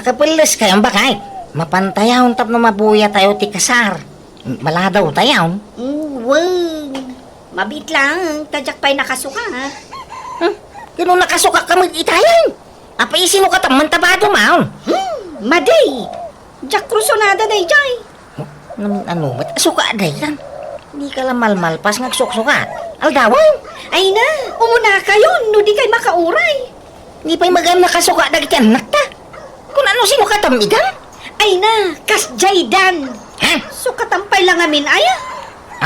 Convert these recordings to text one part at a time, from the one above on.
Nakapilis kayo bakay. Mapantayaw tap na mabuya tayo ti kasar. Maladaw tayaw. Wag. Mabit lang. Tadyak pa'y nakasuka, ha? Kano nakasuka ka mag-itayan? Apay sino ka tamang tabado maon? Maday. Jack Cruzonada day, Jay. Ano, ba't asuka day yan? Hindi ka lang malmalpas ngagsuka-suka. Aldawan. Ay na, umuna kayo. No di kay makauray. Hindi pa'y magam nakasuka dagiti anak ta. Kung ano sino ka tamigan? Ay na, kas Jaydan. Ha? Sukatampay lang amin, aya.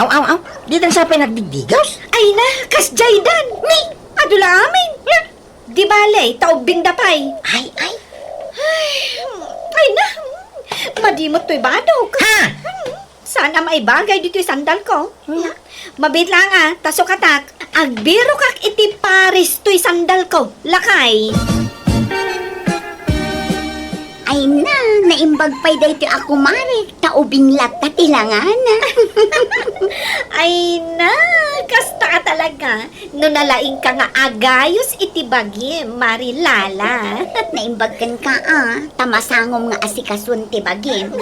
Aw. Di dan sa pinagdigdigaws? Ay na, kas Jaydan. Ni, adula amin. Di balay, taubing dapay. Ay. Ay na, madimot to'y badog. Ha? Sana may bagay dito yung sandal ko. Mabit lang tasukatak. Agbiro kak iti Paris to'y sandal ko. Lakay. Ay na, naimbag pa'y dayto ako mare, taubing latat ilangan. Ay na, kasta ka talaga. No nalaing ka nga agayos iti bagi, Marilala. Naimbag kan ka tamasangom nga asikasun ti bagim.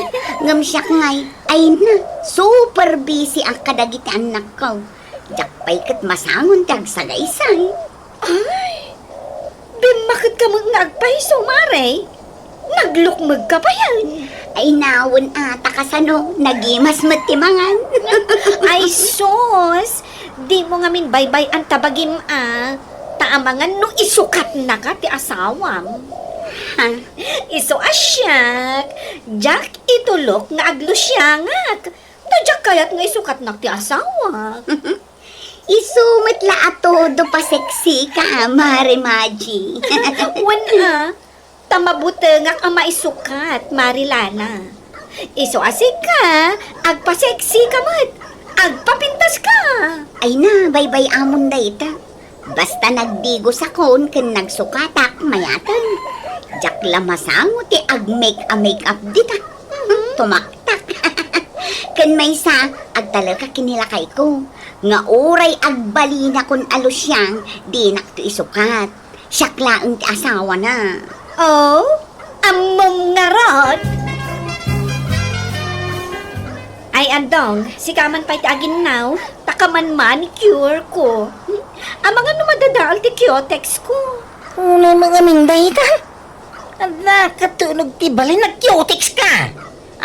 Ngam siya ngay, ay na, super busy ang kadagiti anak ko. Diyak pa'y kat masangon tag sagaysay. Ay, bimakit ka mong nagpaiso, Mare. Naglukmag ka pa yan. Ay nawon takasano, nagimas matimangan. Ay, sos. Di mo nga min baybay ang tabagim taamangan no isukat na ka ti asawam. Ha? Iso asyak. Jack itulok nga aglusyangak. Tadyak kayat nga isukat na ti asawa. Isumit la ato do pa sexy ka, Mare Maji. Wan tamabutengak ang maisukat, Marilana. Iso asik ka, agpa-sexy ka mat, agpapintas ka. Ay na, baybay amon dayta. Basta nagdigos akon ken nagsukatak mayatan. Jak lamasango ti ag-make-up dita. Tumaktak. Ken maysa, agtalaga kinilakay ko. Nga oray agbalina kon alusyang, di nakto isukat. Siyaklaang ti asawa na. Oh, amom nga rod. Ay, andong, si kaman pa'y agin now, takaman manicure ko. Ang mga numadadaal ti Kyotex ko. Unay mga minday ka. Ada katunog ti bali nag-cutics ka.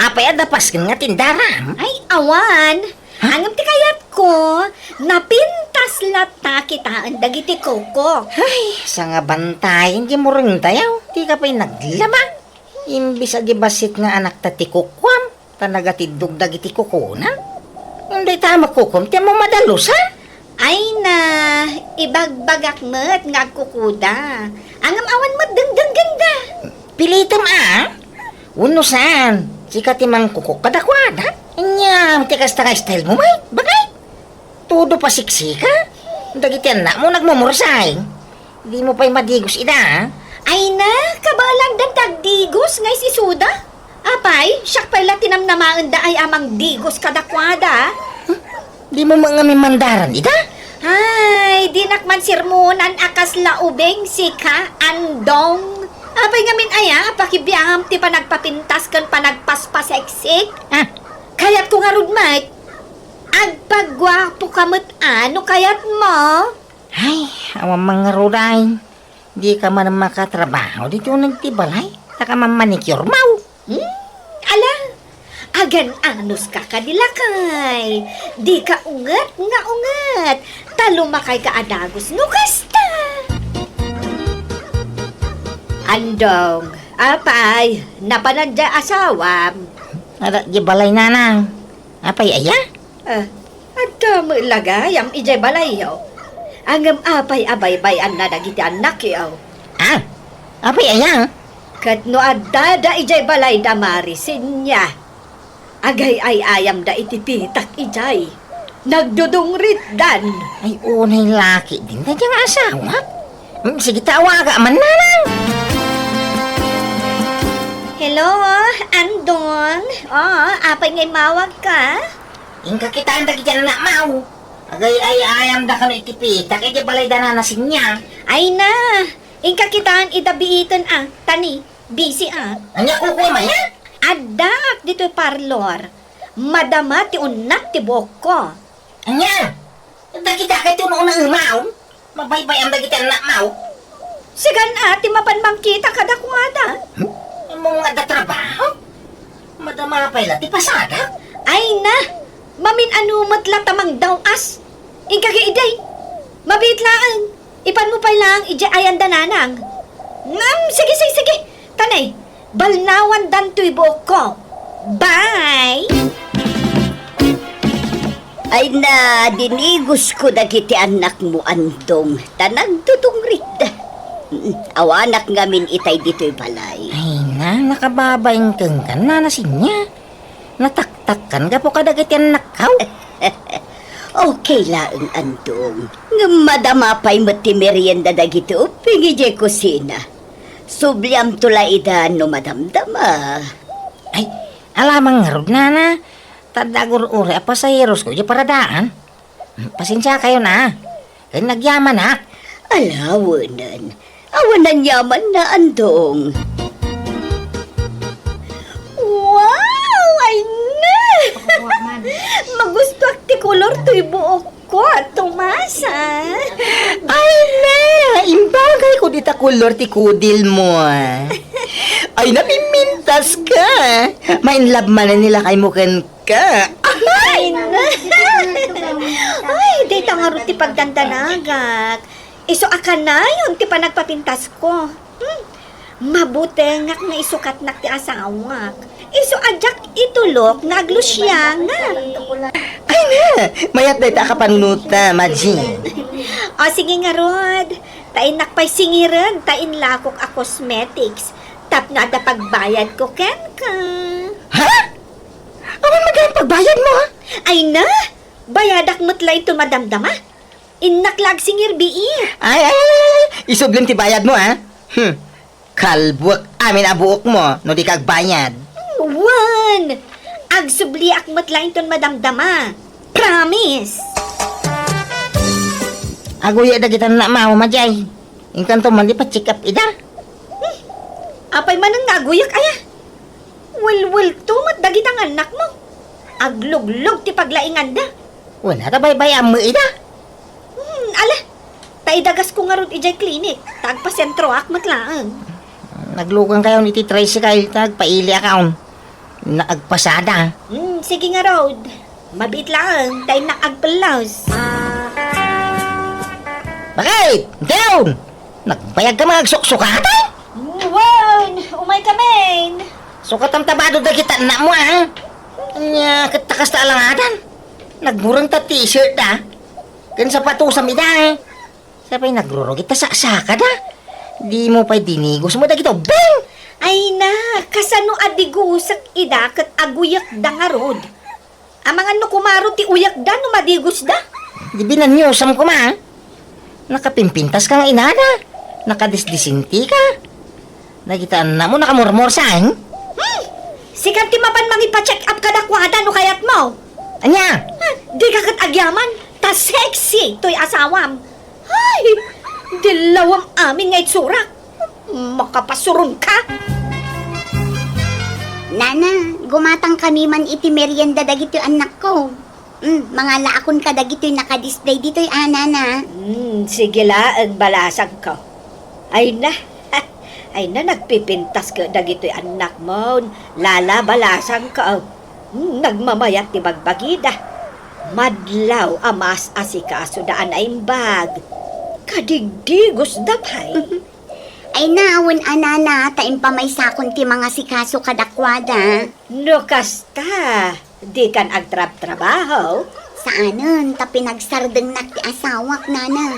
Apay adapas kan nga tindara. Ay, awan. Angam ti kayat ko, napintas lata kita ang dagiti koko. Ay, sa nga bantay, hindi mo rin tayaw. Di ka pa'y naglama. Imbis agibasit nga anak ta ti kukwam. Tanagatidog dagiti kukuna. Hindi tayo makukum, ti mo madalos ha? Ay na, ibagbagak met nga kukuda. Angam awan met dengdeng ganda. Pilitam Unusan, sika ti mang kukuk kadakwada. Inya, tikas ta style mo may, bagay. Todo pa siksika. Dagiti anak mo nagmumursay. Di mo pa'y madigos ida. Ay na, kabalang dagdigos ngay si Suda. Apay, siyak pala tinamnamaan da ay amang digos kadakwada. Di mo mga mimandaran ida. Ay, di nakman sirmunan akas laubeng sika andong. Apay ngamin aya, pakibiyam ti panagpapintas kan panagpaspaseksik. Kayat ko nga rudmay, agpagwapo kamot ano kayat mo? Ay, awang mga ruday. Di ka man makatrabaho. Dito nagtibalay. Taka man manicure mau. Ala, agan anos ka kadilakay. Di ka ungat nga ungat. Talumakay ka adagos no kasta. Andong, apay, napanadya asawam. Ada gibalay nanang. Apay aya? At mo ilagay, ijay balayaw. Angam apay abay-bayan na dagiti anak yaw. Apay aya? Kat no adda ijay balay damarisin niya. Agay ay ayam da itipitak ijay. Nagdudungrit dan. Ay, unay laki din na diyang asawa. Sige, tawaga man nanang. Hello, Andong. Apay ngay mawag ka? Ingka kita ang dagiti anak mau. Agay ay ayam da ka no itipitak. Iti balay da nanasin niya. Ay na, ingka kitaan idabiitan tani. Busy Anya kukwam ya? Adak dito'y parlor. Madama ti unat ti buhok ko. Anya? Dagita kay tuno na umaw. Mabaybay ang dagita na mau. Sigan ati mapanmang kita kadakwada. Imo nga da trabaho. Madama pa ila ti pasada. Ay na, mamin anumat latamang daw as. Ingkagiiday, mabitlaan. Ipan mo pa lang ija ayan dananang. Sige. Tanay, balnawan dan tuy buhok ko. Bye! Ay na, dinigos ko dagiti anak mo, Andong. Tanang tutungrit. Awanak ngamin itay dito'y balay. Ay na, nakababaing kang kan na nasinya. Nataktakan ka po kadagiti ang nakaw. Okay lang, Andong. Nga madama pa'y mati merienda dagito, pingijay kusina. Subliam tulaidan no madamdama. Ay, alamang ngarod na. Tadagur ure apa sa heros ko di paradaan. Pasensya kayo na. Kaya nagyaman na. Alawanan. Awanan yaman na, Andong. Wow! Ay na! Magusto ak ti kolor to'y buhok ko at tumasa. Ay na, imbagay ko dita kulor ti kudil mo. Ay, napimintas ka. Mainlove man na nila kay mukan ka. Ay na! Ay, di tangarot ti pagdandanagak. Iso aka na yun ti panagpapintas ko. Mabuti ngak na isukat nak ti asawak. Iso ajak itulok naglusya nga. Ay na, mayat na ita kapanunuta, Maji. O sige nga Rod, tain nakpay singiran, tain lakok a cosmetics. Tap na da pagbayad ko ken ka. Ha? Awan magayang pagbayad mo, ha? Ay na, bayadak mo't ito madamdama. Innaklag singir bii. Ay, isublim ti bayad mo, ha? Kalbuak amin abuok mo, no di kagbayad. Wan! Agsubli akmat lang iton madamdama. Promise! Aguya da kita na mau, Majay. Ingkan to man di pa check up ida. Apay man ang naguyak aya. Wal tumat dagitang anak mo. Agluglog ti paglaingan da. Wala ta baybayan mo ida. Ala, taidagas ko nga ron ijay klinik. Tagpa-sentro akmat lang. Naglugang kayo ni ti tricycle tag paili akaon. Naagpasada. Sige nga Rod. Mabit lang, tayo nakagpalaws. Bakit? Down! Nagbayag ka magsuksukatan? Wan! Umay ka men! Sukatam tabado da kita na mo, ha? Anya, katakas na alangadan. Nagmurang ta t-shirt, ha? Kan sapatusam ida, eh. Sabay nagruro kita saksaka, da. Di mo pa'y dinigos mo da kita, bang! Ay na, kasano adigusak ida kat aguyak da nga Rod. Amang ano kumaro ti uyak da no madigos da. Di binanyosam ko, ma. Nakapimpintas ka nga inada. Nakadisdisinti ka. Nagitaan na mo, nakamurmur saan? Sikat ti mapan mangipa-check up kadakwada no kayat mo. Anya? Di ka kat agyaman, ta sexy to'y asawam. Ay, dilawam amin nga itsura. Makapasuron ka. Nana, gumatang kami man iti merienda dagito anak ko. Mga laakon ka dagito nakadisplay dito'y nana. Sige lang, balasag ko. Ay na, nagpipintas ka dagito'y anak mo. Lala, balasag ka. Nagmamayat ti bagbagida. Madlaw amas asikaso daan ay bag. Kadigdigos dapay. Ay naawon anana, taim pa may sakon ti mga sikaso kadakwada. No kasta, di kan agtrab-trabaho. Saanon, ta pinagsardeng nak ti asawak, nana.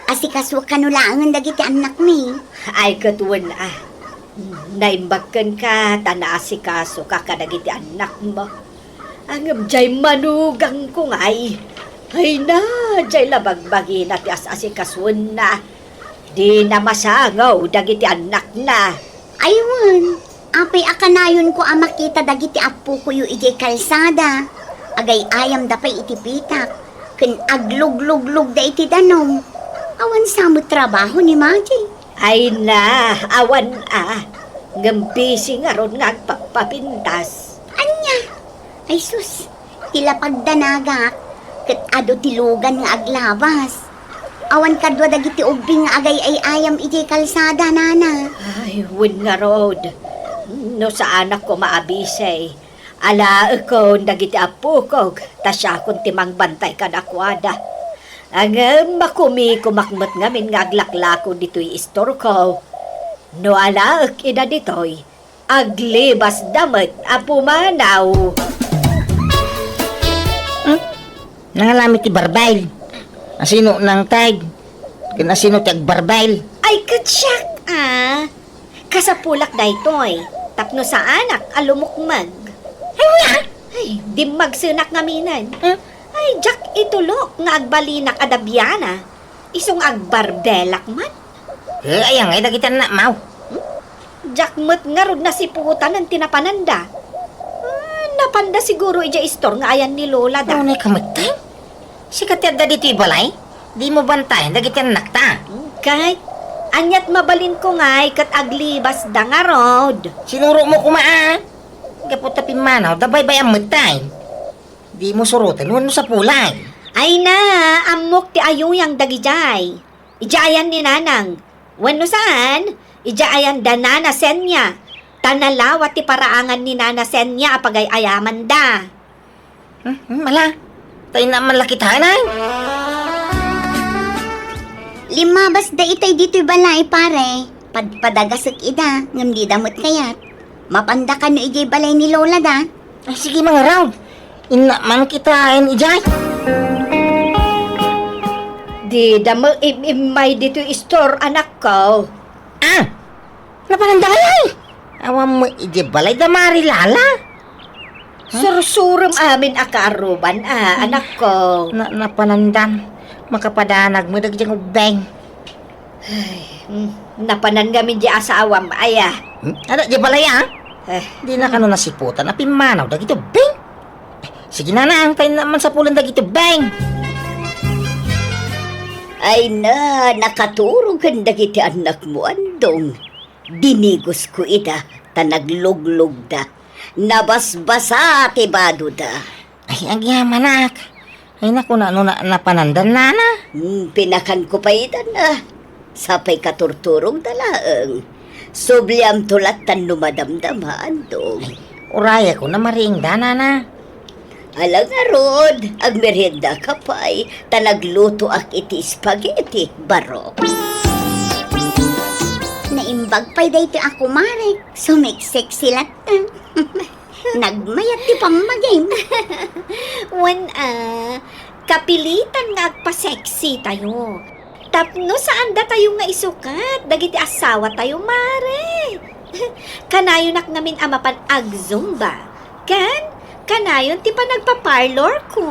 Asikaso kanulangan dagiti anak mi. Ay katuwan Naimbagkan ka, tanaasikaso ka kadagiti anak mo. Ang jay manugang ko ngay. Ay na, jay labagbagi na ti asasikasun na. Di na masangaw dagiti anak na. Aywan, apay akanayon ko makita dagiti apo ko yu iti kalsada. Agay ayam da pa'y iti pitak. Ken agluglug-lug da iti danong. Awan sa mo trabaho ni Maji. Ay na, awan Ngambisi nga ron nga agpapapintas. Anya? Ay sus, tila pagdanagak, ket ado tilugan nga aglabas. Awan kadwa dagiti ubing nga agay ay ayam iti kalsada, nana. Ay, win nga rod. No sa anak ko maabisay. Ala ko dagiti apukog, tasya akong timang bantay kadakwada. Ang makumi kumakmat ngamin nga aglaklako dito'y istor ko. No ala ida dito'y aglibas damat apumanaw. Nangalamit ti barbail. Asino nang tag? Kinasino ti agbarbail? Ay katsyak kasapulak da ito'y. Tapno sa anak alumukmag. Ay, di magsunak ngaminan. Ay, jak itulok nga agbalinak adabyana. Isong agbarbelak man. Ayang ay dagiti na mau. Jak met nga rod na siputan ng tinapananda. Napanda siguro ija istor nga ayan ni Lola da. Ano kamatay? Sikat yada dito ibalay? Di mo bantayan dagiti anak ta. Kahit anyat mabalin ko nga'y kat aglibas da nga rod. Sinuro mo kumaa. Kapot tapin manaw, dabay bay ang matay. Di mo surutan, wano sa pulay. Ay na, amok ti ayuyang dagijay. Ijayan ni nanang. Wano saan? Ijayan da nana senya. Tanalawat ti paraangan ni nana senya apagay ayaman da. Mala, tayo na malakit hanay. Limabas da itay dito'y balay, pare. Padpadagasag ida, ngam di damot kayat. Mapanda ka no ijay balay ni Lola da. Ay, sige mga raw. Ina man kita ijay. Di damo imay dito istor anak ko. Napananda kayo. Awam mo ijay balay da marilala. Sursurum amin akaruban anak ko. Napanandam. Makapadanag mo dagjang ubeng. Napanan kami di asawam aya. Ada di balay Di na kano nasiputan. Apimanaw dagito beng. Sige na ang tayo naman sa pulan dagito beng. Ay na, nakaturog kan dagiti anak mo, andong. Dinigos ko ida, tanagluglog da. Nabasbasa tibado da. Ay, ang yamanak. Ay, naku na napanandan na. Pinakan ko pa ida na. Sapay katurturong dalaang. Subliam tulat tan lumadamdama, andong. Uraya ko na mariing dana na. Alang arod, ang merienda ka pa'y tanagluto ak iti spaghetti, baro. Naimbag pa'y dahi ako, Marek. Sumiksik silat na. Nagmayat di pang maging. Wan kapilitan nga agpa-sexy tayo. Tapno saan da tayo nga isukat? Dagiti asawa tayo, mare. Kanayon nak ngamin amapan agzumba. Kanayon ti pa nagpa-parlor ko.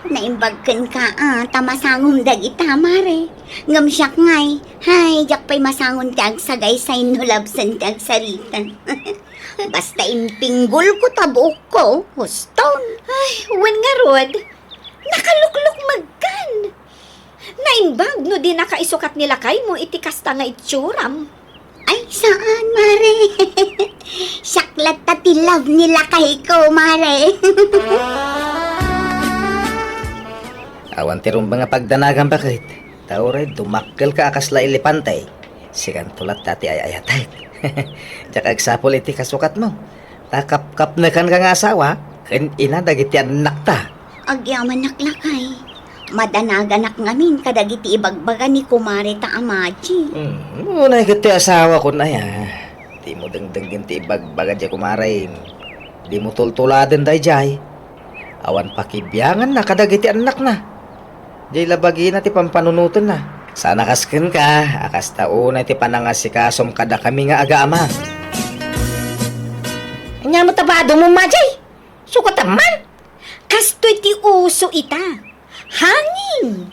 Naimbagkan ka, tamasangom dagita, Mare. Ngam siyak ngay. Hay, jak pa'y masangon ti agsagay sa inulabsan ti agsaritan. Basta impinggol ko tabok ko, huston. Ay, wan nga rod. Nakalukluk magkan. Naimbag no di nakaisukat nila kay mo iti kasta nga itsuram. Ay, saan, Mare? Saklat tati love nila kay ko, Mare. Awan ti rum mga pagdanagan bakit? Tauray, dumakkel ka akasla ilipantay. Sikan tulat tati ayayatay. Tsaka agsapol iti kasukat mo. Takap-kap na kan nga asawa, kan ina dagiti anak ta. Agyaman naklakay. Madanaganak ngamin kadagiti ibagbaga ni Kumare ta Amaji. Unay kiti asawa ko na ya. Di mo dengdeng ti ibagbaga di kumarain. Di mo tultuladen day jay. Awan pakibiyangan na kadagiti anak na. Di labagi na ti pampanunutan na. Sana kasken ka, akas taunay ti panangasikasom kada kami nga aga-ama. Anya mo tabado mo, Majay. Sukataman. Kastoy ti uso ita. Hangin.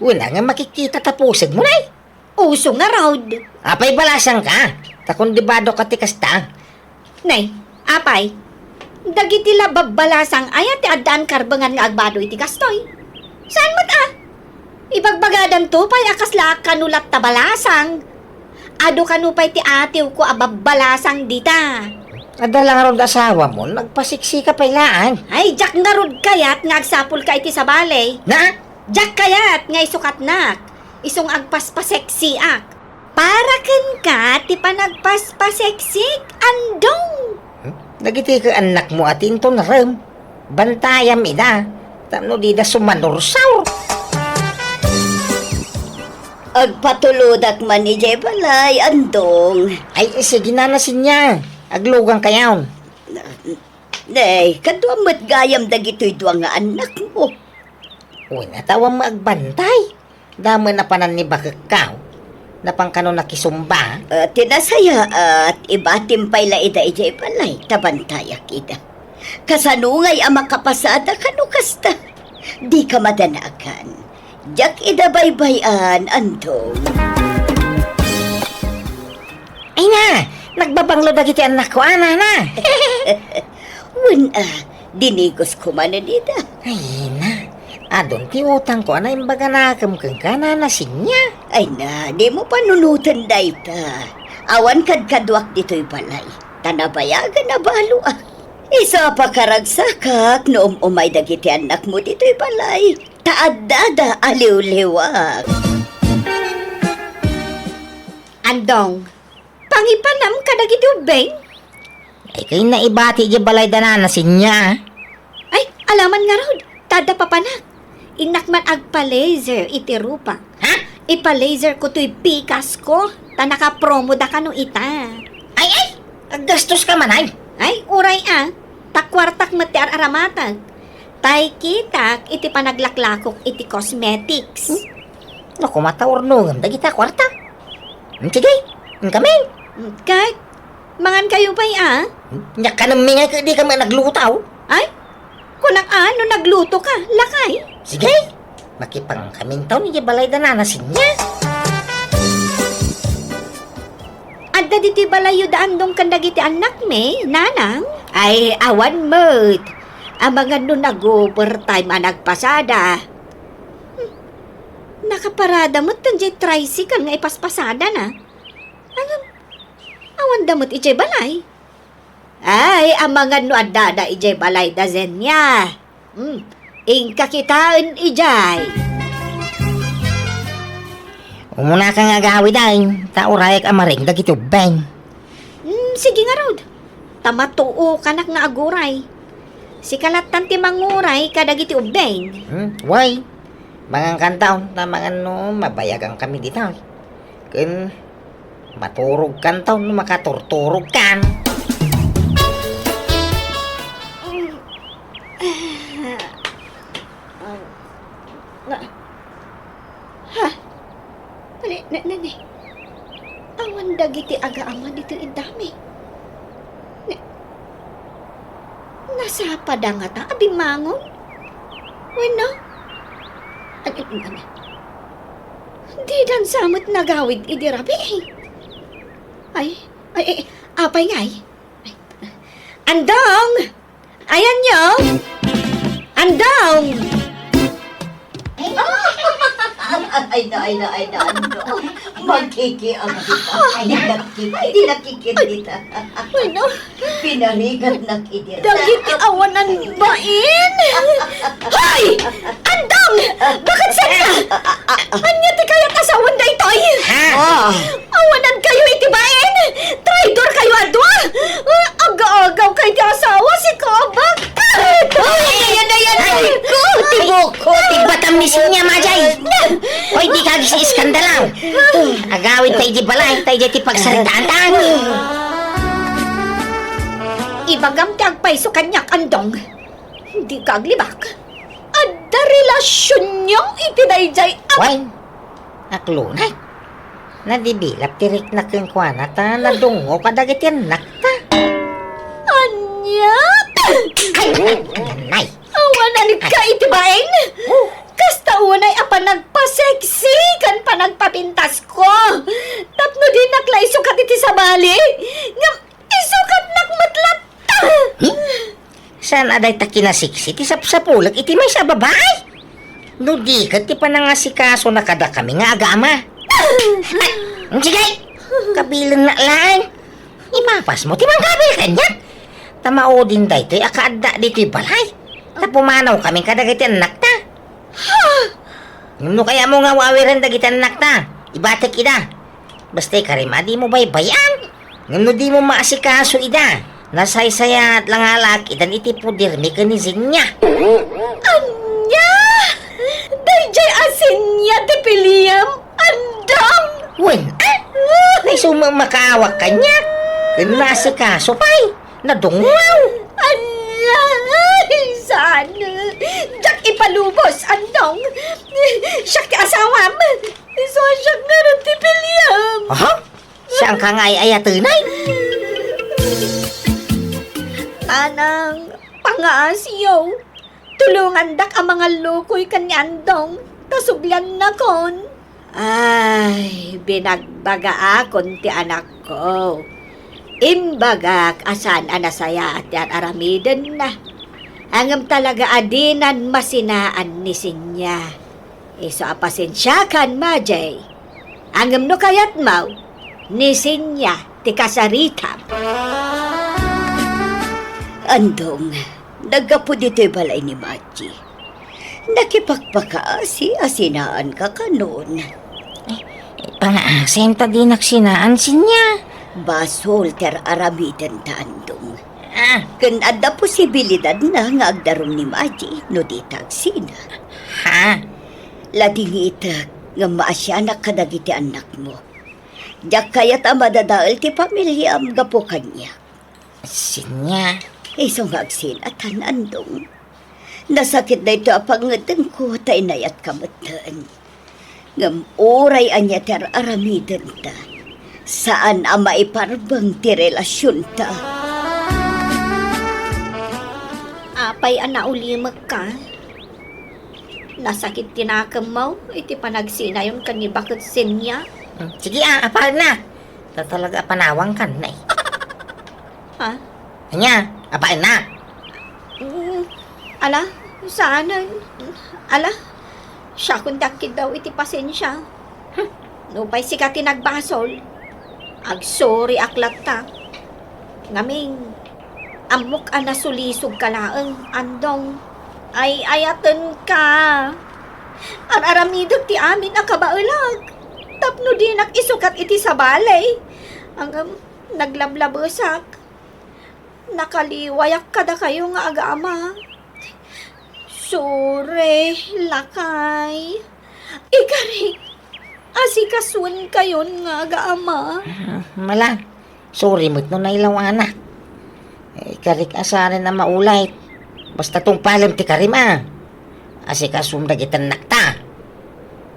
Wala nga makikita tapusin mo, nay. Uso nga raod. Apay balasan ka. Takon dibado ka ti kasta. Nay, apay. Dagiti lababalasang ayat ti addaan karbangan nga agbado iti kastoy. Saan mo't Ibagbagadan to pay akas la kanulat tabalasang. Ado kanupay ti atiw ko ababalasang dita. Adala nga rod asawa mo, nagpasiksi ka pailaan. Ay, jak nga rod kayat nga agsapol ka iti sa balay. Na? Jak kayat nga isukat nak. Isong agpaspaseksi ak. Para ken ka ti panagpaspaseksik andong. Dagiti ka anak mo atin to na ram. Bantayam ida. Tano di da sumanursaw. Agpatuludak man ni Jay Balay, andong. Ay, sige na niya. Aglugang kayaw. Nay, kaduamat gayam dagito'y duwang nga anak mo. Uy, natawa mo agbantay. Damo na panan ni bakakaw. Napangkano nakisumba. Tinasaya at ibatim pay laida ijay balay, tabantaya kita. Kasanungay ang makapasada kanukasta. Di ka madanakan. Jak ida baybayan, andong. Ay na, nagbabanglo dagiti anak ko, ana na. Dinigos ko man na nida. Ay na, adon ti utang ko, ana imbaga nakam kang kananasin niya. Ay na, di mo panunutan day ta. Awan kadkadwak dito'y balay. Tanabayagan na balo ah. Isa pa karagsakak noong umay dagiti anak mo dito'y balay. Taadada aliw-liwak. Andong, pangipanam ka dagiti ubeng? Ay kay naibati di balay dananasin niya. Ay, alaman nga raw, tada papanak. Inak man agpa-laser iti rupa. Ha? Ipa-laser ko to'y pikas ko. Ta naka-promo da ka no ita. Ay, aggastos ka man ay. Ay, uray takwartak mati aramatag. Tay kitak iti panaglaklakok iti cosmetics. Naku, mataurnungan dagita kwarta. Sige, kami. Kahit, mangan kayo pa'y Nya ka nang mingay ka di kami naglutaw. Ay, kunang ano nagluto ka, lakay. Sige, makipang kaming taon ni balay dananasin niya. Adda diti balayo daan dong kandagiti anak me, nanang. Ay, awan mo't. Ang mga nun nag-overtime ang nagpasada. Nakaparada mo't tanjay tricycle nga ipaspasada na. Awan damot ijay balay. Ay, ang mga no adada ijay balay da zenya. Ingka kitaan ijay. Umuna ka nga gawi dahin, taurayak amaring dagiti ubeng. Sige nga rod. Tamatuo kanak nga aguray. Si kalatan ti manguray kadagiti ubeng. Why? Mga kantaon na mga no, mabayagan kami dito. Kun maturog kan taon, no makaturturog kan. Nani, awan dagiti aga-ama dito idami. Nasapa da nga ta, abimangon. Weno? Di dan samot nagawid idirabi. Ay, apay ngay. Andong! Ayan nyo! Andong! Ay na, andong. Magkikiang kita. Di nakikita. Weno? Pinarigat na kitira. Dagiti awanan bain! Hoy! Andong! Bakit saan ka? Anya ti kayat asawan da itoy? Awanan kayo iti bain! Traidor kayo adwa! Aga-agaw kay ti asawa si Kabak! Ayan! Ko, tibok ko, tigbatam ni sinya majay. Hoy, di kagi si iskandalaw. Agawin tayo di balay, tayo di pagsaritaan. Ibagam ti agpaiso kanyak andong. Hindi kaglibak. Adda relasyon niyo iti dayjay Why? Aklunay. Nadibilap tirik na keng kuwana ta, nadungo kadagiti anak ta. Anya? Ay, nanay. Awanan ka iti bain? Kasta unay apa nagpaseksi kan pa nagpapintas ko. Tapno din naklaysukat iti sa bali. Ngam isukat nakmatlat. Saan aday ta kinasiksi, ti sapsapulag, iti may sa babae? No di ka, ti pa nangasikaso na kada kami nga agama. Sige! Kabilang na lang. Imapas mo, timang kabil kanya. Tamao din da ito'y akaada dito'y balay. Tapumanaw kaming kadagiti anak ta. No kaya mo nga wawiran dagiti anak ta. Ibatek ida. Basta karima, di mo baybayan. No di mo maasikaso ida. Nasaysaya at langalak idan iti pudirmi kanizin niya. Anya! Dayjay asin niya, Tepiliam! Andam! Wen, ay sumamakaawak kanya. Nasikaso pa'y. Nadungwaw. Ala! Sana! Jak ipalubos, andong! Siyak ti asawam! So siyak nga rin, Tepiliam! Aha? Siyang ka nga ay ayatunay? Tanang, pangaasiyaw. Tulungan dak ang mga lukoy kanyandong. Tasublan na kon. Ay, binagbaga akon ti anak ko. Imbagak asan anasaya at yan aramiden na. Angam talaga adinan masinaan ni Sinya. Iso apasensyakan majay. Angam no kayat mau, ni Sinya ti kasaritam. Andong, nagapo dito'y balay ni Machi. Nakipagpakaasi, asinaan ka kanon. Pangaasim ta di naksinaan sinya. Basol ter aramidan ta andong. Ah, Kan ada posibilidad na nga agdarom ni Machi, no di tagsina. ha? Lading ita, nga maasya anak kadagiti anak mo. Diyak kaya't amadadaal ti pamilya am gapo kanya. Sinya. Isong agsin at hanandong. Nasakit na ito apangatan ko, tay nayat kamatan. Ngam oray anya ter aramiden ta. Saan ang maiparbang ti relasyon ta? Apay anaulimak ka. Nasakit tinakam mo, iti panagsinayon ka ni bakit Sinya. Sige apal na. Talaga panawang kan na eh. Ha? Kanya, apal na. Ala, sana. Ala, siya kundakit daw iti pasensya. Nupay sika tinagbasol. Agsorry aklat ta. Ngaming, amok anasulisog ka laeng, andong. Ay ayatan ka. Araramidog ti amin ang kabaulag. Tapno din isukat iti sa balay. Ang naglablabusak. Nakaliwayak kada kayo nga aga-ama. Sore, lakay. Ikarik, asikasun kayon nga aga-ama. Mala, sorry mo't no nailawana. Karik asaran na maulay. Basta tong palam ti karima. Asikasum dagitan nakta.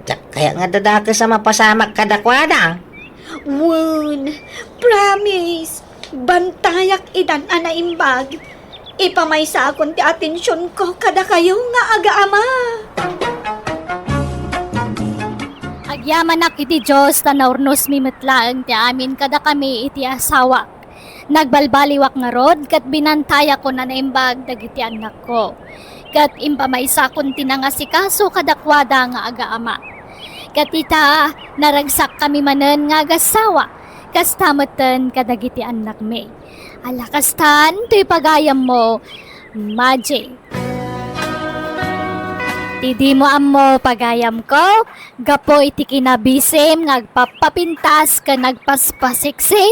Diyak kaya nga dadaka sa mapasamak kadakwada. Wun, promise. Bantayak idan anaimbag. Ipamaysa akon ti atensyon ko kada kayo nga aga-ama. Agyamanak iti Diyos tanaurnos mi metlaeng ti amin kada kami iti asawa. Nagbalbaliwak nga rod kat binantaya ko na naimbag dagiti anak ko. Kat impamaysa kon tinangasikaso kadakwada nga aga-ama. Kat ita naragsak kami manen nga agasawa. Kastamatan kadagiti anak me. Alakastan, to'y pagayam mo, Maji. Tidi mo amo pagayam ko, gapo iti kinabisim, ngagpapapintas ka nagpaspasiksi.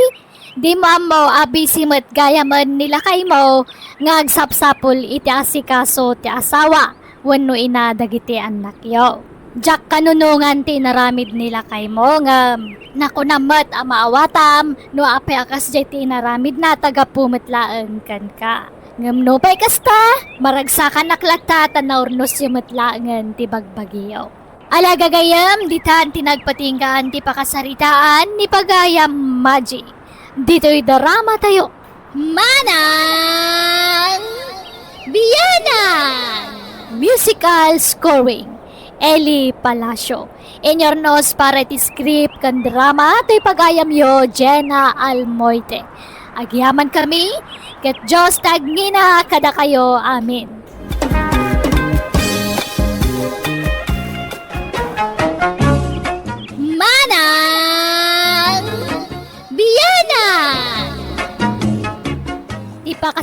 Di mo amo abisim at gayaman nila kay mo, ngagsapsapul iti asikaso ti asawa, wano ina dagiti anak yo. Jak kanunungan ti naramid nila kay mo nga nakunamat ang maawatam no ape akas jay ti naramid na tagapumetlaan kan ka. Ngam no pay kasta maragsakan naklagta tanaurnos yung metlaangan ti bagbagiyo. Alagagayam ditan tinagpatinggaan ti pakasaritaan ni pagayam Maji. Dito'y darama tayo. Manang Biyanan Musical Scoring Eli Palacio. Inyornos para ti script kan drama ti pagayam yo Jenna Almoite. Agyaman kami, ket Diyos tagngina kada kayo. Amin. Manang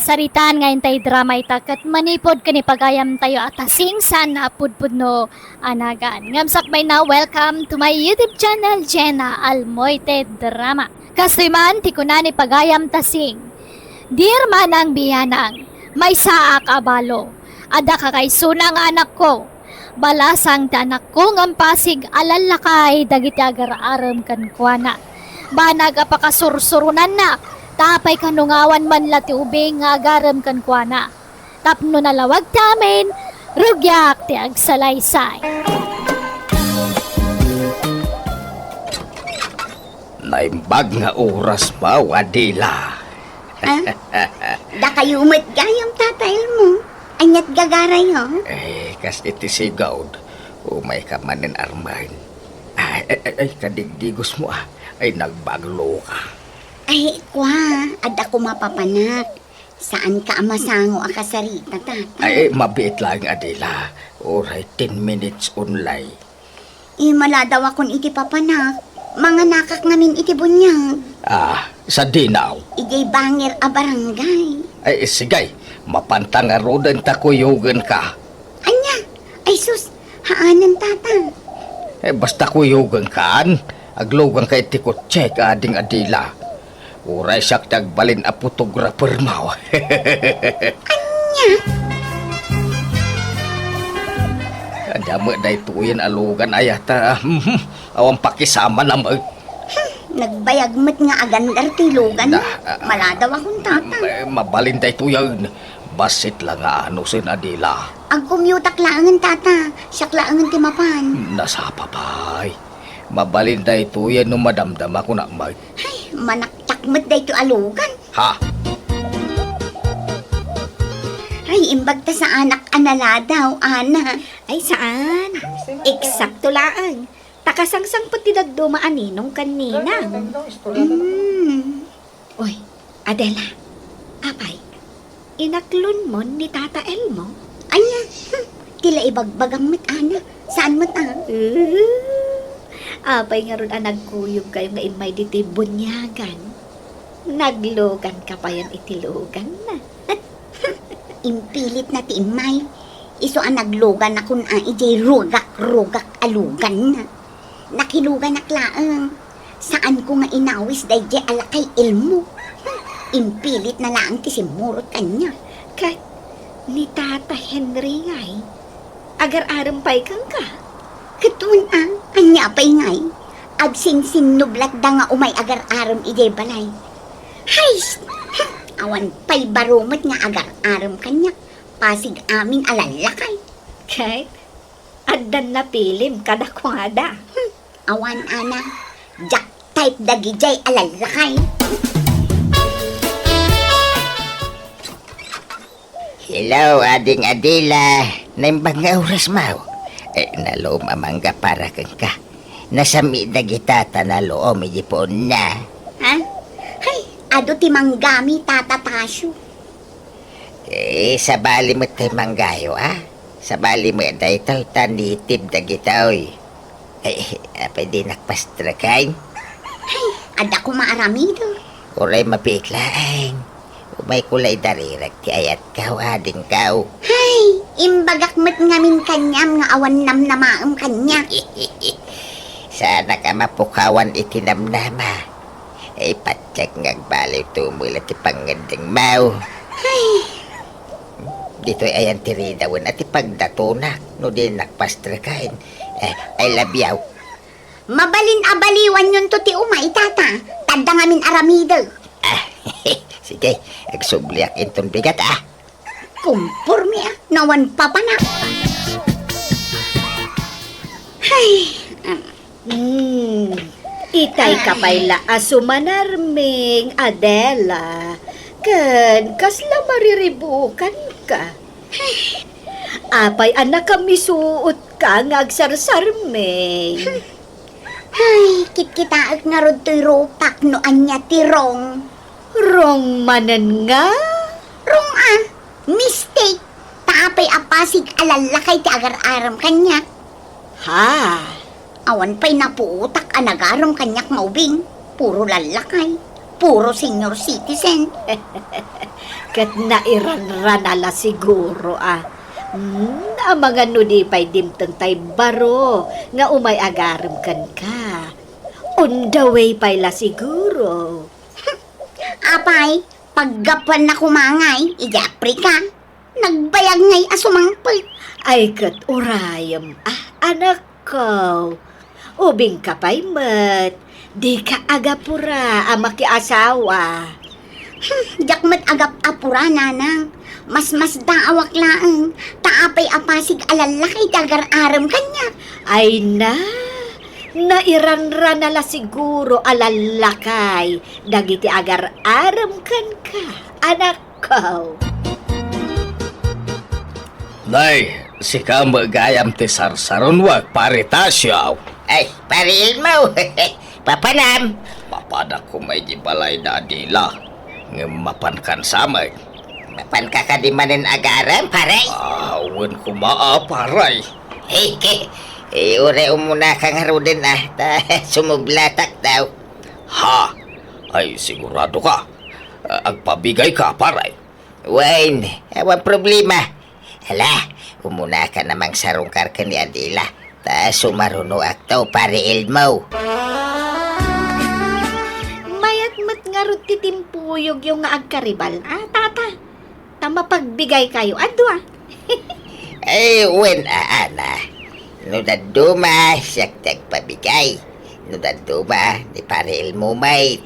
kasaritan ngayon tayo drama itakat manipod ka ni pagayam tayo atasing sana pudpud no anagan. Ngamsak may na welcome to my YouTube channel Jenna Almoite Drama. Kasiman ti ko na ni pagayam tasing. Dear manang biyanang, may saak abalo. Ada ka kay sunang anak ko. Balasang ti anak ko ngampasig alalakay dagiti agar-aram kan kuana. Banag apakasursurunan na. Tapay kanungawan man lati ubing nga agaram kan kuana. Tapno nalawag tamin, rugyak ti agsalaysay. Naimbag nga oras pa, Adila. Da kayo umat gayam tatay mo. Anyat gagaray ho. Kas iti sigawd. Umay ka manin armain. Ay, kadigdigos mo Ay, nagbaglo ka. Ay, kwa, ada ko mapapanak. Saan ka amasango akasarita, tata? Ay, mabit lang, Adila. Oray, 10 minutes online. Mala daw akong iti papanak. Mga nakak namin iti bunyag. Sa dinaw. Ijay bangir a barangay. Ay, sigay. Mapantang arodan takuyugan ka. Anya? Ay sus, haanan tata. Basta kuyugan kaan. Aglogan kay tikot check ading Adila. Uray siyak tagbalin a photographer mo. Anya? Dama day tuyen alugan ayata. Awang pakisama na mag... Nagbayag mo't nga agandar tilugan. Mala daw akong tata. Mabalin day tuyen. Basit lang ano sin Adila. Ang kumyutak laangan tata. Siyak laangan timapan. Nasapa pa'y. Mabalin day tuyen nung madamdam ako na mag... Ay, manaktak mo't day to alugan. Ha? Ay, imbag ta sa anak anala daw, ana. Ay, saan? Eksakto laang. Takasangsang pati nagdumaan ninong kanina. Uy, Adela. Apay, inaklon mo ni Tata Elmo? Anya, tila ibagbagang mo't ana. Saan mo't Apay nga ron nagkuyog kayo nga imay diti bunyagan. Naglogan ka pa yan itilogan na. Impilit na ti imay. Iso ang naglugan na kun ijay rugak alugan na. Nakilugan na klaang. Saan ko nga inawis day jay alakay ilmo. Impilit na laang ti simurot kanya. Kay, ni Tata Henry ngay. Agar-aram pa'y kang ka. Katun anya pa'y ngay. Agsinsin nublat da nga umay agar-aram ijay balay. Hay! Awan pa'y barumot nga agar-aram kanya. Pasig amin alalakay. Kay, adan na pilim kada kwada. Awan ana, jack type dagijay alalakay. Hello, ading Adila. Naimbag nga oras mo. Nalo mamangga para kang ka. Nasami dagita tanalo o medipon na. Ha? Hay, ado ti manggami tatatasyo. Sa bali mo tayo manggayo, Sa bali mo tayo tanitib dagita, oy. Pwede nakpastrakay. Hay, ada ko maaramido. Uray mapiklaan. Umay kulay darirag ti ayat kaw, ading kaw. Hay, imbagak met ngamin kanyam nga awan namnamaam kanya. Sana ka mapukawan itinamnama. Patsak ngagbaliw tumula ti pangandang mau. Hay, Dito'y ayan tiridawan at ipagdatunak. No din nakpastrakain. I love you. mabalin abaliwan yun to ti umay tata. Tanda ngamin aramido. Sige, agsubliak intong bigat, Kumpurmi nawan papanak. Hay, Itay kapayla asumanarming Adela. Ken, kasla mariribukan ka. Apay anak kami suot ka nga agsarsarming. hay, kitkitaag nga rod to'y ropak no anya tirong. Rong manan nga. Rong mistake. Tapay apasig alalakay ti agar-aram kanya. Ha? Awan pa'y napuutak anagaram kanyak maubing. Puro lalakay. puro senior citizen. Kat nairan-ranala siguro ang mga nudipay dimtang tay baro nga umay agaram kan ka. On the way pay la siguro. Apay, paggapan na kumangay, ijapri ka. Nagbayag ngay asumangpal. Ay kat urayam, anak ko. Ubing ka pa'y mat. Di ka agapura ang makiasawa. Jakmat agap apura, nanang. Mas daawak laang. Taapay apasig alalaki dagar aram kanya. Ay nairanran na la siguro alalakay. Dagiti agar aram kan ka, anak ko. Nay, si ka magayam ti sarsaron wag paritasyaw. Ay, pariil mo. Papanam. Papadak ko may gibalay na adila. Ngemapan kan samay. Mapan ka di manin agaram, paray. Awan ko maaparay. Ure umuna kang harudin sumublatak daw. Ha? Ay, sigurado ka. Agpabigay ka, paray. Wayne, awan problema. Hala, umuna ka namang sarungkar ka ni Adila. Ta sumaruno aktaw pariil mo. Mayat nga ro titimpuyog yung nga agkaribal. Tata. Tama pagbigay kayo. Adwa. Ay, wen ana. No daduma, siyak pabigay. No daduma, di pariil mo may.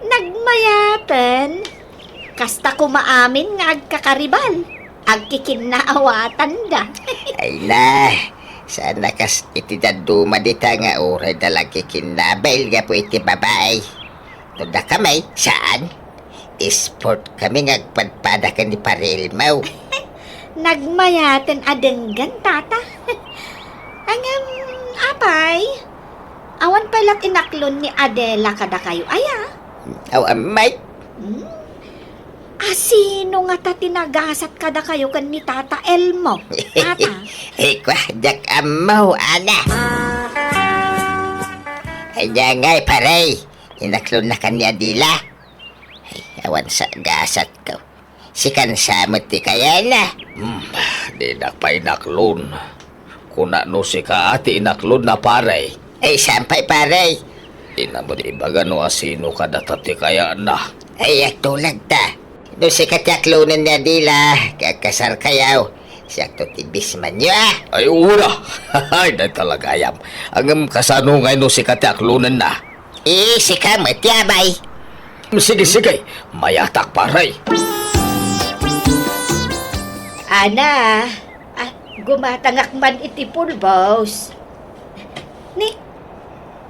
Nagmayatan. Kasta ko maamin nga agkakaribal. Agkikinnaawatan da. Ay na, sana kas iti daduma dita nga oray dalagi kinabel nga po iti babae. No da kamay, saan? Sport kami nga agpadpada ka ni pariil mo. Nagmayatan adenggan, tata. Apay. Awan palat inaklon ni Adela kada kayo. Aya. May, Sino nga ta tinagasat kada kayo kan ni Tata Elmo? Tata. kwa, jak amaw, ana. Ay, ngay, paray. Inaklon na kanya dila. Ay, awan sa gasat ko. Sikan samot ti kaya na. Di na pa inaklon. Kuna no si ka ati inaklon na paray. Ay, sampay, paray. Di na mo ibaga no asino ka datati kaya na. Ay, tulag ta. Doon si katyaklonan niya dila. Kakasar kayaw. Siyak to tibis man niyo, Ay, ura! Ay, na talaga yam. Ang kasanungay no si kataklunan na. Si kamot, yabay. Sige, mayatak paray. Ana. Gumatangak man iti pulbos.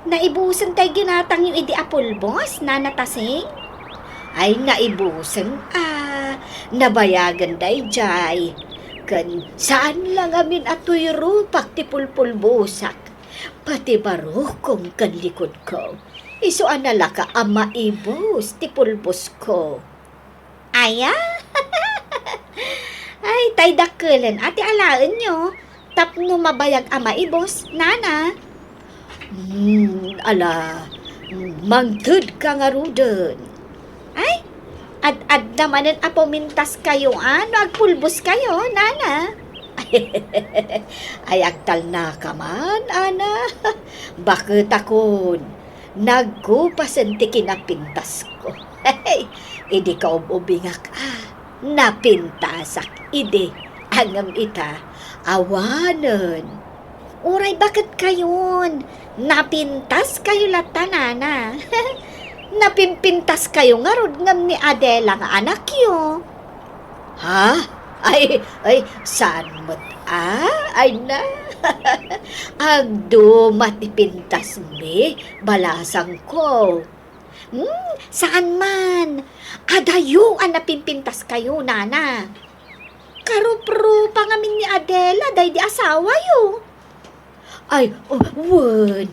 Naibusan tayo ginatang yung idi apulbos, nanatasing? Ay, naibusan, nabayagan day jay. Kan, saan lang amin atoy rupak ti pulpulbusak. Pati baro kong kan likod ko. Iso anala ka ama ibos ti pulbos ko. Aya? Ay, tay dakulan, ati alaan nyo. Tapno mabayag ama ibos, nana. Mangtud ka nga rudon. Ay, ad namanan apomintas kayo, agpulbos kayo, nana. Ay, agtal na ka man, ana. Bakit akon? Nagkupasan ti kinapintas ko. Hey, idi ka ubingak, napintasak, idi, angam ita, awanan. Uray, bakit kayon? Napintas kayo lata, nana. Napimpintas kayo nga rod ngam ni Adela nga anak yo. Ha? Ay, saan mo't Ay na. Agdo matipintas mi, balasang ko. Saan man? Adayo ang napimpintas kayo, nana. Karupro pa ngamin ni Adela, day di asawa yo. Ay, word.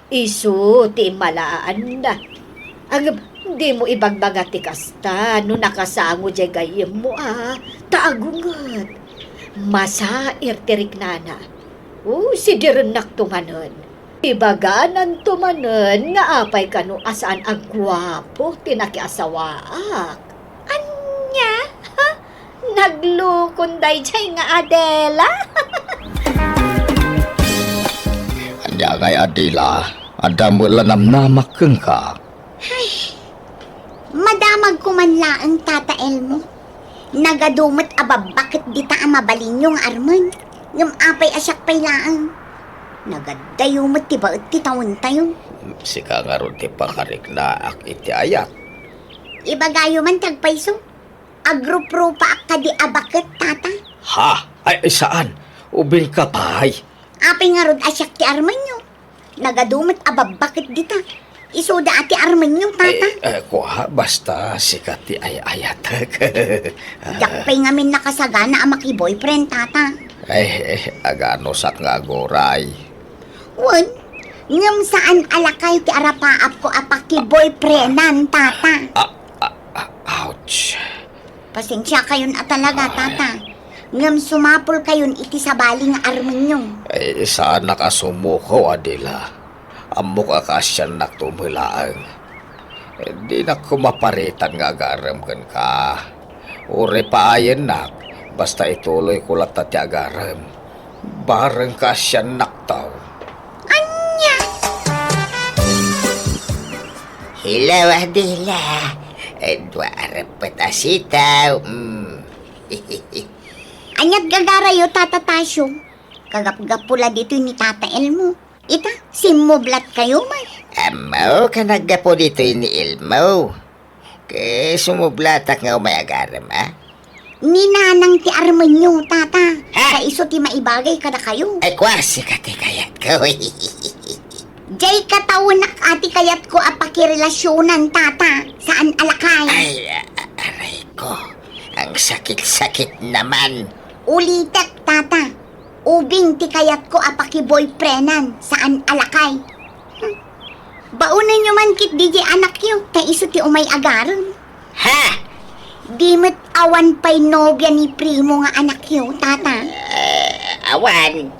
Iso, ti malaan na. Ang di mo ibagbagati kasta, no nakasango dyan gayem mo, taagungat. Masair tirik nana. Si direnak tumanon. Ibaganan tumanen nga apay kanu asaan agwapo tinakiasawaak. Anya? Ha? Naglukon day jay nga Adela? Anya kay Adila, ada mo lanamnamak keng ka. Madamag ko man laang Tata Elmo. Nagadumot abab bakit di ta mabalin yung arman. Ngam apay asyak pay laang. Nagadayumot ti baet ti taon tayo. Sika nga ron ti pakarik na ak iti ayat. Ibagayo man tagpayso. Agro-pro pa ak kadi abakit, Tata. Ha? Ay saan? Ubing ka pay. Apay nga rod asyak ti arman nyo. Nagadumot abab bakit di ta. Isuda ati arman nyo, Tata. Kuha, basta sikat ti ayat. Jakpay ngamin nakasagana ang maki-boyfriend, Tata. Agano sak nga goray. Wan, ngam saan alakay ti arapaap ko apaki-boyfriendan, Tata. Ouch. Pasensya kayon at talaga, Tata. Ngam sumapol kayon iti sabaling arman nyo. Saan nakasumuko, Adila? Amok akasyan naktumilaang. Di na kumaparitan nga agaram kan ka. Uri paayan nak. Basta ituloy ko lang tati agaram. Barang kasyan naktaw. Anya! Hello, Adela. Dua repet asitaw. Anyat gagarayo, Tata Tasyo. Kagap-gapula dito ni Tata Elmo. Ita, simublat kayo man. Amaw, kanagapo dito ni Elmo. Kaya sumublatak nga umay agaram, ha? Ninanang ti arman nyo, Tata. Kaiso ti maibagay kada kayo. Ay, kwasi ka ti kayat ko. Jay katawan nak ati kayat ko apakirelasyonan, Tata. Saan alakay? Ay, aray ko. Ang sakit-sakit naman. Ulitek, Tata. Ubing ti kayat ko apaki-boyfriendan. Saan alakay? Baunan nyo man kit DJ anak yo. Kaiso ti umay agaran. Ha? Di mo't awan pa'y nobya ni primo nga anak yo, Tata. Awan.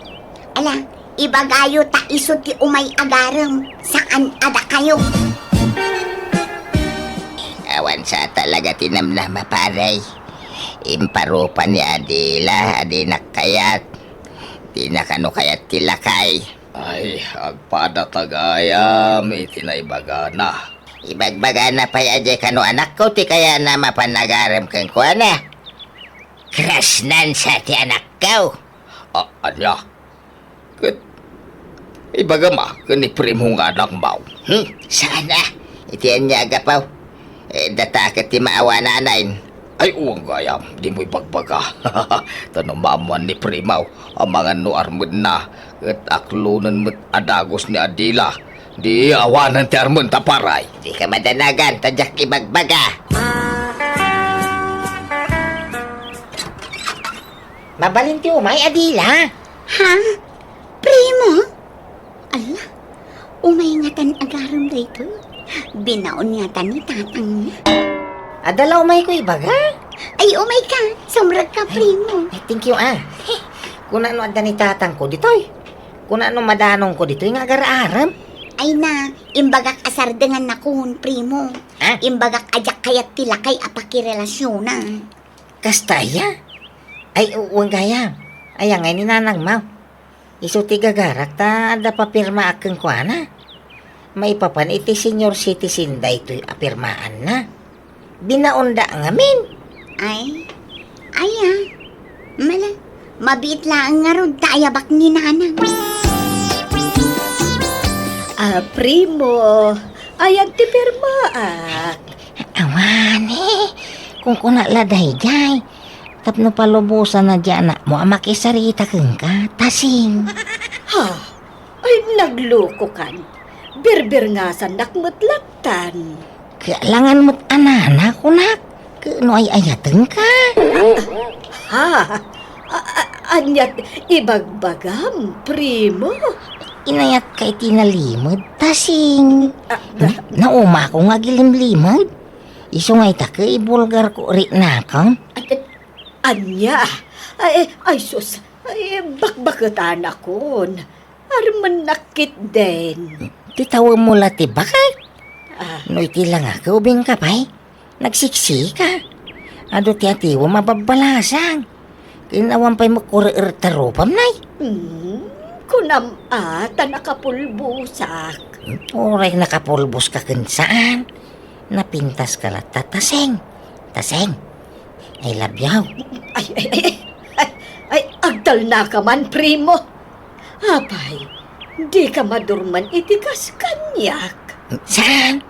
Ala, ibagayo ta iso ti umay agaram. Saan ada kayo? Awan sa talaga tinamnama, paray. Imparupan ni Adila, adinak kayat. Di na kano kayat tilakay. Ay, agpada tagayam, itinaibaga na. Ibagbaga na pa yaje kano anak ko, ti kaya na mapanagaram kang kuha na. Krasnan sa ti anak ko. Anya? Ibaga ma, kaniprimo nga anak mau. Sana, itiyan niya agapaw. Datakat ti maawa nanain. Ay, uwang gayam, di mo ibagbaga. Tanamaman ni Primaw, ang mga nuarmod na, at aklunan mo't adagos ni Adila. Di awanan ti armon taparay. Di ka madanagan, tadyak ibagbaga. Mabalin ti umay, Adila. Ha? Primo? Ala, umay-ingatan agaram dito. Binaon yata ni tatang niya. Adala umay ko ibaga. Ay, umay ka. Sumrag ka, primo. Ay, thank you, Kung ano ada ni tatang ko ditoy. Kung ano madanong ko ditoy nga agar-aram. Ay na, imbagak asardengan na kun, primo. Ha? Imbagak ajak kayat tila kay apakirelasyonan. Kastaya? Ay, uwang gayam. Ay, ang ni nanang mau. Iso ti gagarak ta ada papirma akeng kuana. Maipapan iti senior citizen da ito'y apirmaan na. Binaunda ngamin. Ay, mala, mabit lang nga ron taayabak ni nanang. Primo, ayag ti pirmaak. Awani, kung kuna laday jay. Tapno palubusan na dyan na mo makisarita keng ka, tasing. Ha? Ay, nagloko kan. Birbir nga sa nakmutlatan. Kailangan mo't anana, kunak. Kano ay ayateng ka. Ha? Anyat ibagbagam, primo. Inayat kay tinalimod, tasing. Nauma ko nga gilimlimod. Iso nga itaka ibulgar ko rin na ka. Anya? Ay sus. Ay, bakbakutan akon. Arman nakit din. Titawag mo la ti bakay. Ah, No iti lang ka, ubing ka pa'y. Nagsiksi ka. Ado ti atiwa mababalasang. Kinawan pa'y makurirtarupam nay. kunam ata nakapulbusak. Oray nakapulbos ka kun saan. Napintas ka la tataseng. Taseng. I love you. Ay, agdal na ka man, primo. Apay, di ka madurman itikas kanyak. Saan?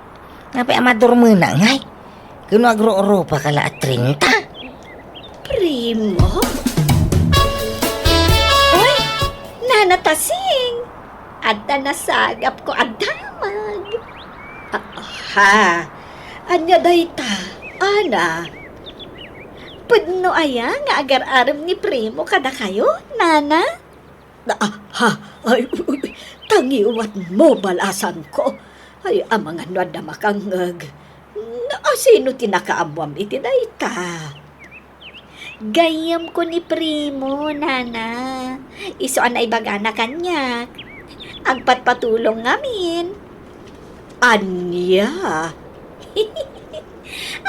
Ngapay amador mo na ngay. Kuno agro-oro pa ka la at 30. Primo? Uy, nanatasing. Adda nasagap ko adamag. Aha, anya dayta, ana. Pudno aya nga agar-aram ni Primo kada kayo, nana? Ay, tangiwat mo balasan ko. Ay, amang ano na makangag. Sino tinakaamwam iti dayta? Gayam ko ni Primo, nana. Iso anay bagana kanyak. Agpatpatulong ngamin. Anya?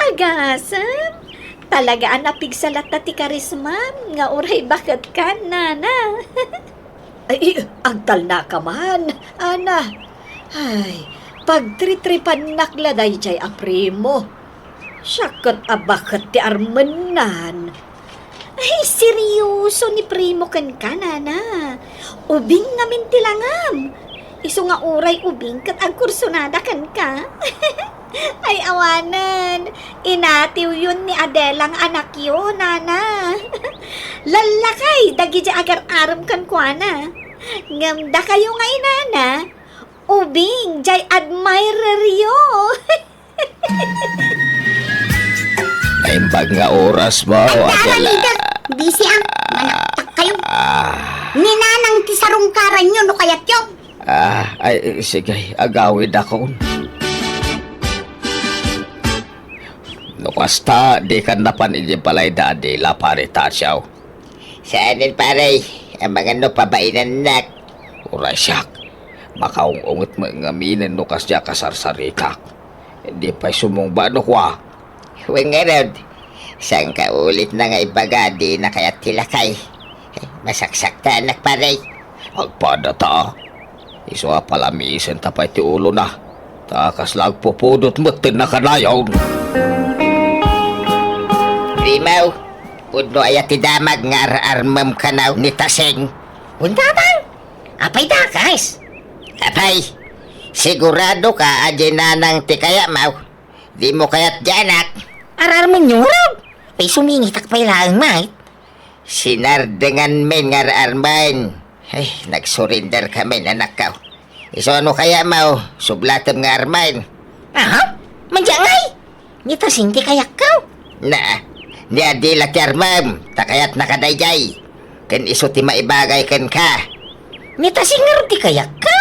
Agasam? Talaga napigsalat na ti karismam. Nga uray bakit ka, nana? Ay, agtal na ka man, ana. Ay, pagtritripan nakladay jay a Primo. Syakot abakit ti armanan. Ay, seryoso ni Primo kan ka, nana. Ubing ngamin tilangam. Iso nga uray ubing kat ang kursunada kan ka. Ay, awanan. Inatiw yun ni Adelang anak yun, nana. Lalakay, dagi di agar-aram kan kwa na. Ngamda kayo nga inana. Ubing, jay admirer yo. Naimbag nga oras mo, Adela. Busy ang manaktak kayo. Ninanang ti sarungkaran nyo no kayat yun. Ay, sige, agawid ako. Nukasta, di ka napan palay dadi, la pare tasyaw. Saanin pare? Ang mga no pabainan nak. Uray siyak, makaungungot mo nga minin nukas diya kasarsarikak. Hindi pa'y sumungba no kwa. Huwag nga rod. Saan ka ulit na nga ibagadi na kaya tilakay? Masaksak ta anak pare. Agpada ta. Iso palamisin tapay ti ulo na. Takas lag pupudot mo tinakanayaw. Primaw, pudno ayat ti damag nga armam kanaw ni Taseng. Untabang? Apay dakas? Apay, sigurado ka adyan nanang ti kaya maw. Di mo kaya't janak. Ararman nyo raw. Pay sumingitak pa'y lang mait. Sinardengan men nga arman. Ay, nagsurrender kami anak ka. Iso ano kaya maw, sublatem nga arman. Aha, manjangay. Ni Taseng ti kayak ka. Na, ni adila ti armam, takayat nakadayjay. Ken iso ti maibagay ken ka. Ni Taseng nga ti kayak ka.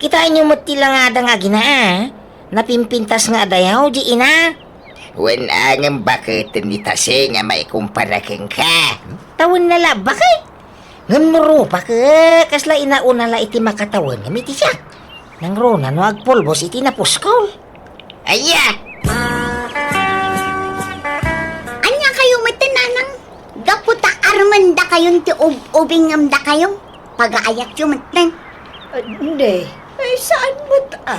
Kitain nyo mo ti langada nga ginaa. Napimpintas nga dayaw, di ina. Wen angam bakit ni Taseng nga maikumpara ken ka. Tawon na la, bakit? Ngan muro pa ka, kasla inauna la iti makatawan nga miti siya. Nang rona no agpulbos iti napuskol. Aya! Anya kayo matinanang? Gaputa armanda kayon ti ubingam da kayo? Pag-aayak yung matan. Hindi. Ay, saan mo ta?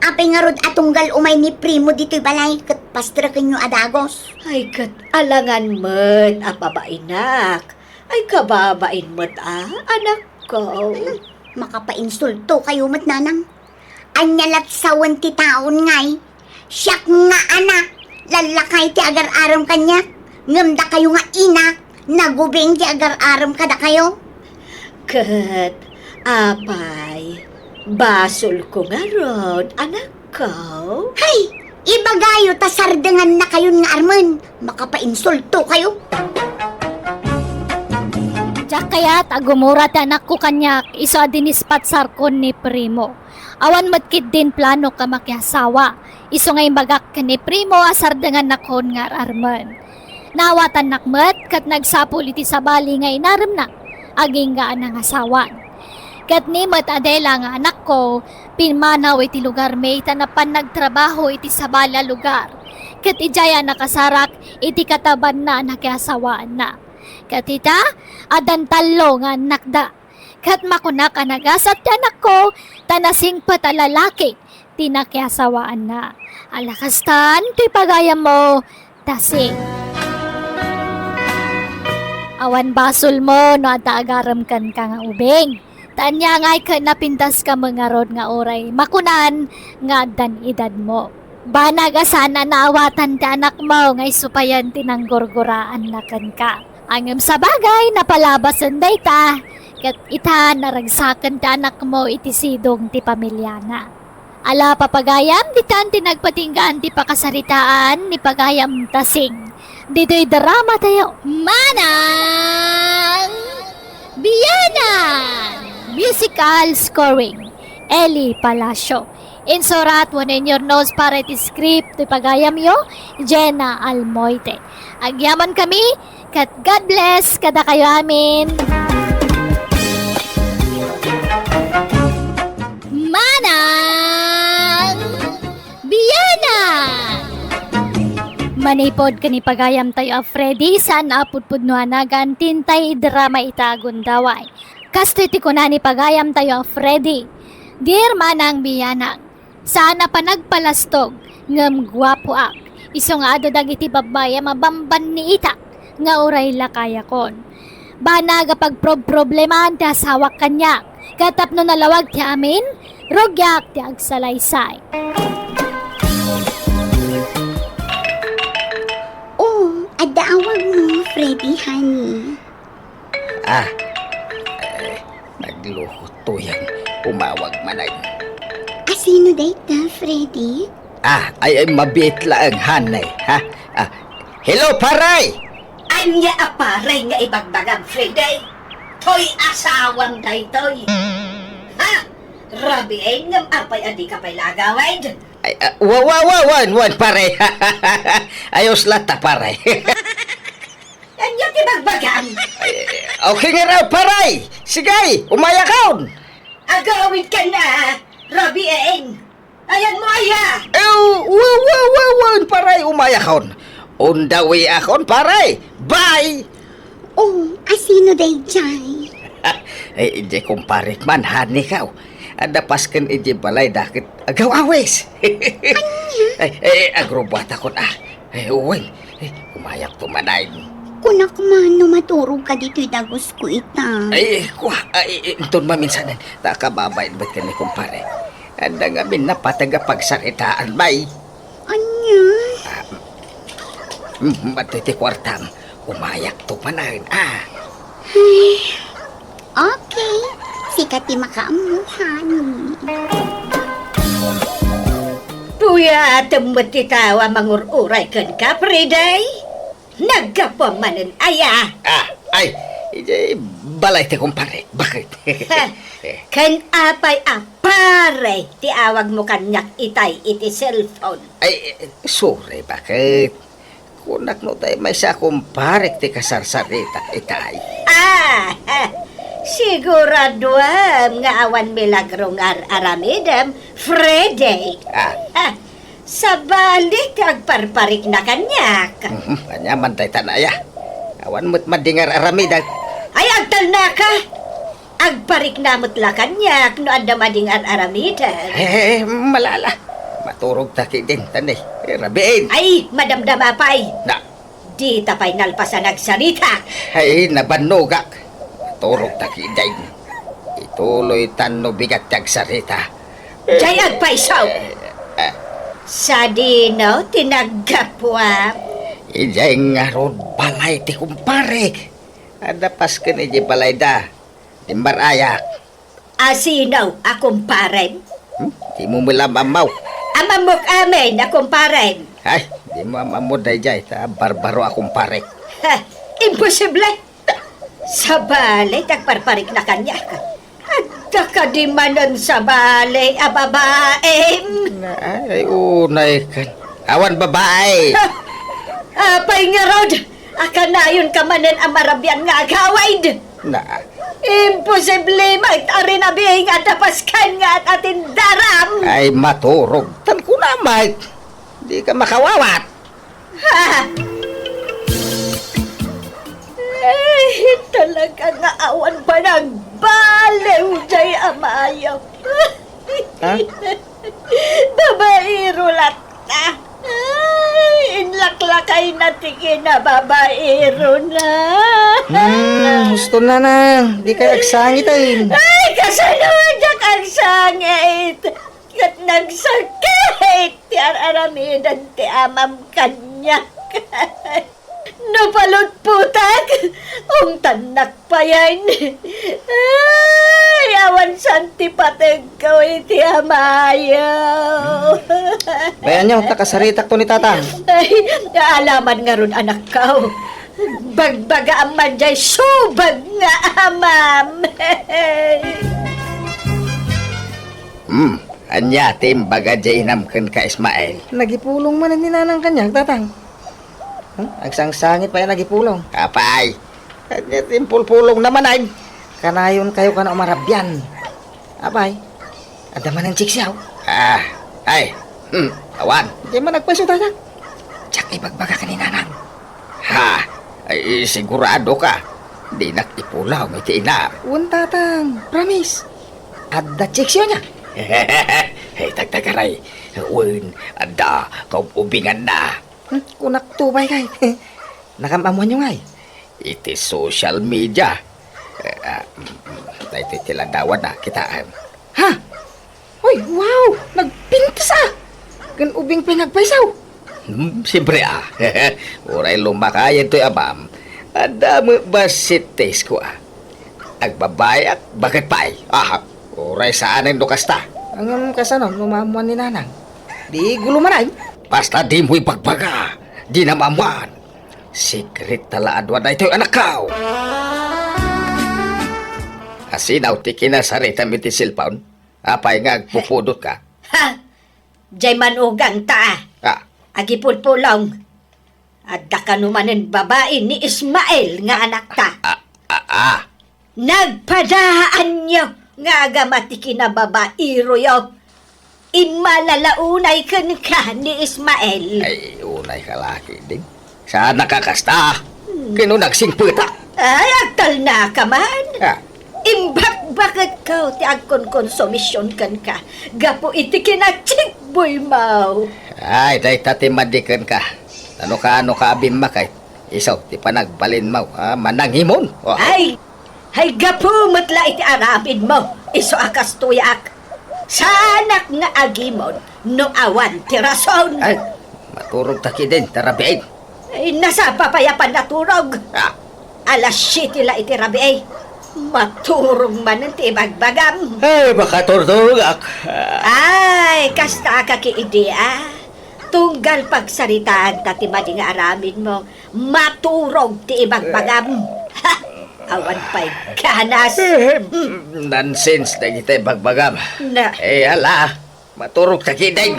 Apay nga rod atunggal umay ni Primo dito'y balay kat pastra kanyo adagos. Ay, kat alangan mo't apabainak. Ay, kababain mo't anak ko. Makapa-insulto kayo matnanang. Anyalat sa 20 taon ngay. Siyak nga anak. Lalakay ti agar-aram kanya. Ngamda kayo nga ina. Nagubing ti agar-aram kada kayo. Kat, apay, basol ko nga rod, anak ko. Hay! Ibagayo ta sardengan na kayo nga arman. Makapa-insulto kayo. Diyak kaya agumura ta anak ko kanyak iso dinispat sarkon ni Primo. Awan matkid din plano ka makyasawa. Iso ngay bagak ka ni Primo asardengan nakon nga arman. Nawatan nakmet kat nagsapul iti sabali nga inaram na. Aging gaan ang asawan. Kat nimot Adela nga anak ko, pinmanaw iti lugar may tanapan nagtrabaho iti sabala lugar. Kat ijaya nakasarak iti kataban na nakiasawaan na. Kat ita, adan talo nga anak da. Kat makunak anagasat ti anak ko, tanasing patalalaki, tinakiasawaan na. Alakastan, ti pagayam mo, tasing. Awan basol mo, no ata agaram kan ka nga ubing. Tanya ngay ka napintas ka mga rod nga oray, makunan nga dan edad mo. Banaga sana naawatan ti anak mo, ngay supayan tinanggurguraan na kan ka. Angem sa bagay, napalabasan day ta, kat ita naragsakan ti anak mo iti sidong ti pamilya na. Ala papagayam, di tan tinagpatinggaan ti pakasaritaan ni pagayam tasing. Dito'y drama tayo. Manang Biyanan! Musical scoring. Eli Palacio. Insurat one in your nose para iti script ti pagayam yo, Jenna Almoite. Agyaman kami, kat God bless kada kayo amin. Manang Biyanan! Manipod kani pagayam tayo a Freddy san apudpudnuanagan tintay drama itagon daway. Kasto iti kunani pagayam tayo a Freddy. Dear Manang Biyanang, sana pa nagpalastog ngem gwapo ak. Iso nga ado dagiti babaya mabamban ni itak nga uray lakaya kon. Banaga pagproblemahan ti asawak kanyak. Katapno nalawag ti amin, rogyak ti agsalaysay. Oh, adaawag mo, Freddy, honey. Nagluhot to yan. Umawag manay. Asino data, Freddy? Ay mabit lang hanay, ha? Hello, paray! Anya aparay nga ibagbagang Friday. Toy asawang daytoy. Ha? Rabi ay ngam apay adi ka pa'y lagaway. Ay, wan, paray. Ayos lata, paray. Anya ti bagbagang. Okay nga raw, paray! Sige, umayakaon! Agawin ka na. Rabi ay. Ayan mo aya. Wan, paray, umayakaon. On the way akon, paray. Bye! Oh, asino day jay? Ije kumparit man, hani ka. Adapas kan ije balay dakit agaw awes. Agrobata ko na. Uwing, umayak tumanay. Kunak man no maturog ka dito'y dagos ko ita. Intun maminsanan, takababayin ba't ka ni kumpare? Anda nga min na patagapagsaritaan, bay. Anya? Matiti kwartam, umayak tumanay. Okay, sikat ti makaamuhan. Puya temut ti tawa mangururay kan ka Friday. Nagkapamanan aya. Ije balay ti kumpare. Bakit? Kan apay apare ti awag mo kanyak itay iti cellphone. Sorry, bakit? Kunak no tayo may sa kumpare ti kasarsarita itay. Siguraduam nga awan milagro nga aramidam Friday. Sa balik agparparik na kanyak. Kanya man tayo tanaya. Awan mo't madingar aramidag. Ay agtal na ka. Agparik na mo't la kanyak no anda madingar aramidan. Malala. Maturog taki din tanay. Rabiin. Ay madamdam apay. Na. Di tapay nalpasa nagsalita. Nabanugak. Maturog taki din. Ituloy tanno bigat tag sarita. Jay agpaisaw. Sa dino, tinaggapwa. Ijay nga ron balay ti kumpare. Adapas ka ni di balay da. Timbar-ayak. Asinaw, akong parem. Di mo milamamaw. Amamok amin, akong parem. Ay, di mo amamod day jay. Barbaro akong pare. Imposible. Sa balay, tagparparik na kanya. Adda ka di manon sa balay, babaem. Ay, unay kan. Awan babae. Apay nga rod. Akanayon ka manen amarabyan nga agawaid. Na, Imposible magtari na bing at tapaskan nga at atin daram. ay maturog. Tan ko na, Mike. Di ka makawawat. Ha? Talaga nga awan pa ng balew jay amayap. Ha? Babaero latta. Ay, inlaklakay na tiki na babaero na. Gusto na na. Di ka agsangit ay. Ay, kasunod ang sangit. Kat nagsakit. Tiar aramidan ti amam kanya. Napalot putak. Ang tanak pa yan. Ay, awan santi pateg ko iti amayaw. Bayan nyo, takasaritak to ni tatang. Ay, naalaman nga ron anak ko. Bagbaga aman jay subag nga amam. Anya, timbaga jay inamkan ka, Ismael. Nagipulong man ni nanang kanyang tatang. Agsang-sangit pa yan nagipulong. Kapay. Kanya timpul-pulong naman ay. Kanayon kayo ka na umarabyan. Apay. Adaman ng chiksiyaw. Awan. Di man nagpaso tatang. Tsak ibagbaga ka ni nanang. Sigurado ka. Di nakipulaw ng iti ina. Un tatang. Promise. Adda chiksiyaw niya. Tagtagaray. Un, adda. Kaupubingan na. Kunak tubay kay. Nakamamuan nyo ngay. Iti social media. Iti tiladawan na kitaan. Ha? Uy, wow! Nagpintas ah! Gan ubing pinagpaisaw. Siyempre Uray lumakayan to'y abam. Adamo ba si taste ko Agbabayak, bakit pa'y? Uray saanin do kasta. Ang kasanon, lumamuan ni nanang. Di gulo manay. Basta di mo'y pagbaga. Di namamuan. Secret talaadwa na ito'y anak ko. Asinaw ti kinasarita mi ti silpaon. Apay nga agpupudot ka. Ha? Jay manugang ta. Agipulpulong. Adda ka numanin babae ni Ismael nga anak ta. Nagpadaan nyo nga agamati kinababairo yo. Imalalaunay kan ka ni Ismael. Ay, unay kalaki din. Saan nakakasta? Kinunagsing puta. Ay, agtal na ka man. Imbak bakit ka ti agkon konsumisyon kan ka. Gapo iti kinachikboy mau. Ay, day tatimadikan ka. Ano ka abim makay. Isaw, ti panagbalin mo. Mananghimon. Ay gapo matla iti arabid mo. Iso akas tuyak. Sa anak nga agimon, no awan ti rason. Ay, maturog taki din, tarabiin. Ay, nasa papayapan na turog. Alas 7 la iti rabi. Maturog man ang tibagbagam. Ay, baka turturog ak. Ay, kasta ka ki idea. Tunggal pagsaritaan ta ti madi nga aramin mo. Maturog ti ibagbagam. Ha! Awan pa'y ganas. Nonsense na kita bagbagam. Na. Ala, maturog taki din.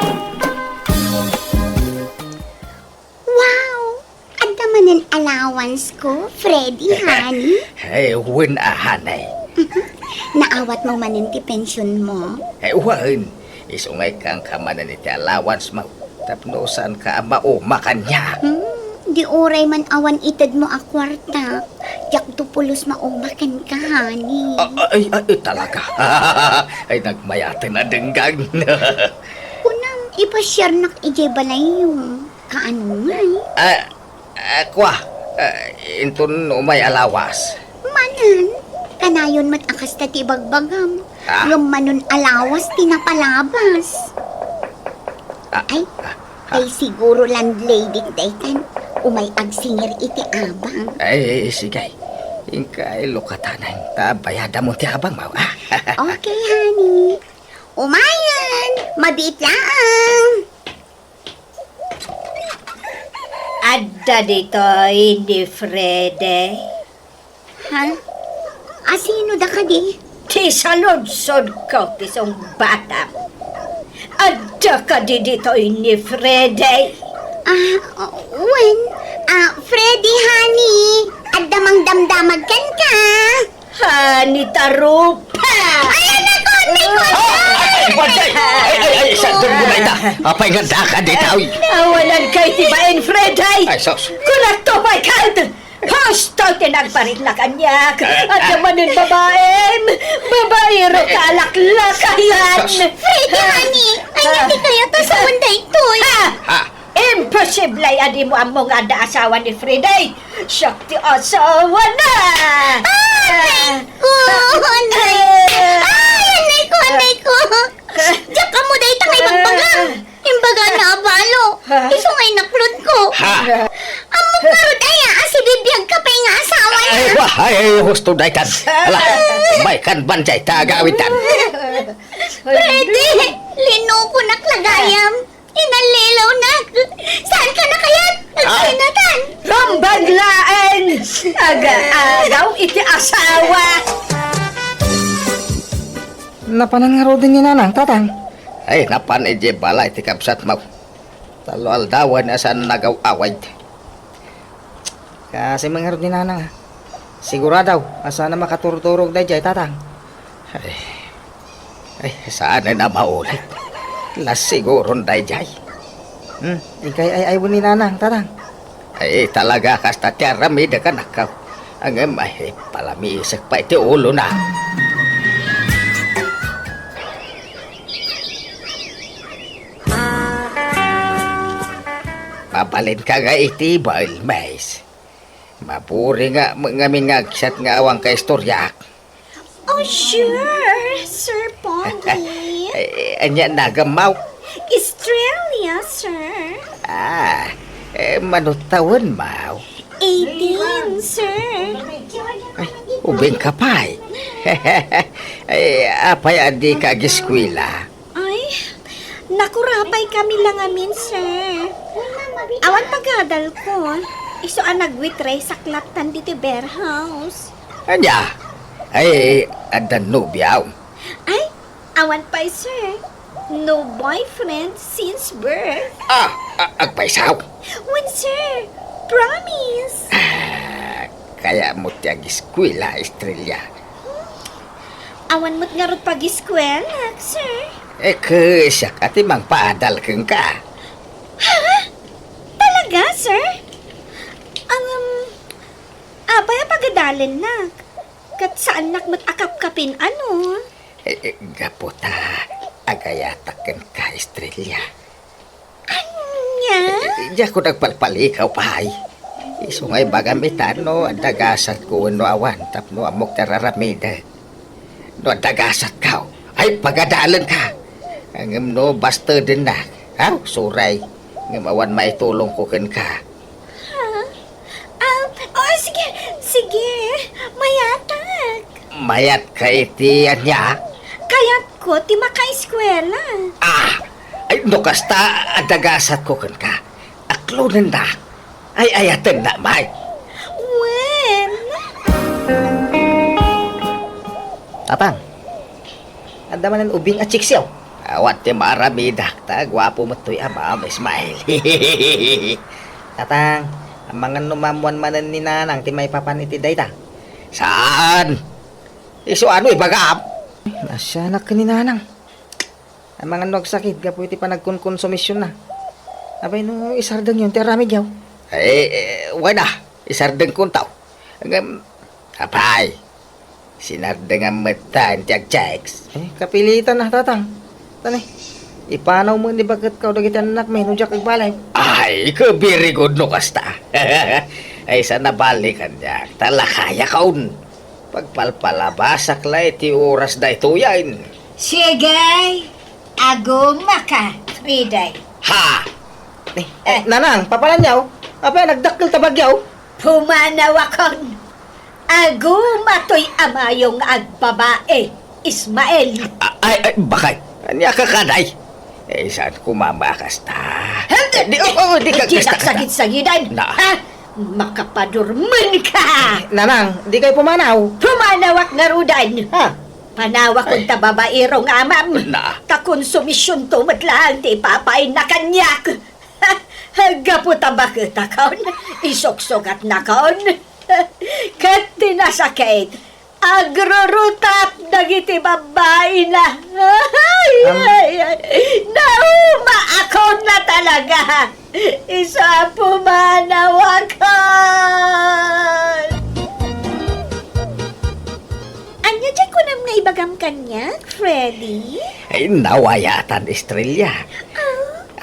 Wow! Ada man ang allowance ko, Freddy, honey. Ay, win ahanay. Naawat mo manin ti pensyon mo. Ay, wan. Isungay kang kamanan iti allowance mo. Tapnosan ka makan niya. Di oray man awan itad mo a kwarta. Yak tupulos maumakan ka, honey. Ay, talaga. Ay, nagmayatan na denggang. Kunang ipashare nak ije balay yung kaanungan. Kwa, intun umay alawas. Manan, kanayon man akas ta ti bagbagam. Yung manon alawas tinapalabas. Ay siguro landlady daytan. Umay agsingir iti abang. Ay, sige. Ingkay lukatanay. Bayada mo ti abang mo, Okay, honey. Umayan! Mabit lang! Adda dito ni Frede. Ha? Asino da ka di? Ti saludsod ko ti song bata. Adda ka di dito ni Frede. Freddy, honey! At damang damdamag kan ka. Hani tarupa! Ayan ako, may Ay, sandun mo na ita. Apay nga daka dito. Awalan kay tibain, Freday! Ay, sos. Kunak to, my God! Husto, tinagparit na kanyak! At naman yung babaem! Babaero ka alaklakayan! Freddy, honey. Ay, nati kayo to sa munday to. Ha? Imposible adi mo ang mga asawa ni Freday! Shakti asawa na! Oh, honey. Ay, anay ko. Diyak ka mo dahi tangay bagbagang. Imbaga na abalo. Iso ngay naklod ko. Ha? Amo karod ay si bibiyag ka pa nga asawa niya. Ay, wah, ay, husto daitan. Ala, may kan banjay tagawitan. Freddy, lino ko naklagayam. Inalilaw na. Saan ka na kaya? Nagsinatan. Rambaglaan! Aga-agaw iti asawa! Napanan nga raw din ni nanang, tatang. Ay, napan ije balay ti kapsat mo. Talo aldawan na saan nagaw-away. Kasi mga raw din nanang, siguradaw, asa na makaturturog da jay, tatang. Ay, saan na maulit? Las siguro day jay. Ikay ay ni nanang, tatang. Ay, talaga kasta tiaramida ka nakaw. Ang ay, palamiisak pa iti ulo na. Mabalin ka nga iti, Bail Mais. Mapuri nga mga mingagsat nga awang ka istoryak. Oh, sure, Sir Pondy. Anya nagamaw. Australia, sir. Manutawan maw. 18, sir. Ubing kapay. Ay, apay adi ka giskwila. Ay, nakurapay kami lang amin, sir. Awan pagadal ko. Iso ang nagwitray sa klaptan dito bear house. Anya? Ay, adan nubiyaw. Ay, awan pa, sir. No boyfriend since birth. Agpaisaw. When, sir? Promise. Kaya mo tiya giskwila, Estrella. Awan mo't nga rot pag-eskwela, sir. Kesyak ati mang paadal keng ka. Talaga, sir? Abay pagadalin na. Kat saan nak mo't akap-kapin, ano? Gaputa, agayatak keng ka, Estrella. Nya? Diya ko nagpalpalikaw pahay. Isungay bagamitan no, ang dagasat ko no awan, tapno amok tararamida. No, ang dagasat ka, ay pagadalan ka. Ang no, basta din na. Suray. Ng awan maitulong ko ken ka. Sige. Mayatag. Mayat ka itiyan niya. Kayat ko, ti maka-eskwela. Ay, no, kasta ang dagasat ko ken ka. Aklunan na. Ay, ayatan na, may. When? Tatang, anda man ang ubing at chiksiyaw. Awat ti maramida. Gwapo mo to'y ama, may smile. Tatang, ang mga numamuan manan ni nanang, ti may papaniti dayta. Saan? Iso ano, ibagam? Nasyanak ka ni nanang. Ang mga nagsakit, gapo iti pa nagkonsumisyon na. Abay no, isardang yun, tiaramig yaw. Wala. Isardang kuntaw. Apay. Sinardang ang matan, tiyag-tiyaks. Kapilitan na, tatang. Tanay, ipanaw mo ni bagat ka o dagiti anak, may nujak agbalay. Ay, very good no kasta. Ay, sa nabalikan niya. Talakaya kaun. Pagpalpalabasak la iti oras da ito yan. Sige. Aguma ka, Friday. Ha! Nanang, papalan yaw. Abay, nagdakkel tabagyaw. Pumanaw akon. Aguma to'y amayong agbabae. Ismael. Ay, bakit? Anya ka kaday? Saan kumamakas ta? Di ka kasta. Sakit-sakitan. Na. Ha? Makapadurman ka. Nanang, di kayo pumanaw. Pumanawak nga rudan. Ha? Panawak kong tababairong amam. Na. Kakonsumisyon tumat lang ti papain na kanyak. Gaputa bakit akaon? Isoksogat na kaon. Kat tinasakit, agrorutap dagiti babae na. Nauma ako na talaga. Isa pumanawakan. Anya dyan ko nam nga ibagam kanya, Freddy? Ay, nawayatan, Estrella.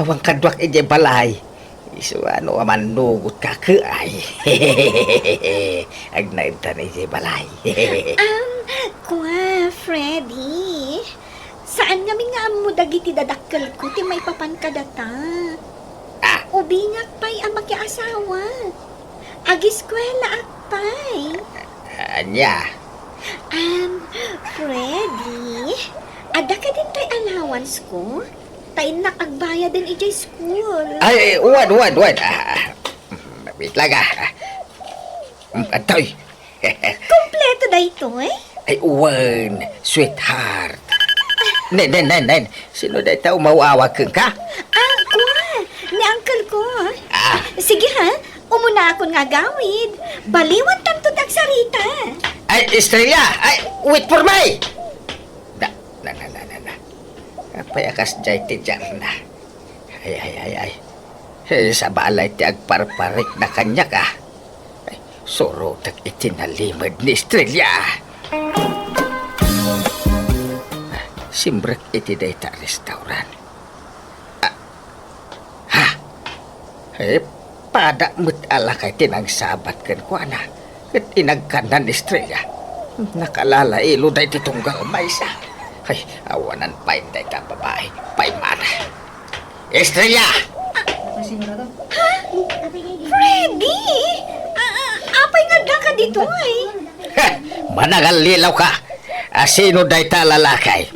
Awang kadwak ije balay. Isu ano aman nugut ka ke ay. Agnaibtan ije balay. Kwa, Freddy. Saan nga nga amo dagiti dadakkel ko ti may papan kadata? Ubingak pa'y ang asawa. Agiskwela akpay. Anya. Freddy, ada ka din tay allowance ko? Tay nakagbayad din ijay school. Ay, wad. Wait lang Atoy. Kompleto da ito eh. Ay, uwan, sweetheart. Nen. Sino da ito umawawag ka? Kwa, ni uncle ko. Ah, Sige ha, umuna akong nga gawid. Baliwan tanto tagsarita. ay, Estrella! Ay, wait for me! Na. Apay akas jay ti dyan na. Ay. Sa balay ti agparparik na kanya ka. Ay, suro tag itinalimad ni Estrella. Simbrek iti dayta restaurant. Pada mo't alakay tinagsabat kan ko na. Kat inagkanan Estrella. Nakalala ilo day titunggal maysa. Ay, awanan pa'y day ta babae. Pa'y mana. Estrella! Freddy! Apay nga da ka dito ay. Managal lilaw ka. Sino day ta lalakay?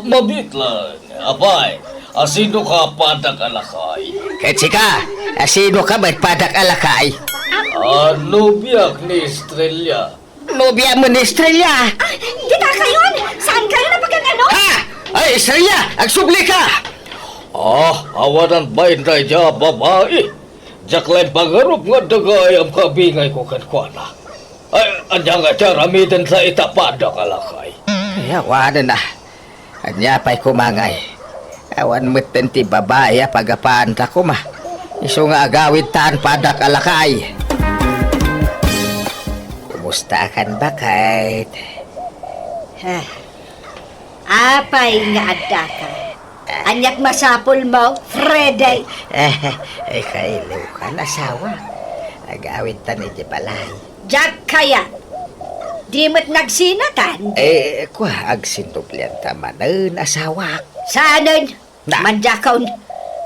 Mabitlan. Abay, asino ka padak alakay? Ketsika, sino ka ba't padak alakay? Nubiyak ni Estrella. Nobya mo ni Estrella! Kita kayon! Saan kayo na ano? Ha! Ay, Estrella! Agsubli ka! Awanan ba inday dya babae? Jaklay pangarup nga dagay ang kabingay ko kankwana. Ay, anya nga dya ramitan sa itapadak alakay. Ay, awanan na. Anya pa'y kumangay. Awan mo't ti babae pagapaan ta kuma. Iso nga agawid taan padak alakay. Kumusta kan bakit? Apay nga adda ka. Anyak masapol mo, Freddy. Kailiw ka na asawa. Agawid ta ni di balay. Jack kaya. Di mo't nagsinatan. Kwa agsintuplian tamanan asawa. Saanan? Na. Manjakon.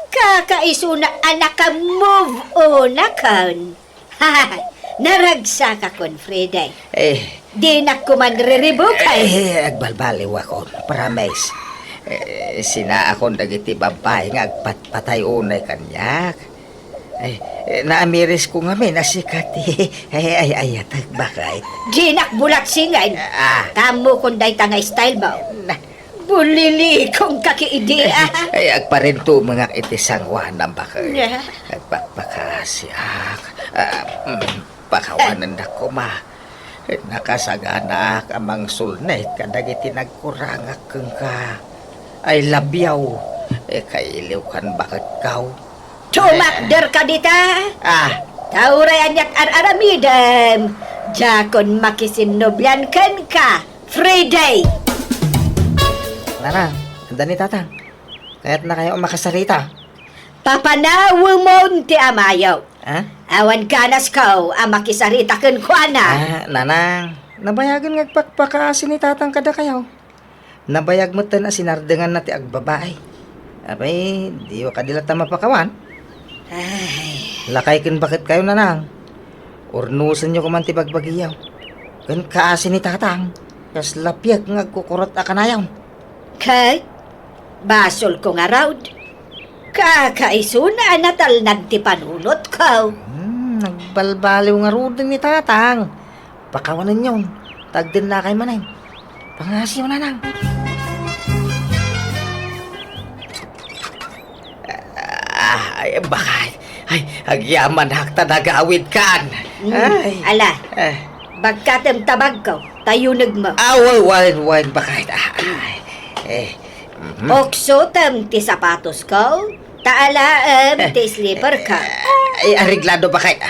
Kakaiso na anak ka move on akon. Naragsa ka kon, Freddy. Di na ko man riribukay. Agbalbaliw ako. Promise. Sina akong dagiti babae nga agpatpatay unay kanyak. Naamiris ko nga may nasikat ay bakit? Di nakbulat singay. Tamo kung day tangay style mo. Bulili kong kakiidea. Ay agparinto mga itisangwa ng bakit. Yeah. Agpakasiak. Pakawanan na ko ma. Nakasaganak amang sulnet kadagiti nagkurangak keng ka. Ay labyaw. Kailiw kan bakit kau? Tumakder ka dita. Tauray anyak aramidem. Jakon makisinobyan kan ka. Friday. Narang, handa ni tatang. Kaya't na kayo makasalita. Papanawo mo ti amayaw. Awan kanas ko ang makisarita kan ko ana. Nanang, nabayagan ngagpakpakaasin ni tatang kada kayo. Nabayag mo tan sinardengan na ti agbabae. Abay, di wa kadilata mapakawan. Lakay kin bakit kayo nanang? Urnusan nyo kuman ti bagbagiyaw. Kan kaasin ni tatang. Kas lapyag ngagkukurot akanayaw. Kay, basol ko nga raud. Kakaiso na natal nagtipanunot ko. Nagbalbaliw nga rudin ni tatang. Pakawanan yun. Tagdin na kay manay. Pangasiw na nang. Ay, Ay, agyaman hakta nagawid kan. Ay. Ala, Eh. bagkatem tabag ko, tayunag mo. Wain ba kahit? Ay. Oksotem ti sapatos ko, taalaem ti slipper ka. Ay, ariglado ba kahit?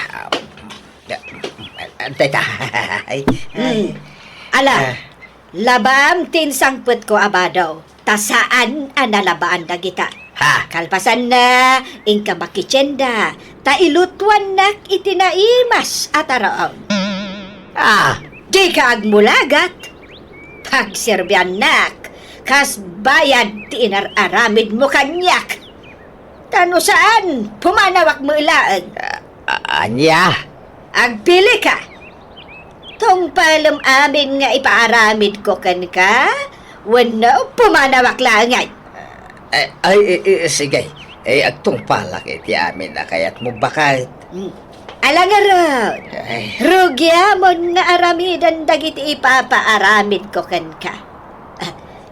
Teka. Ay. Ala, labam tin sangput ko abadaw, tasaan ang nalabaan na kita. Ha? Kalpasan na, ingka makitsenda, ta ilutuan nak itinaimas at araon. Ah. Di ka agmulagat, pagserbyan nak, kas bayad ti inararamid mo kanyak. Tano saan, pumanawak mo ilaan, Anya. agpili ka. Tong palam amin nga ipaaramid ko kan ka, wano pumanawak langay. Sige. Agtong palak iti amin na kaya't mo bakit? Alangaron, Ay. rugyamon nga aramidan dagiti ipapaaramid ko kan ka.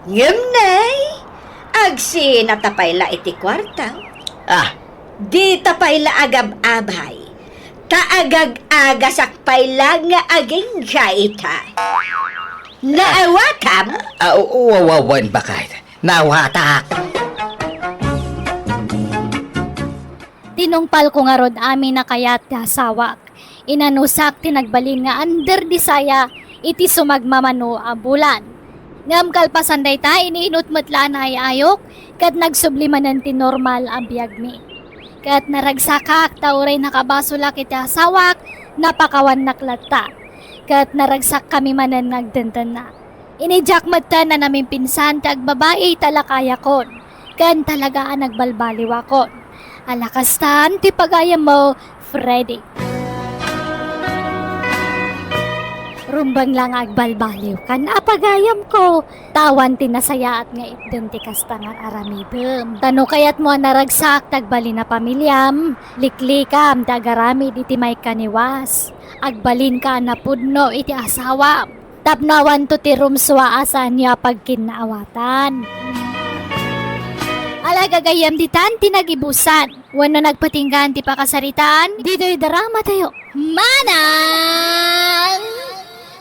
Ngamnay, agsi natapayla iti kwarta. Ah. Di tapayla agab-abay. Taagag-aga sakpayla nga aging kaita. Naawakam? Wawawan ba kahit? Nawatak. Tinungpal ko nga rod amin na kayat ti asawak. Inanusak tinagbalin nga under di saya iti sumagmamano a bulan. Ngam kalpasan day ta iniinut matlaan ay ayok kat nagsublimanan ti normal a biyag mi. Kat naragsakak tauray nakabasulak iti asawak napakawan naklata. Kat naragsak kami manan nagdandan na. Inijak mata na namin pinsan ti agbabae talakaya kon. Kan talaga nagbalbaliwa kon. Alakastan, ti pagayam mo, Freddy. Rumbang lang agbalbaliw kan, apagayam ko. Tawan tinasaya at nga itdun ti kastangan aramidem. Tano kayat mo naragsak, tagbali na pamilyam. Liklikam, tagaramid iti may kaniwas. Agbalin ka na pudno iti asawam. Tapnawan to ti rumswa asan niya pagkinaawatan. Alagagayam di tan tinagibusan. Wano nagpatinggan ti pakasaritaan, dido'y drama tayo. Manang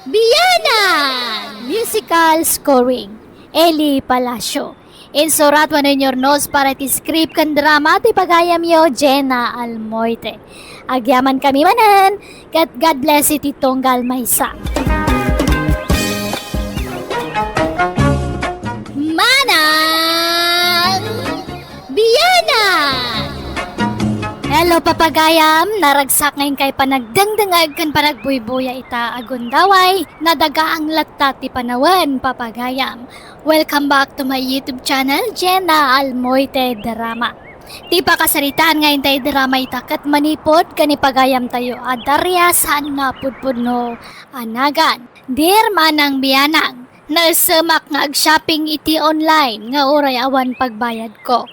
Biyanan! Musical scoring. Eli Palacio. Insurat wano nyornos para ti script kan drama ti pagayam yo Jenna Almoite. Agyaman kami manan, kat God bless iti Tonggal Maysa. Manang Biyanan! Hello papagayam, naragsak ngayon kay panagdangdangag kan panagbuy-buya ita agundaway, nadaga ang latta ti panawan papagayam. Welcome back to my YouTube channel, Jenna Almoite Drama. Ti pakasaritaan ngayon tayo drama itakat manipod kani pagayam tayo adarya saan nga pudpudno anagan. Dear Manang Biyanang, nasemak nga ag-shopping iti online nga oray awan pagbayad ko.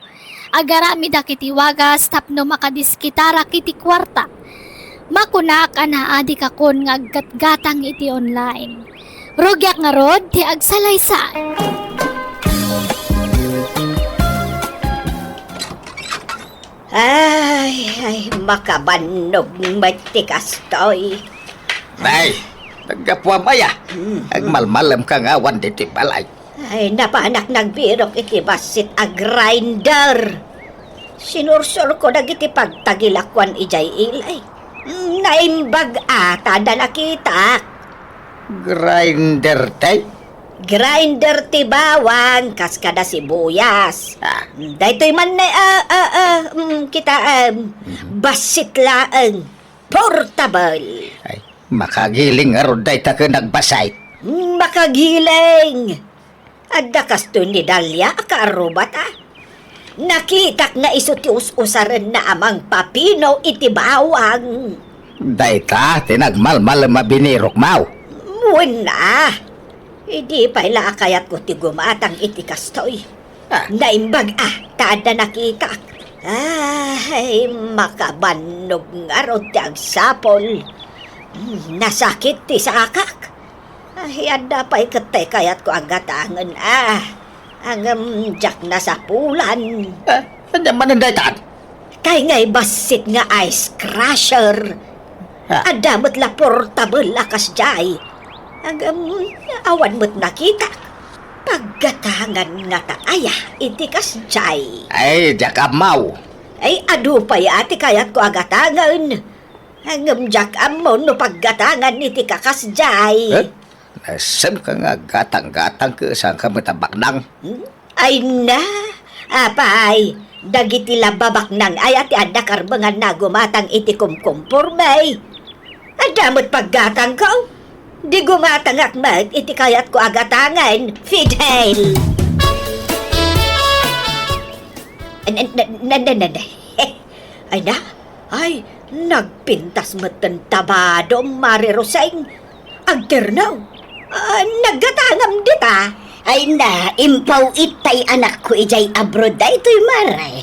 Agarami da kiti wagas tapno makadiskitara kiti kwarta. Makunak ana adik akon nga aggatgatang iti online. Rugyak nga rod ti agsalaysa. Ay, makabanog matikas to'y. Nay, nagkapwa maya. Agmalmalam ka nga awan diti balay. Ay, napanak nagbirok iti basit a grinder. Sinursur ko dagiti pagtagilakwan ijay ilay. Naimbag ata da nakita. Grinder tay? Grinder ti bawang, kaskada sibuyas. Ah. Daytoy man na, kita, basit laang. Portable. Ay, makagiling nga rod day ta ka nagbasay. Makagiling. Adda kasto ni Dalia, kaarubat Nakitak na iso ti us-usaran na amang papino iti bawang. Day ta, tinagmalmal mabinirok mau. Muna. Hindi pa ilakayat ko ti gumatang iti kastoy. Ah. Naimbag tada nakita. Ay, makabanog nga ro ti agsapol. Nasakit ti sakak. Ay, anda pa ikatay kayat ko agatangan Ang jak na sa pulan. Ano man ang daytan? Kay nga'y basit nga ice crusher. Ha? Adamot la portable akas jay. Awan mo't nakita. Paggatangan nga taaya, iti kas jay. Ay, jak amaw. Ay, adu pa ati kayat ko agatangan. Jak amon no paggatangan iti kakas jay. Eh? Nasam ka nga gatang-gatang ka saan ka matabak nang. Ay na, apay, dagiti lababak nang ay ati ada karbangan na gumatang iti kumkumpurmay. Adamot paggatang ko, di gumatang akmat iti kayat ko agatangan, Fidel. Ay na, ay, nagpintas matan tabado, Mari Roseng. Agternaw, naggatangam dita. Ay na, impaw itay anak ko ijay abroad da ito'y maray.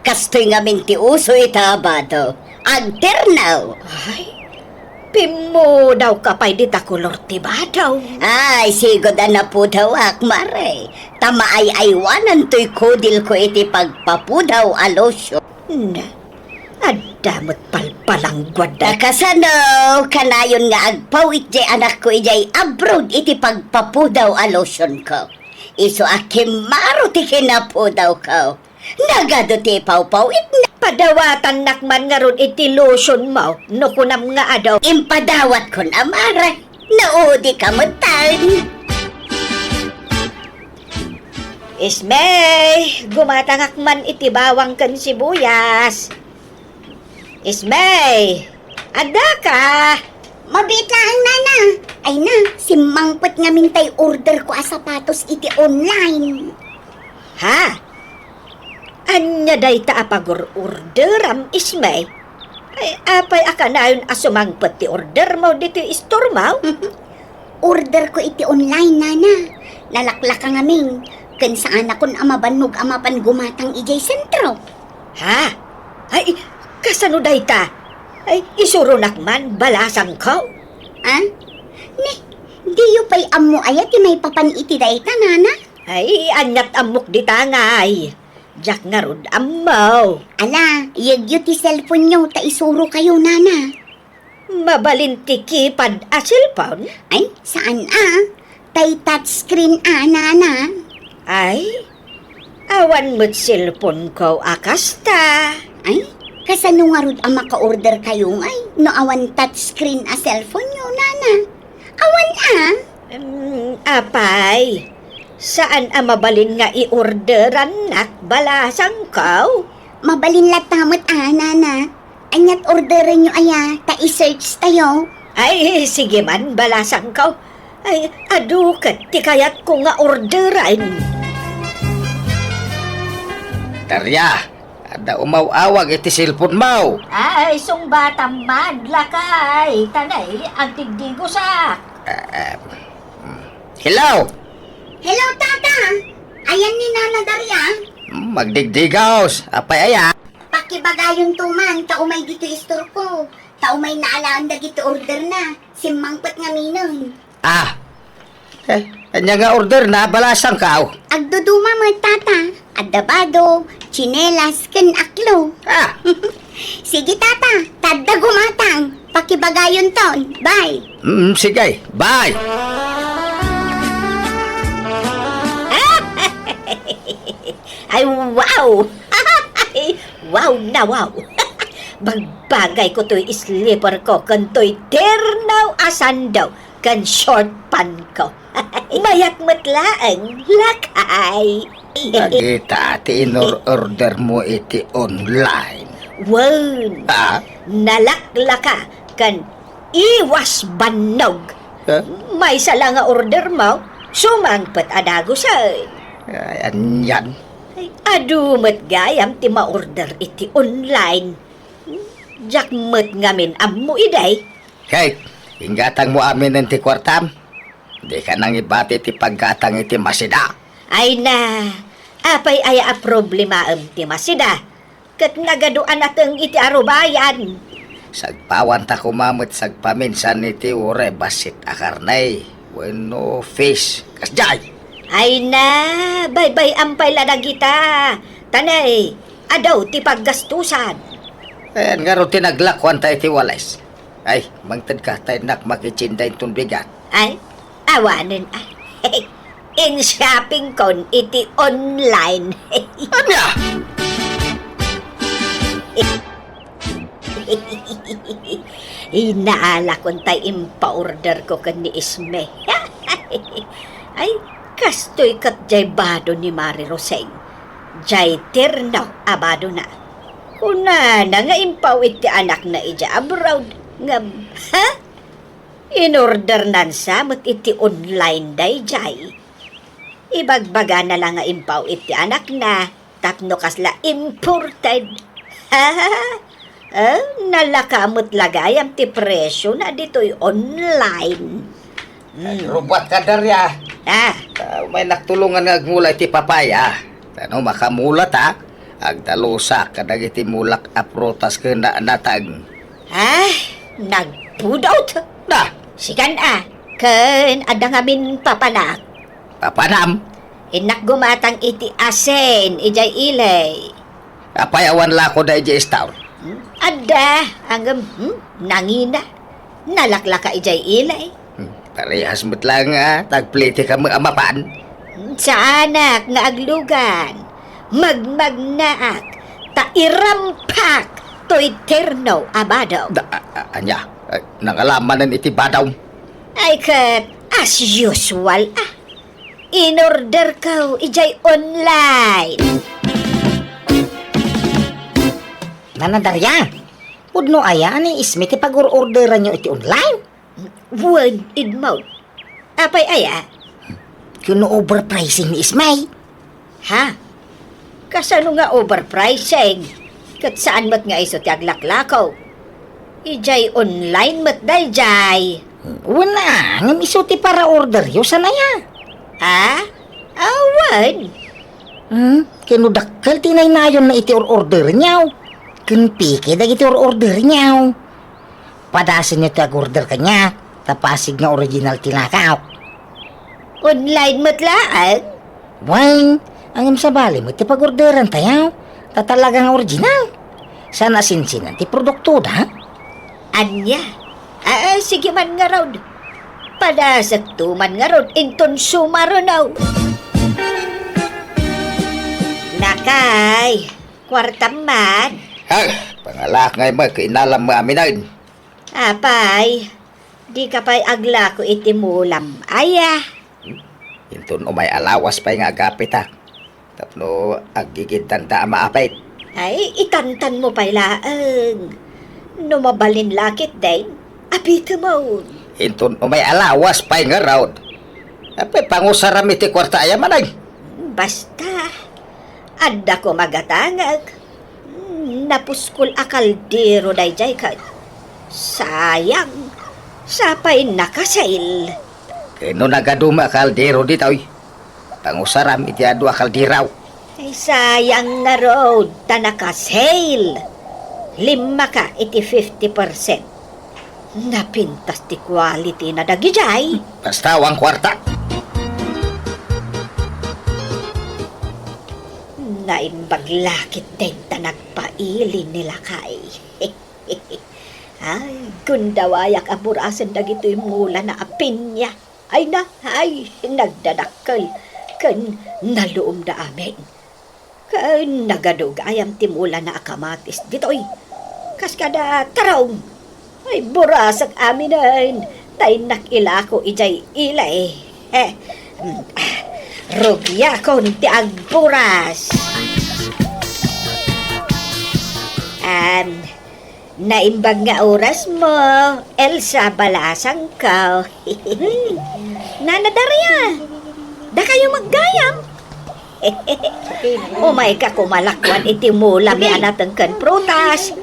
Kastoy nga minti uso itabado. Agternaw. Ay, pimo daw kapay dita kolor tibadaw. Ay, sigod na po daw maray. Tama ay aywanan to'y kodil ko iti pagpapudaw alosyo. Na, adamot palpalang gwada. Kasano, kanayon nga agpawit jay anak ko ijay abroad iti pagpapudaw alosyon ko. Iso akim maro ti kinapudaw ko. Nagado ti pawpawit na. Padawatan nakman nga ron iti lotion mo, no kunam nga adaw. Impadawat ko na maray. Naudi ka mo tan. Ismay, gumatangak man iti bawang kan sibuyas. Ismay, ada ka? Mabita ang nana. Ay na, si Mangpet nga mintay order ko a sapatos iti online. Ha? Anya day ta apagor order am Ismay? Ay, apay akanayon asumangpet ti order mo dito store mo? Order ko iti online nana. Nalaklak ang aming. Kan saan akon amabanog amapan gumatang ijay sentro. Ha? Ay, kasano day ta? Ay, isuro nakman, balasang ko. Ha? Ne, di yu pa'y amo ayat may papan iti day ta nana. Ay, anyat amok di tangay. Jack nga rod amaw. Ala, yagyo ti cellphone nyo ta isuro kayo nana. Mabalinti kipad a cellphone? Ay, saan Tay touchscreen nana. Ay, awan mo't cellphone ko akasta. Ay, kasano nga rod ang maka-order kayo ay no awan touchscreen a cellphone nyo, nana? Awan Apay, saan ang mabalin nga i-orderan nak balasang ko? Mabalin latamot nana. Anyat orderin nyo aya, ta i-search tayo. Ay, sige man, balasang ko. Ay, adukat, ti kayat ko nga orderan. Tarya, ada umaw-awag iti cellphone mo. Ay, sungbatang madlakay. Tanay, ang tigdigo sa. Hello? Hello, tata! Ayan ni Nana Daria. Magdigdigaws. Apay aya. Pakibagayon tuman, tao may dito istor ko. Tao may naalaan na dito order na. Si Mangpet nga minong. Anya nga order na balasang kao. Agduduma mo, tata. Adabado, chinelas, ken aklo. Sige, tata. Tadda gumatang. Pakibagayon ton. Bye. Sige, bye. Ay, wow! Wow na wow! Bagbagay ko to'y slipper ko, kan to'y ternaw asandaw, kan short pan ko. Mayat matlaang lakay. Nagita ati in-order mo iti online. Wow! Nalaklaka, kan iwas banog. May sala nga order mo, sumangpat adago sa. Ayan yan. Ay, adumat gayam ti ma-order iti online. Jakmet ngamin ammo iday. Kay, inggatang mo amin ng ti kwartam. Di ka nang ibati ti paggatang iti masida. Ay na, apay aya a problema ti masida. Kat nagaduan nateng iti arubayan. Sagpawan ta kumamot sagpaminsan iti ure basit akarnay. Bueno fish. Kasjay. Ay na, bye-bye ampay ladagita. Tanay, Adaw, ti paggastusan. Ayan nga ro tinaglakwan tayo ti Wallace. Ay, mangtad ka tayo nak makichinda itong bigat. Ay, awanin ah. In shopping kon, iti online. Anya! Inaala kon tay impa-order ko kan ni Isme. Ay, kastoy kat jay bado ni Mari Roseng. Jay tirnaw abado na. Una na nga impaw iti anak na ija abroad. Ngam, ha? In-order nan sa mat iti online day jay. Ibagbaga na lang nga impaw iti anak na. Tapno kasla imported. Ha? Nalakamot lagayam ti presyo na dito'y online. Rubat ka darya. Ah, May naktulungan nga agmula iti papaya. Ano makamulat ha? Agdalusa kadag iti mulak aprotas ka na natag. nagpudot. Na, Sikan ken adang amin papanak. papanam. Inak gumatang iti asen, ijay ilay. Apayawan la ko da ijay Ada, anggam, nangina. Nalaklaka ijay ilay. Parehas mo't lang tagpliti ka mga amapan. Sa anak nga aglugan, magmagnaak, tairampak, to'y terno abadaw. Anya, nangalaman iti badaw. Ay kat, as usual in-order ko, ijay online. Nanadarya, pudno aya ni Isme ti pag-orderan nyo iti online. One in mouth. Apay aya? Kuno overpricing ni Isme. Ha? Kasano nga overpricing? Kat saan mat nga iso ti aglaklakaw? Ijay online mat daljay. Wala, ngam iso ti para order yo sanaya. Ha? Awan. Kino dakkel tinaynayon na iti order nyaw. Kun piki dagiti order nyaw. Padasin nyo ti ag-order kanya, tapasig nga original tinakaw. Online mat laan? Wang, angam sa bali mo ti pag-orderan tayaw, tatalagang original. Sana sinsinan ti produkto da. Anya? Sige man nga raw. Padasag tuman nga raw, inton sumarunaw. Nakay, kwartam man. Pangalak ngay mo, kainalam mo aminain. Apay, di ka pa'y agla ko itimulam. Aya, Intun umay alawas pa nga agapit ha. Tapno, agigid tanda maapit. ay itantan mo pa'y laang. Numabalin lakit din, apita mo. Intun umay alawas pa nga raod. Apay pangusaram iti kwarta ayamanay. Basta, adda ko magatangag. Napuskol a kaldero dayjay ka. Sayang, sapay nakasail. Kano nagaduma kaldero ditoy. Pangusaram iti adu kaldiraw. Ay sayang nga road, ta nakasail. 5 ka iti 50%. Napintas ti quality na dagijay. Basta wang kwarta. Naimbaglakit din ta nagpailin nila kay. Ay, kundawayak aburasan dagito'y mula na apinya. Ay nagdadakkel. Kan naluom da amin. Kan nagadugayam ti mula na akamatis dito'y. Kaskada tarong. Ay, burasak amin tay nakilako ijay ilay. Rugya kon ti agburas. Naimbag nga oras mo, Elsa balasang ka. Nanadarya, da kayo maggayam. Umay ka kumalakwan iti mula mi anatang kan prutas.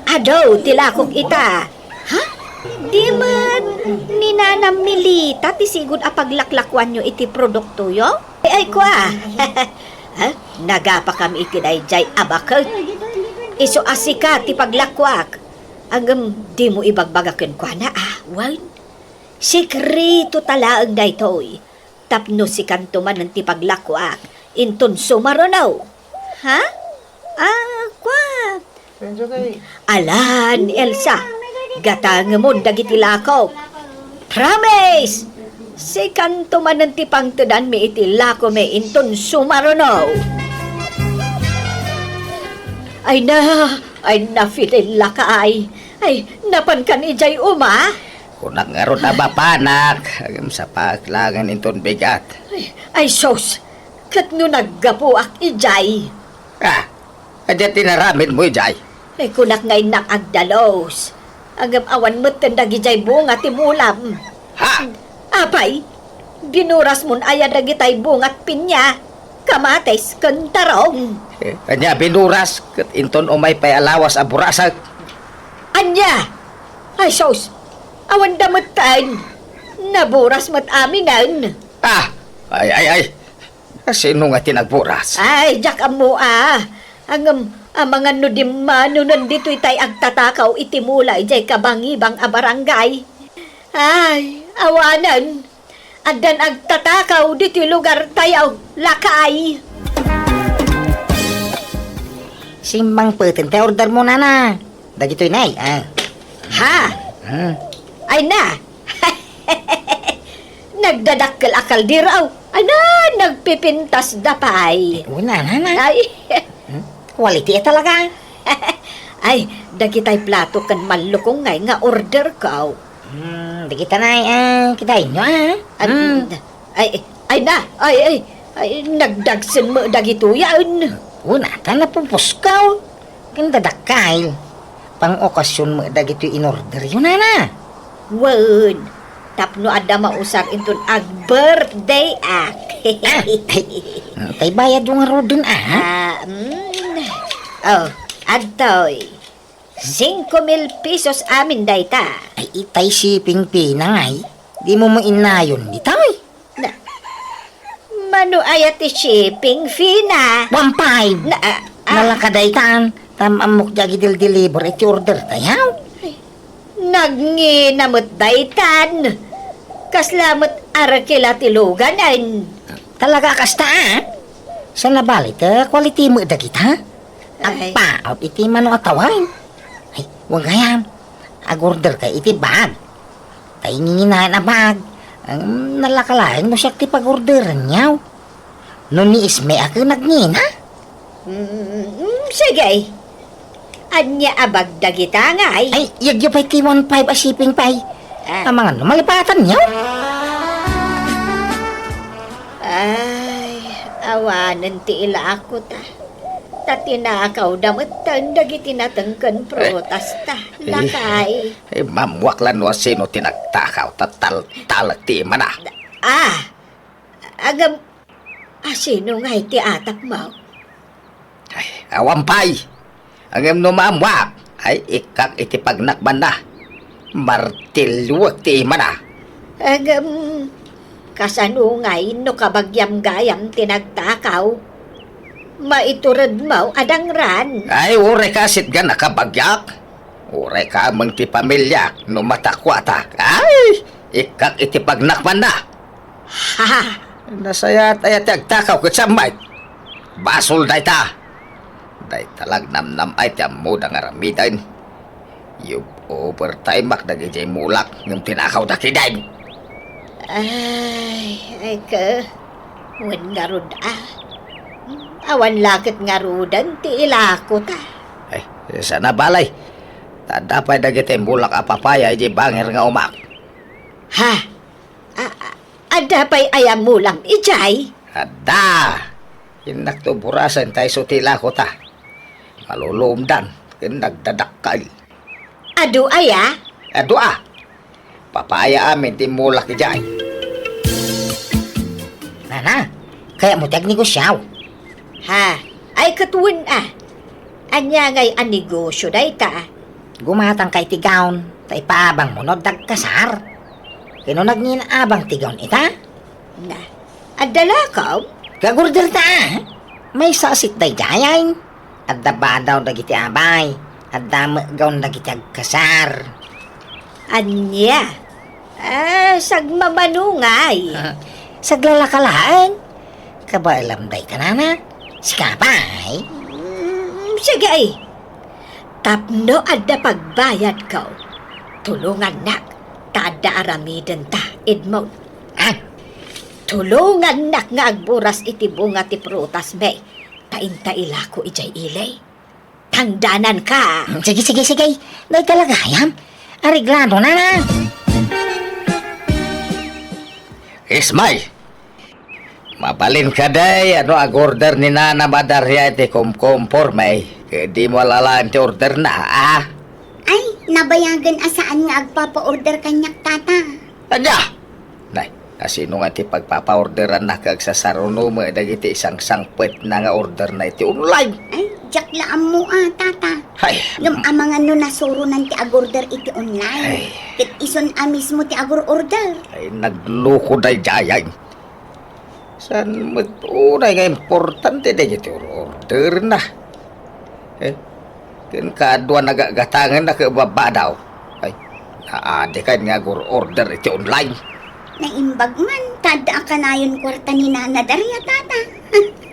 Adaw, tilakok ita. Ha? Di man, ninanam milita, tisigod apaglakakwan nyo iti produkto yo? Ay kwa, nagapa kami iti dayjay abakot. Iso asika ti paglakwak. Hanggang di mo ibagbagakin kwa na wan. Sikrito talaang daytoy. Tapno si kanto man ng ti paglakwak. Inton sumaronaw. Ha? Alan, Elsa, gatang mo dagiti lako. Promise! Si kanto man ang tipang tudan mi iti lako me inton sumaruno. Ay na, Fidel lakay. Ay, napan kan ijay uma. Kunak nga ron na bapanak. Agam sa paklangan inton bigat. Ay, sos, kat no naggapuak ijay. Adya tinaramid mo, Jay. Ay, kunak ngay nakagdalos. Agam awan mo tendag ijay bunga timulam. Ha? Apay, binuras mon aya dagitay bungat pinya. Kamates kantarong. Kanya binuras, kat inton umay pay alawas a burasag. Anya! Ay, sos, awan damutan. Naburas mat aminan. Ay. Sino nga tinagburas? Ay, jak amo ang mga nudimano nandito itay agtatakaw itimulay jay kabangibang a barangay. Ay, awanan. Adan agtatakaw dito lugar tayaw lakay. Simbang putin, te order mo na. Dagitoy nay, Ha? Ay na. Nagdadakkel akal di raw. Ana, nagpipintas dapay. Una na. Ay, Quality talaga. ay, dagitay plato kan malukong ngay nga order ka. Di kita nay, kita inyo, Ay na, ay, nagdagsin mo dagito yan. Una, na pumpos ka. Kindadakay. Pang okasyon mo dagito in-order yun na. Wen, tapno ada mausar inton ag birthday act. Tay bayad yung rodon, Adtoy. 5,000 pesos amin dayta. Ay, itay shipping fee na ngay. Di mo mo inayon di tay. Mano ayat ti shipping fee na. 1.5. Nalakaday tan. Amok jagi deliver iti order tayaw. Nagnginamot daytan. Kaslamot arakila tiluganan. Talaga kasta, Sa nabalit, quality mo kita. Ay. Agpaot iti mano atawin. Ay, wag gayam. Ag-order ka iti bag. Tay nginginahan na bag. Ang nalakalain mo siya ti pag-orderan niyaw. Noon ni Isme ako nagngina. Sige. Anya abag dagita nga ay. Ay, yagyo pa'y ti 1.5 a shipping pay. Ang mga malipatan niyaw. Ay, awanan ti ila ako ta. Tatinakaw damot dagiti natangkan protasta. Lakay. Ay, mamwaklan wa sino tinagtakaw tatal ti mana. Agam, sino nga iti atap mo? Ay, awampay. Ang no mamwak ay ikak iti pagnakban na. Martilwak ti mana. Agam, kasanungay no kabagyam gayam tinagtakaw. Maiturad mo adang ran. Ay, ure ka sitga nakabagyak. Ure ka amang ti pamilya no matakwata. Ay, ikak iti pagnakban na. Ha? Nasaya tayo tagtakaw kat samay. Basol day ta. Day talag namnam ay tiyam mo da nga ramidan. Yung overtime mak nagijay mulak ng tinakaw na kiday. Ay ka. Wen garud Awan lakit nga rudan ti ilako ta. Ay, sana balay. Tadapay nagitay mulak apapaya iji bangir nga umak. Ha? Ada pa'y ayam mo lang ijay? Ada! Inagtuburasan tayo sutila ko ta. Malulumdan, nagdadakal. Ado aya? Ado papaya amin timulak ijay. Nana, kaya mo tagnegosyaw. Ha? Ay katuwin Anya ngay negosyo day ta. Gumatang kay tigaon, tay paabang mo no dagkasar. Kino nagnginaabang tigaon ita? Na, adala ka? Gagorder ta, may sasit day jayain. At dabadaw dagiti abay, at damagaw dagiti agkasar. Anya? Sagmamanungay. Saglalakalaan, kabailam day ka nana, sikapay. Sige ay. Tapno adda pagbayad ko. Tulungan nak, tada aramidan ta, Edmond. Tulungan nak nga agburas iti bunga ti prutas may. Tainta ila ko ijay ilay. Tangdanan ka. Sige, sige, sige. Day kalagayam. Ariglado na na. Ismay, mabalin ka day, ag order ni Nana Madarya iti kumkumporme. Di mo alalaan ti order na, Ay, nabayagan asaan nga agpapa-order kanyak tata. Anya! Nay, asino nga ti pagpapa-orderan na kag sa saruno mo dagiti isang sangpet na nga order na iti online. Ay, jaklaan mo tata. Ay, Yung amangan no nasuro ng ti agorder iti online. Ay. Ket ison mismo ti agor-order. ay nagluko day jayay. San unay nga importante dagiti order na. Ken kadwa nagagatangan na kababa daw. Ay, naade ka nga order iti online. Naimbag man, tada ka na yun kwarta ni Nana Daria tata.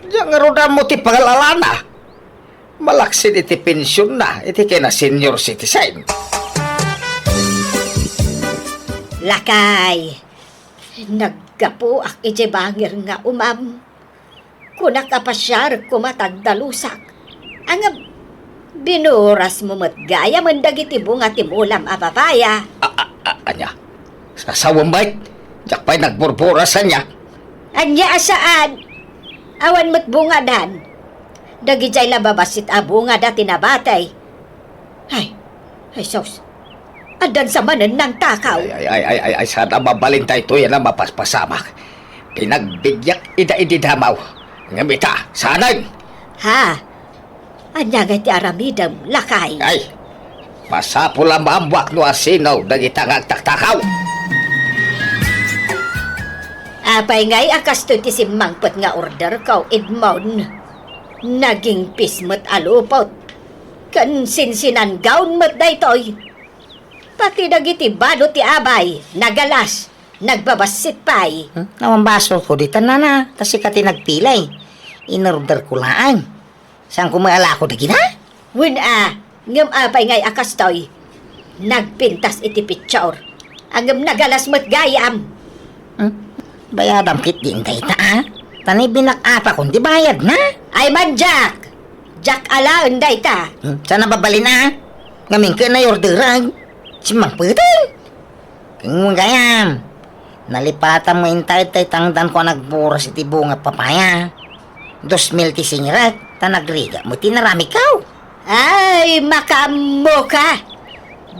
Diyan nga roda mo ti pangalalana. Malaksin iti pensyon na, iti kina senior citizen. Lakay. Naggapo ak ije bangir nga umam. Kunak apasyar kumatagdalusak. Ang binuras mo matgaya mandagiti bunga timulam ababaya. Anya, sasawang bait. Diyak pa'y nagburburasan niya. Anya asaan? Awan mo't bunga dan. Dagijay lababasit a bunga da tinabatay. Ay sos. Adan sa manan ng takaw. Ay, sana mabalin tayo ito yan ang mapaspasamak. Pinagbigyak ida-ididamaw. Ngamita, sanay. Ha? Anya nga ti aramidam, lakay. Ay, masapul ang maambwak no asinaw dagitang agtaktakaw. Apay ngay akas to ti simangpot nga order kaw, Edmond. Naging pismot alupot. Kan sinsinan gaun mat daytoy. Pati dagiti bado ti abay, nagalas, nagbabasit pay. Nawambaso ko dito na na. Kasi kati nagpilay. In-order ko lang. Saan ko maala ko dagina? Win ngam apay ngay akas toy. Nagpintas iti picture. Angam nagalas mat gayam. Bayadam kit din tayo Tanay binakapa kung di bayad na. Ay man, Jack! Jack alaon day ta. Saan nababali na? Ngamin ka na orderan. Simang pwedeng. Kung gayam. Nalipatan mo intay tay tangdan ko nagburas iti bunga papaya. 2,000 ti singrat. Tanagriga mo tinarami kaw. Ay, makamo ka.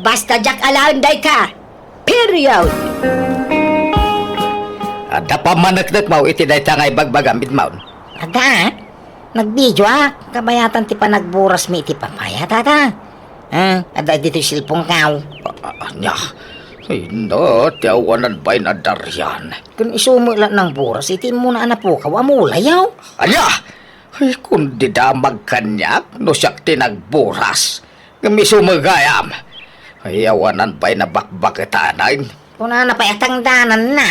Basta Jack alaon day ka. Period. Ada pa managnak mau iti day tangay bagbagamit maun. Ada, nagbidyo kabayatan ti pa nagburas mi iti papaya tata. Ada dito silpong kaw. Anya, hindi, tiyawanan ba'y nadaryan. Kung isumula ng buras, itin mo na po kaw amulayaw. Anya, ay kundi damag kanyak, no siyak tinagburas. Namisumagayam. Ay awanan ba'y nabakbakitanain. Kung na napayatang danan na,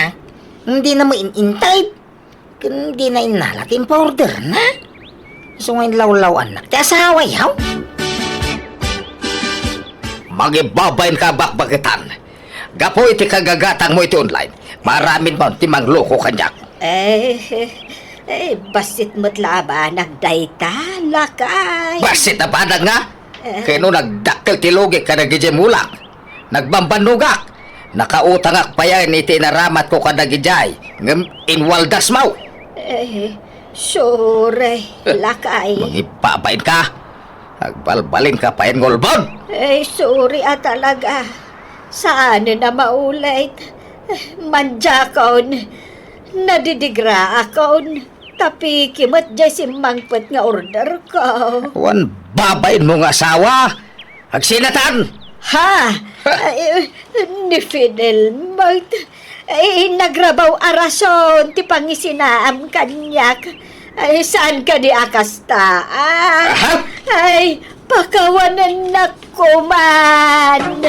hindi na mo inintay. Kung hindi na inalatin pa order na. So ngayon lawlaw anak, ti asawa yaw. Magibabayin ka bakbakitan. Gapo iti kagagatang mo iti online. Maraming mo ti mangloko kanyak. Basit mo't laba, nagdayta, lakay. Basit na padag nga. Kaya no nagdakkel ti logi ka nagijemulak. Nagbambanugak. Nakautangak pa yan iti naramat ko kadagijay. Ngam inwaldas mau. Sure, lakay. Magibabayin ka. Agbalbalin ka pa yan ngolbon. Sorry talaga. Saan na maulit? Manjakon. Nadidigra akon. Tapi kimot jay si mangpet nga order ko. Wan babayin mo nga asawa. Agsinatan. Ha? Ni Fidel Mart. Nagrabaw arason ti pangisinaam kanyak. Saan ka di akasta? Ay, pakawanan na ko man.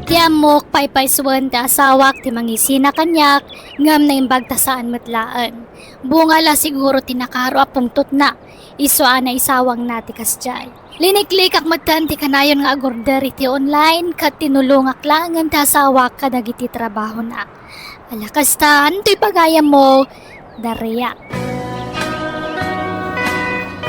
Tiamok paypayswan ti asawak ti mangisina kanyak ngam na imbag tasaan matlaan. Bunga la siguro tinakaro apong tutna. Isuan na isawang nati kasjay. Liniklik ak matan ti kanayon nga agorder iti online kat tinulungak lang ngam ti asawak kadag iti trabaho na. Alakastan to'y pagayam mo, Daria.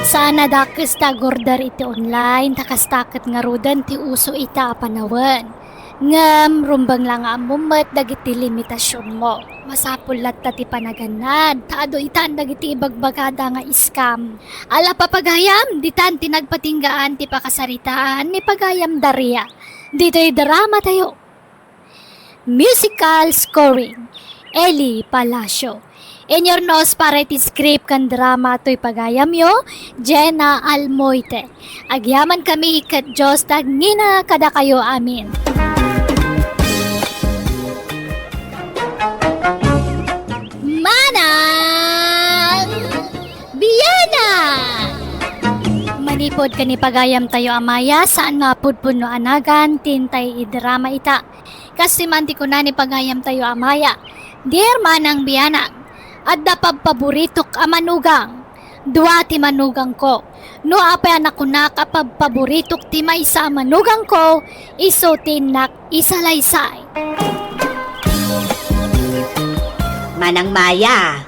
Sana dakes ta agorder iti online takastaket nga rudan ti uso ita panawan. Ngam, rumbang lang ang mumat dagiti limitasyon mo. Masapulat ta ti panaganad, taado itan dagiti ibagbagada nga iskam. Ala papagayam, ditan tinagpatinggaan ti pakasaritaan ni pagayam Daria. Dito'y drama tayo. Musical scoring, Eli Palacio. Inyornos para iti script kan drama to'y pagayam yo, Jenna Almoite. Agyaman kami kat Diyos tagngina kada kayo amin. Manang Biyana! Manipod ka ni pagayam tayo amaya saan nga pudpuno anagan tintay idrama ita. Kasi manti ko na ni pagayam tayo amaya. Dear Manang Biyana, adda pabpaboritok a manugang. Dua ti manugang ko. No apay anak ko na kapag paboritok ti may isa manugang ko, iso tinak isalaysay. Manang Maya,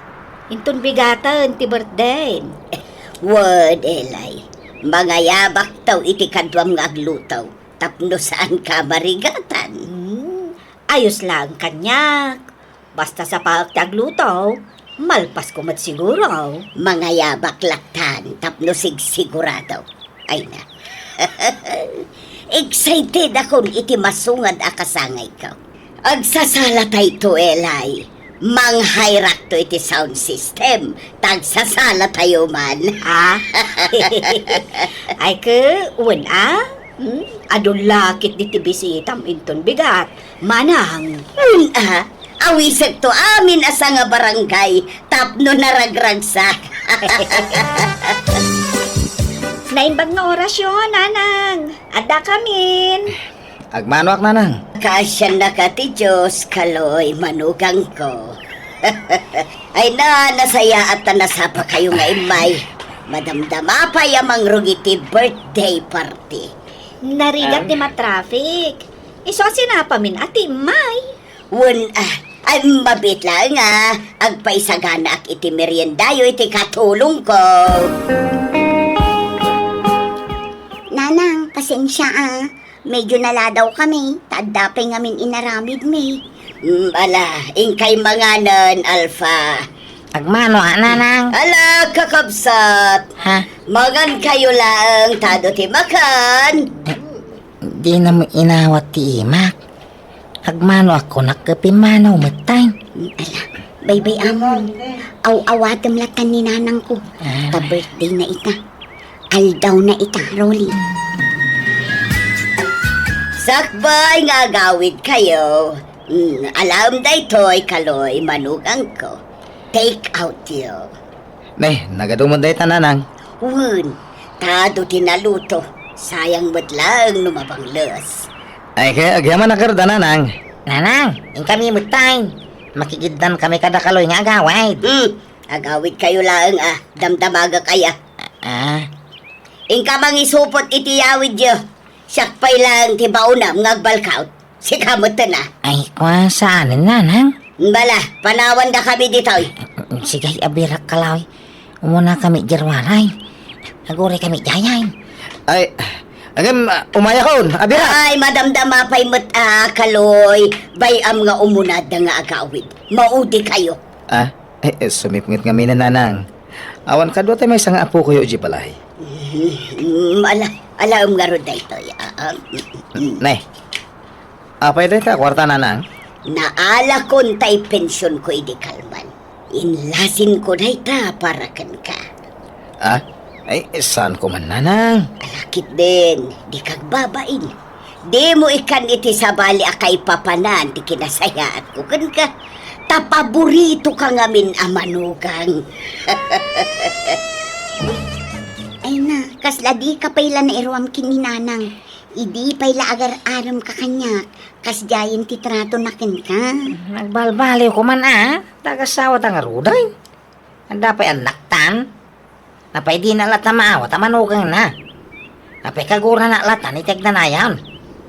intun bigatan ti birthday. Word, Elay. Mga yabak taw iti kadwam nga aglutaw. Tapno saan ka marigatan? Ayos lang kanyak. Basta sa pagtagluto, malpas ko siguro. Mga yabak laktan. Tapno sigurado. Ay na. Excited akong iti masungad akasangay ka. Agsasalatay to, Elay. Manghayrak to iti sound system. Tagsasala tayo man. Ha? Ay ke, una? Adun lakit di ti bisitam inton bigat. Manang. Awisag to amin asa nga barangay. Tapno naragragsak. Naimbag nga orasyon, nanang. Adda kamin. Agmano ak nanang. Kasya na ka ti Diyos, kaloy, manugang ko. Ay na, nasaya at nasapa kayo nga imay. Madamdama pa yamang rugiti birthday party. Narigat ni matraffic. Iso sinapamin ati may. Ay mabit lang agpaisagana ak iti meriendayo iti katulong ko. Nanang, pasensya Medyo naladaw kami. Tadapay ngamin inaramid mi. Ala, ingkay manganan, Alpha. Agmano nanang? Ala, kakabsat. Ha? Magan kayo lang, tado ti makan. Di na mo inawat ti imak. Agmano ako nakapimanaw matay. Ala, baybay amon. Aw-awatam latan ni nanang ko. Pa-birthday na ita. Aldaw na ita, Rolly. Sakbay nga gawid kayo. Alam da ito'y kaloy manugang ko. Take out yo. Nay, nagadumod day tananang. Tado tinaluto. Sayang mo't lang lumabanglos. Ay kaya agyaman na karda nanang. Nanang, yung kami mutay. Makikiddan kami kada kaloy nga agawid. Agawid kayo lang damdamaga kaya. Ingka mang isupot itiyawid yo. Sakpay lang ti baunam ngagbalkaut. Sikamot na. Ay, kwa saan nanang? Bala, panawan da kami dito. Sige, abirak kaloy. Umuna kami jirwaray. Naguri kami jayain. Ay, agam umaya kaon, abira. Ay, madamdama pa'y kaloy. Bayam nga umunad na nga agawid. Maudi kayo. Sumipngit kami na nanang. Awan kadwa tayo may isang apo ko yung balay. Alam nga ron dito. Nay, apay day ta, kwarta nanang. Naala kon tay pensyon ko idi kalman. Inlasin ko day ta para kan ka. Ay, saan ko man nanang? Alakit din, di kag babain. Di mo ikan iti sa bali akay papanan, ti kinasayaan ko kan ka. Tapaborito ka ngamin amanugang. Ay na, kasla di ka pailan na iruam kininanang. Idi pa'y laagar-aram ka kanyak, kas jayin titrato nakin ka. Nagbalbaliw ko man tagasawa ta nga ruday. Anda pa'y anak tan. Napay di na lata maawa, tamanugang na. Napay kagura na lata, itig na yan.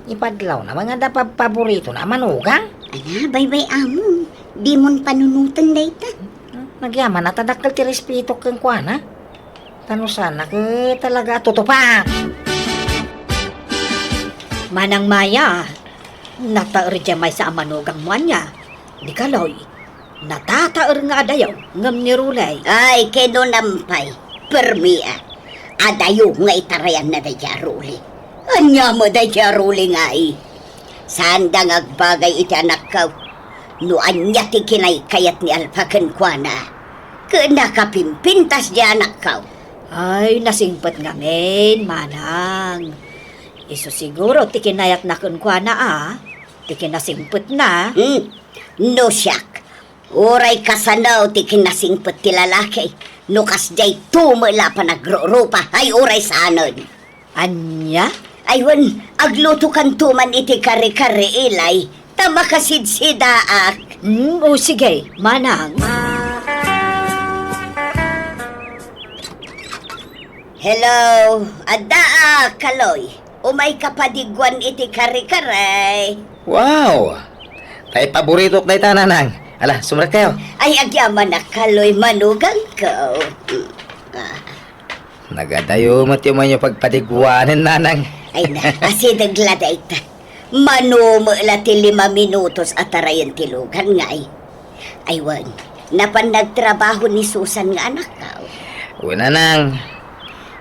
Ipadlaw na mga dapat paborito na manugang. Ana, baybay amon. Di mon panunutan dayta. Nagyaman na tadakal ti respeto kang kuana. Tano sana ke talaga tutupak. Manang Maya, nataer dyan may sa amanugang mo niya. Di kaloy, natataer nga adayaw, ngam ni Rulay. Ay, kedo nampay. Permia. Adayo nga itarayan na dayja ruli. Anya mo dayja ruli nga Saan da ngagbagay iti anak ka? No anya ti kinay kayat ni Alpaken kuana. Kena kapimpintas di anak ka. Ay, nasingpet ngamin, manang. Iso siguro, tikinayat na kun kwa na Tikinasingpet na. No siyak. Uray kasanaw ti kinasingpet ti lalaki. No kasjay tumula pa nagrurupa. Ay uray sanon. Anya? Aywan, agluto kan tuman iti kare-kare ilay. Tama kasidsidaak. O sige, manang. Hello, addaa kaloy. Umay kapadigwan iti kare-kare. Wow! Tay paborito kay tananang. Ala, sumrak kayo. Ay agyaman na kaloy manugang ko. Nagadayo mati man yung pagpadigwanan nanang. Ay na, asidagla da ita. Manumula ti 5 minutos at arayan tilugan nga Aywan, napan nagtrabaho ni Susan nga anak ka. Una nang.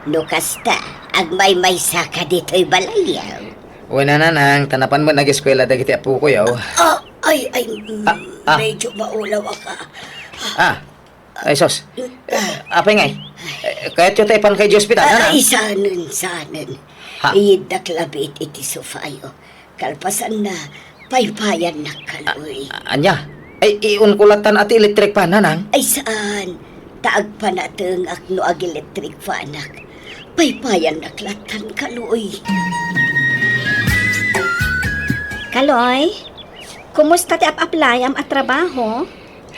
No kasta, agmay-may saka dito'y balayaw. Una nanang, tanapan mo nag-eskwela dagiti apo ko yaw. Medyo maulaw ka. Ay sos. Apay ngay. Kahit yung taypan kay Hospital, nanang. Ay, sanon. Ha? Idaklabit iti sofayo. Kalpasan na, paypayan na kaloy. Anya? Ay, iunkulatan at electric pa, nanang. Ay saan? Taag pa nateng akno ag electric fanak. Paypayan naklatan kaloy. Kaloy, kumusta ti ap-aplayam at trabaho?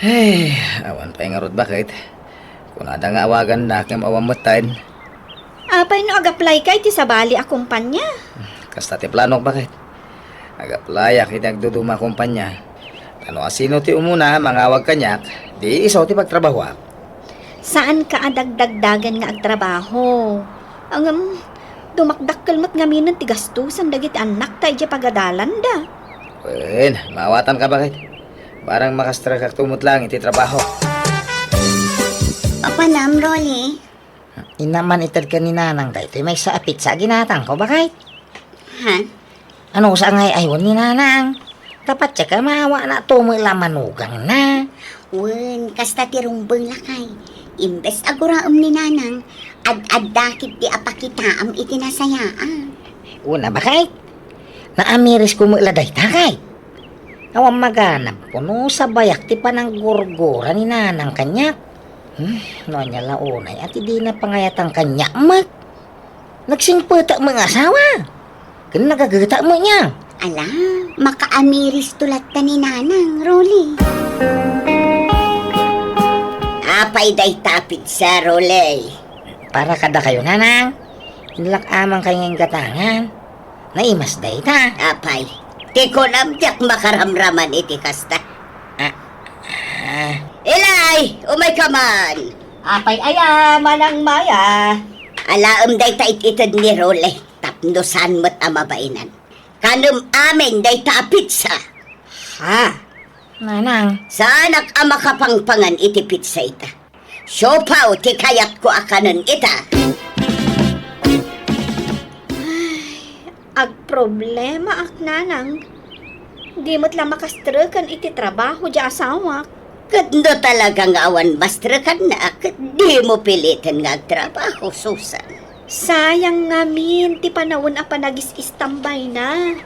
Hey, awan pa nga rod bakit? Kung ada nga awagan na kem awang matayin. Apay no ag-apply kay ti sabali a kumpanya. Kasta ti planok bakit? Agaplaya kiti agduduma kumpanya. Ano asino ti umuna mangawag kanyak, di isaw ti pagtrabaho. Saan ka adagdagdagan nga agtrabaho? Ang dumakdakkel mat ngaminan ti gastusan dagiti anak tayo di pagadalan da. Wen, mawatan ka bakit? Parang makastra kak tumot lang iti trabaho. Papanam, Rolly. Inaman itad ka ni nanang dahito may sa apit sa ginatang ko bakit? Ha? Ano sa ngay aywan ni nanang? Tapat siya ka maawa na tumula manugang na. Wen, kasta ti rumbeng lakay. Imbes aguraom ni nanang, ad-ad-dakit di apakitaam iti nasayaan. Una bakit? Naamiris ko mula dahi takay. Awang maganap ko no sa bayak ti panang gurgura ni nanang kanyak. No niya launay at hindi na pangayatang kanyak mat. Nagsingpeta mga asawa. Kaya nagagata mo niya. Ala, makaamiris tulat ka ni nanang, Rolly. Apay day tapid sa Rolly. Para kada kayo nanang. Inlak amang kayong gatangan. Naimas day ta. Apay, ti ko namtiyak makaramraman iti kasta. Ilay, umay ka man. Apay aya, manang Maya. Alaam day ta ititad ni Rolly. Tapnosan mo't amabainan. Kanum amin day ta pizza. Ha? Nanang. Saan ak ama kapangpangan iti pizza ita. Siopaw ti kayat ko akanon ita. Ag problema ak nanang. Di mo't lang makastrukan iti trabaho di asawak. Kadno talagang awan bastrakan na akat di mo pilitan nga trabaho, Susan. Sayang ngamin, ti panawon a panagis-istambay na.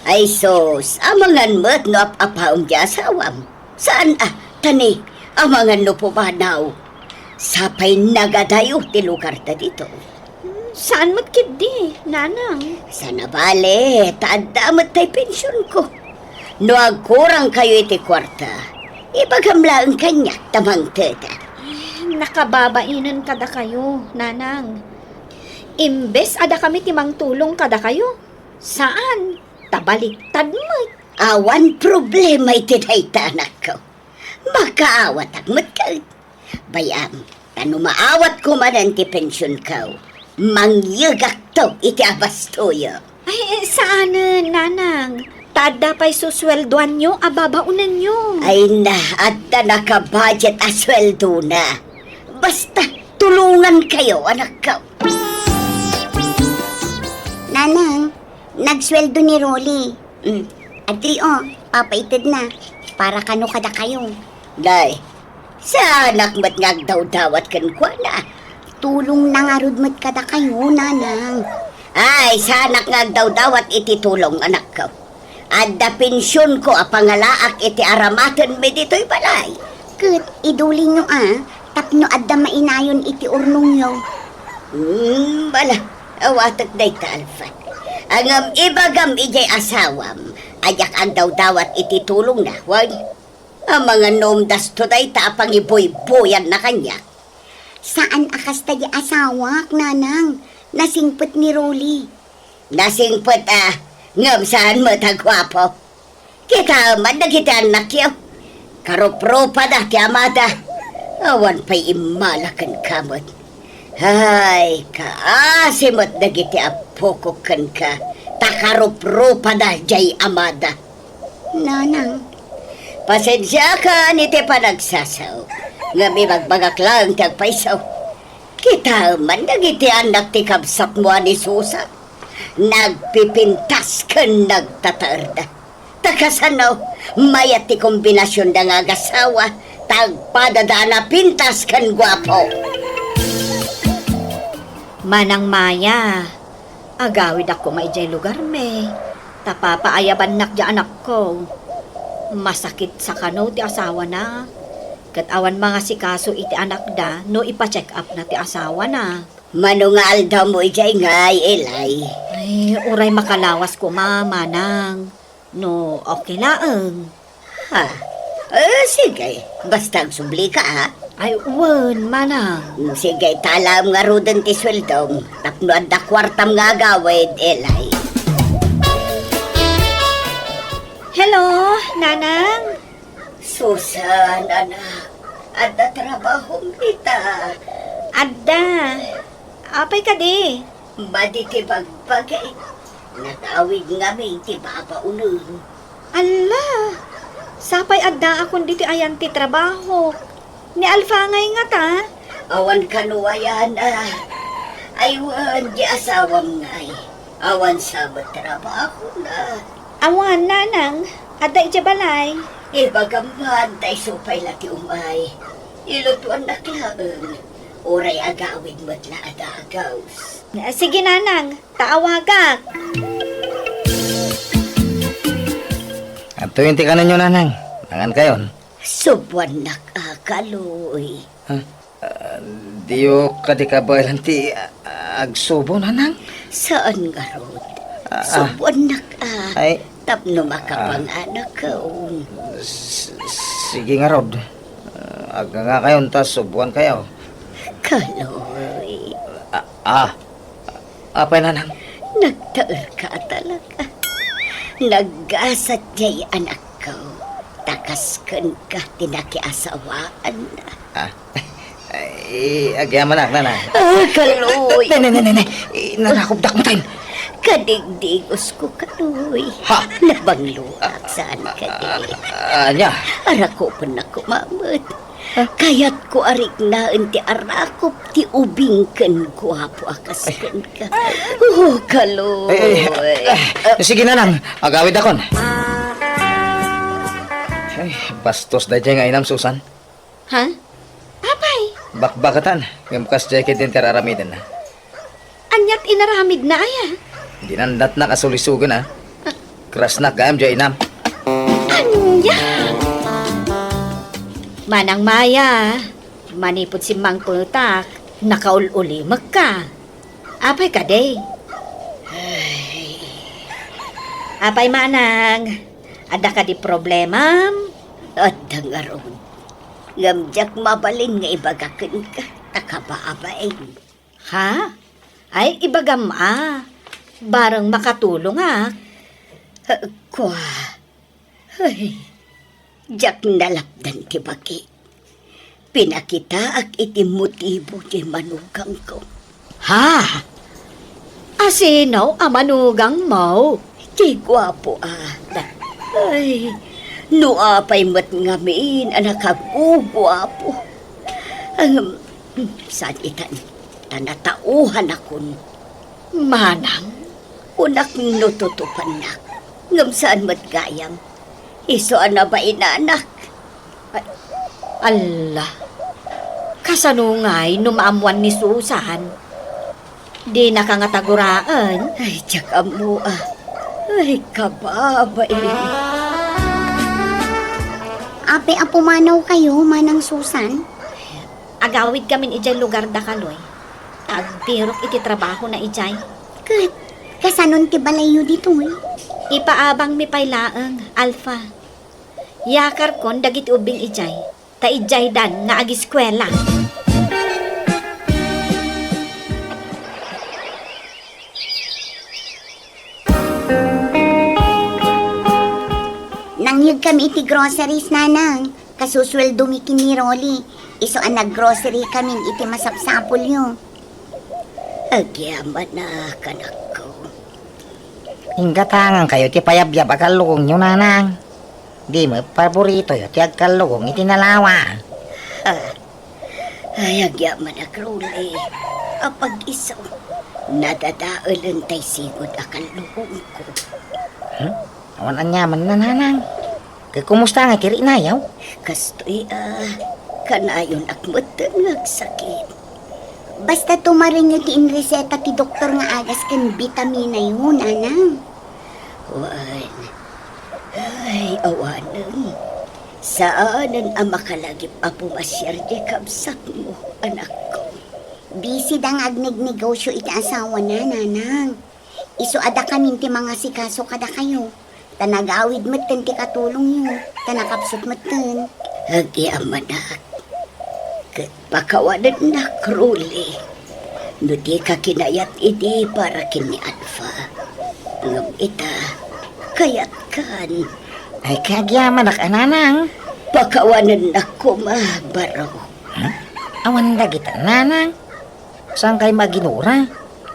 Ay sos, amangan mo't no apaum di asawam. Saan tani, amangan no po ba now? Sapay nagadayo ti lugar ta dito. Saan magkidi, nanang? Sana bale, taadamat tay pensyon ko. No agkurang kayo iti kwarta, ipagamlaan kanya tamang teta. Nakababainan kada kayo, nanang. Imbes ada kami timang tulong kada kayo. Saan? Tabaliktad mo. Awan problema iti dayta anak ko. Makaawat agmat ka. Bayam, tano maawat ko man ti pensyon ko. Mangyagak to iti abastoyo. Ay, saan, nanang? Tada pa'y susweldoan nyo, ababaunan nyo. Ay na, at na nakabudget asweldo na. Basta, tulungan kayo, anak ko. Nanang, nagsweldo ni Rolly. Adri, papaitid na. Para kano kada kayo. Day, sa anak mat ngagdaw-dawat kan kwa na. Tulong na nga rudmat kada kayo, nanang. Ay, sa anak ngagdaw-dawat iti tulong, anak ko. Adda pensyon ko apangalaak iti aramatan me dito'y balay. Kat, iduli nyo tapno adda mainayon iti urnong nyo. Bala, awatak day talfat. Angam ibagam ijay asawam, ayak ang daw-dawat iti tulong na, wag. Ang mga nomdas to day tapang iboy-boyan na kanya. Saan akas tayo asawak, nanang? Nasingpet ni Rolly. Nasingpet ngam saan mo tagwapo? Kita man na kita anak yaw. Karopropa da ti amada. Awan pa'y imalakan kamot. Ay, kaasimot na giti apokokan ka. Takaropropa da jay amada. Nanang, pasensya ka ni ti panagsasaw. Ngami magbagak lang tagpaisaw. Kita man na giti anak ti kabsak mo ni Susa. Nagpipintas ka nagtatarda. Takasanaw, mayat ti kombinasyon da nga gasawa, tagpadada na pintas kan gwapo. Manang Maya, agawid ako maijay lugar me. Tapapaayaban nak di anak ko. Masakit sa kano ti asawa na. Kat awan mga sikaso iti anak da, no ipa-check up na ti asawa na. Manungal daw mo ijay ngay, Elay. Ay, uray makalawas ko, manang. No, okay laang. Ha? Sige. Basta subli ka, ha? Ay, uwan, manang. Sige, talam nga rudan ti sweldom. Tapno adda kwartam nga gawid, Elay. Hello, nanang. Susan, anak. Adda trabaho kita. Adda. Apay ka di. Badi ti bagbagay. Natawid nga may ti babaunan. Ala, sapay adda akong diti ayan ti trabaho. Ni Alfangay nga ta. Awan kanuwayan Aywan di asawam ngay. Awan sa trabaho na. Awan, nanang. Adda iti balay. Ibagamban tay supay lati umay. Ilutuan na klaang. Oray agawid mo't na adagaws. Sige, nanang. Taawagak. At 20 ka ninyo, nanang. Nangan kayon. Subuan nakakaloy. Diyo ka di ka ba ti agsubo, nanang? Saan nga rod? Subuan Ay, tapno makapanganak ko. sige nga, Rod. Aga nga kayon, tas subuan kayo. Kaloy. Apay, nanang? Nagtaer ka talaga. Naggasat jay anak ko. Takaskan ka tinakiasawaan na. Agyaman na, nanang. Kaloy. Nay, nanakubdak mo tayo. Kadigdigos ko kaloy. Ha? Nabangluak saan ka di. Anya? Arako pa na kumamot. Kaya't ko arik na ti arakop ti ubing kan guwapo akaskan ka. Oh, kaloy. Sige, nanang. Agawid akon. Ay, bastos da dyan nga inam, Susan. Ha? Apay, Bakbakatan. Yung bukas dyan kitin kararamidan na. anyat inaramid na aya. Dinandat na kasulisugan na. Kras na kayam dyan inam. Anya! Manang Maya, manipod si Mang Putak, nakaululi magka. Apay ka, day. Apay manang, ada ka di problema? At dangaron. Ngamjak mabalin nga ibagakin ka. Takabaabain. Ha? Ay, ibagam barang makatulong Kwa. Ay. Jak nalapdan ti baki. Pinakita ak iti motibo ti manugang ko. Ha? Asinaw manugang mo? Ti gwapo Ay. Nuapay mat ngamin anak ako gwapo. Saan itan? Tanatauhan akon. Manang? Unak nututupan nak. Ngam saan mat gayam. Iso na ba inanak? Allah. Kasanungay numaamuan ni Susan. Di nakangataguraan. Ay, tsaka mo Ay, kababay. Ape, apumanaw kayo, Manang Susan? Agawid kami ijay lugar da kaloy. Agtirok iti trabaho na ijay. Kasanon ti balayo dito Ipaabang mi paylaeng, Alpha. Yakar kon dagiti ubing ijay. Ta ijay dan nga agiskwela. Nangyag kami iti groceries, Nanang. Kasusweldo mi kini Rolly. Iso ang nag-grocery kami iti masapsapol yun. Agyaman na, kanak ko. Inggatangan kayo, ti payabyab akalugong nyo, nanang. Di mo, paborito yo, ti agkalugong itinalawa. Ay, agyaman na, Crowley. Apag iso, nadadaalan tay sigod akalugong ko. Awan anyaman na, nanang. Kaya kumusta nga kiri na, yaw? Kastoy, kanayon akmatan ngagsakit. Basta tumarin nyo ti reseta ti doktor nga agas kan vitamina yun, anang. Wan. Ay, awanan. Saanan ang makalagip pumasyar di kabsat mo, anak ko. Busy dang agnegnegosyo iti asawa na, nanang. Iso ada kamin ti mga sikaso kada kayo. Tanagawid matan ti katulong yun. Tanakapsot matan. Agyaman na. Pakawanan na, Crowley. No di ka kinayat idi para kini Alpha. Ngam ita, kayat kan. Ay, kagyaman na ka, nanang. Pakawanan na kumabaraw. Awan na kita, nanang. Saan kayo maginura?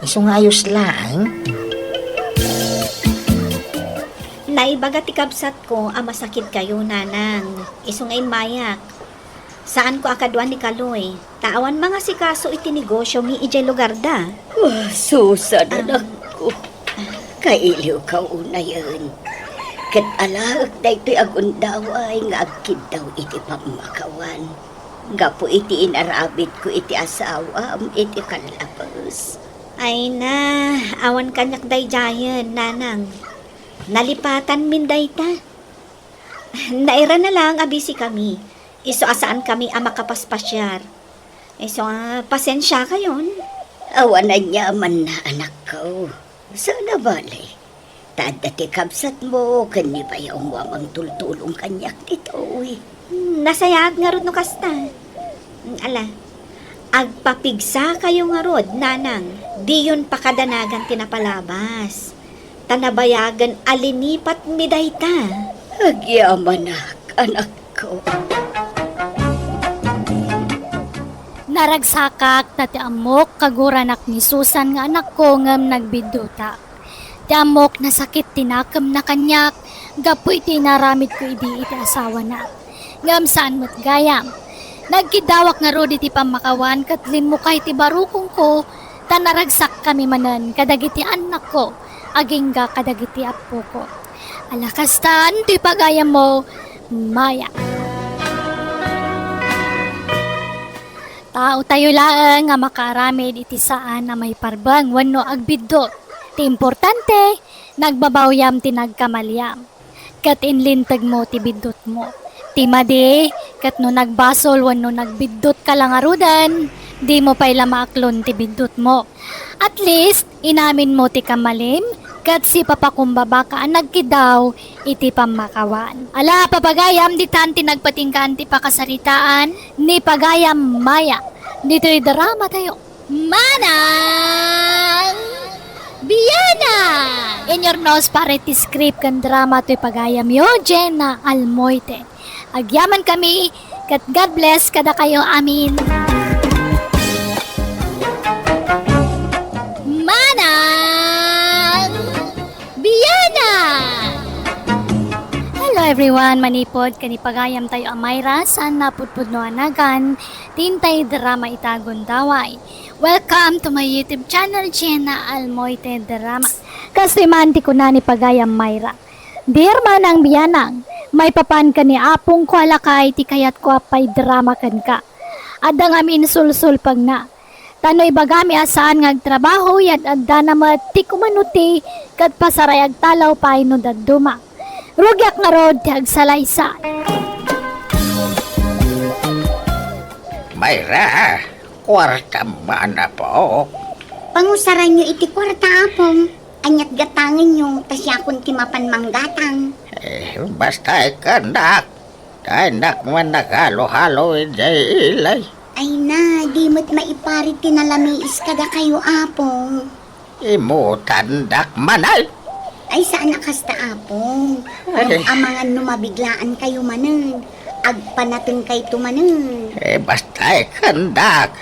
Iso nga ayos lang. Naibaga ti kabsat ko, masakit kayo, nanang. Iso ngay mayak. Saan ko akadwan ni Kaloy? Tawan mga sikaso iti negosyo ng ijay lugar da. Susan, anak ko. Kailiw ka una yun. Kat alaak na ito'y agundaway nga agkid daw iti pamakawan. Gapo iti inarabit ko iti asawam iti kalabas. Ay na, awan kanyak day jayan, nanang. Nalipatan min day ta. Naira na lang abisi kami. Iso asaan kami makapaspasyar. Iso pasensya kayon. Awanan niya man na anak ko. Sana bali. Tadati kabsat mo, kani ba yung wamang tultulong kanyak dito, Nasayag nga rod no kasta. Ala, agpapigsa kayo nga rod, nanang. Di yun pakadanagan tinapalabas. Tanabayagan alinipat miday ta. Agyaman anak ko. Naragsakak na ti amok kaguranak ni Susan nga anak ko ngam nagbiduta. Ti amok na sakit tinakam na kanyak, gapu iti naramid ko idi iti asawa na. Ngam saan mo't gayam. Nagkidawak nga rod iti pamakawan katlin mo kay ti barukong ko, tanaragsak kami manan kadagiti anak ko, agingga kadagiti apo ko. Alakastan ti pagayam mo, Maya. Tao tayo lang nga makaramid iti saan na may parbang wano agbidot. Ti importante, nagbabawyam ti nagkamalyam. Kat inlintag mo ti bidot mo. Ti madi, kat no nagbasol wano nagbidot ka lang arudan, di mo pa'y lamaklon ti bindot mo. At least, inamin mo ti kamalim, kat si papakumbaba ka nagkidaw, iti pamakawan. Ala, papagayam, di tanti nagpatingkan ti pakasaritaan, ni pagayam maya. Dito'y drama tayo. Manang! Biyana! In your nose parity script kan drama to'y pagayam yo, Jenna Almoite. Agyaman kami, kat God bless kada kayo, amin. Manang! Biyana! Hello everyone, manipod kanipagayam tayo Amayra sa napudpudno anagan, tintay drama itagon daway. Welcome to my YouTube channel, Jenna Almoite Drama. Kasi manti ko na ni pagayam Mayra. Dear Manang Biyanang, may papan ka ni apong ko alakay ti kayat ko apay drama kan ka. Adang amin sulsul pag na. Tano'y bagami asaan ngagtrabaho yat adda namat ti kumanuti kat pasarayag talaw pa ino daduma. Rugyak nga rod ti agsalaysay. Mayra, kwarta mana po. Pangusaran nyo iti kwarta apong. Anyat gatangin nyo, tasyakon ti mapan manggatang. Basta ikandak. Kainak man naghalo-halo ijay ilay. Ay na, di mo't maiparit ti nalamiis kada kayo apong. Imutandak manay. Ay saan nakasta apong? Amangan numabiglaan kayo manen. Agpanating kay tumanen. Basta ikandak.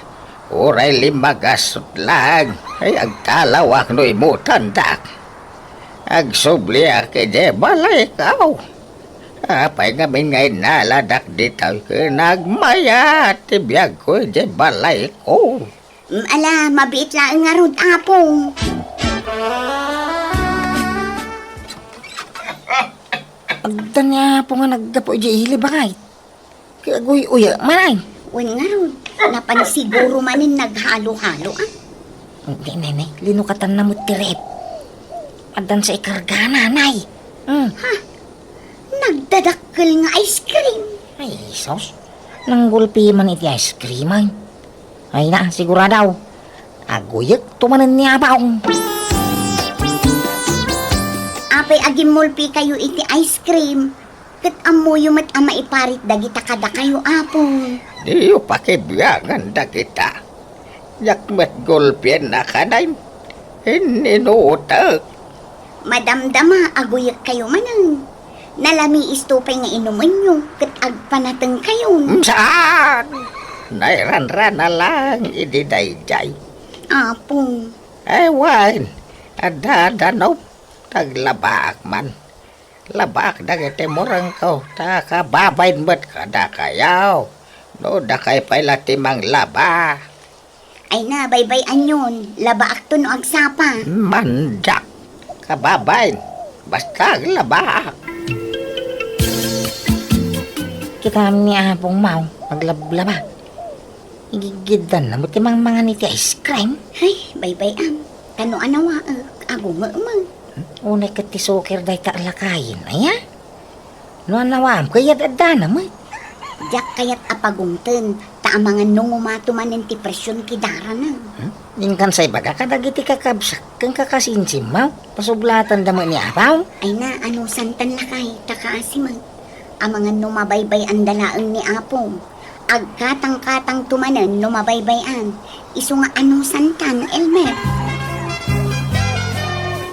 Uray limagasot lang. Ay agtalawak no imutandak. Agsubli aki de balay ikaw. Apay ngamin ngay naladak ditaw ka nagmaya. Tibiyag ko de balay ko. Ala, mabiit lang nga rod apong. Agda niya po nga nagdapo iji hili bakay. Kagoy uya, manay. Wen nga rod, napansiguro manin naghalo-halo ah. Hindi, nene, linukatan na mo tirep. Adan sa ikarga, nanay. Nagdadakkel nga ice cream. Ay, sos. Nanggulpi man iti ice cream, ay. Ay na, siguradaw. Aguyak, tumanan niya baong. Apay agim mulpi kayo iti ice cream. Kat amoyo mat ama iparit dagita kada kayo apong. Diyo pakibiyangan da kita. Yakmet gulpien na kanay. Ininutak. Madamdama aguyak kayo manang. Nalami istupay nga inuman nyo. Kat agpanatang kayo. Saan? Nairan-ran na lang ididayjay. Apong. Ewan, ada-adanaw. Taglabak man. Labak dagiti murang ko. Takababayin mo't kada kayaw. No, da kay pala timang laba. Ay na, baybay anyon. Laba akto no agsapa. Mandak. Kababayin. Basta labak. Kita ni apong mau, maglablaba. Igigidan na mo timang mga niti ice cream. Ay, baybay am. Kano anawa, agumamang. Unay ka ti suker day ta alakayin, aya? No anawam, kaya dadana mo. Diyak kayat apagumten. Taamangan nung umatumanin ti presyon kidara na. Ingkan say baga kadagiti kakabsak kang kakasinsim mo. Pasublatan damo ni apaw. Ay na, ano santan lakay, takaasimag. Amangan numabaybay ang dalaang ni Apong. Agkatang-katang tumanan numabaybayan. Isu nga ano santan, Elmer.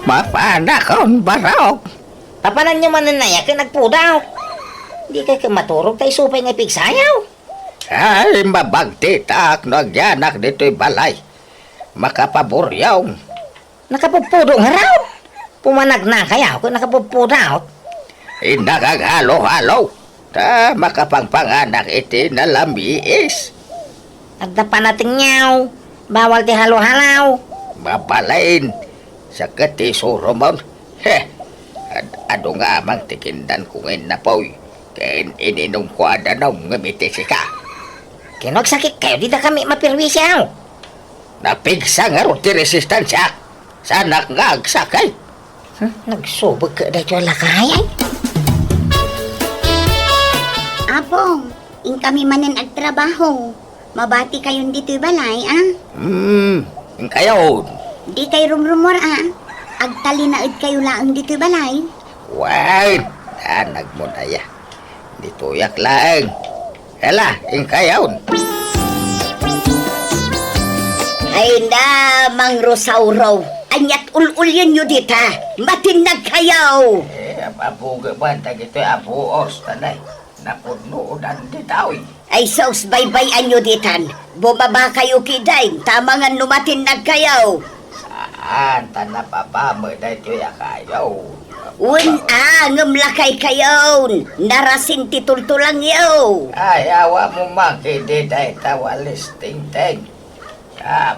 Mapanakon barok. Papanan nyo man na ka nagpudaw. Di kay ka maturog tayo supay nga pigsayaw. Ay, mabagtitak no agyanak dito'y balay. Makapaburyaw. Nakapupudo nga raw. Pumanag na kayaw kung nakapupudaw. Inagaghalo-halo. Ta makapangpanganak iti nalamiis. Agda pa nating nyaw. Bawal ti halo-halaw. Mabalain. Sa kati suromon. Ado nga amang tikindan kungin na po'y. Kain ininom ko adanaw ngamitis ka. Kinogsakit kayo, di na kami mapirwisyaw. Napigsa nga ro ti resistansya. Sanak nga agsakay. Nagsubog ka dahil yung lakay ay. Apong, ing kami manan agtrabaho. Mabati kayon dito'y balay, ah? Kayo. Di kay rumrumor, ah? Agtalinaid kayo laang dito'y balay. Wait, danag mo na ya. Dito yak laeng. Hala, kayo. Ay na, Mang Rosauraw. Anyat ul-ulyan nyo dita. Matinag kayaw. Apo gabanta gito apo os tanay. Napuno dan ditawi. Ay sos, baybayan nyo ditan. Bumaba kayo kiday. Tama nga numatinag kayaw. Saan tanah papa mo dito ya kayo. Ngemlakay kayaw. Narasin titultulang yaw. Ay awa mo makide day tawalis ting-ting.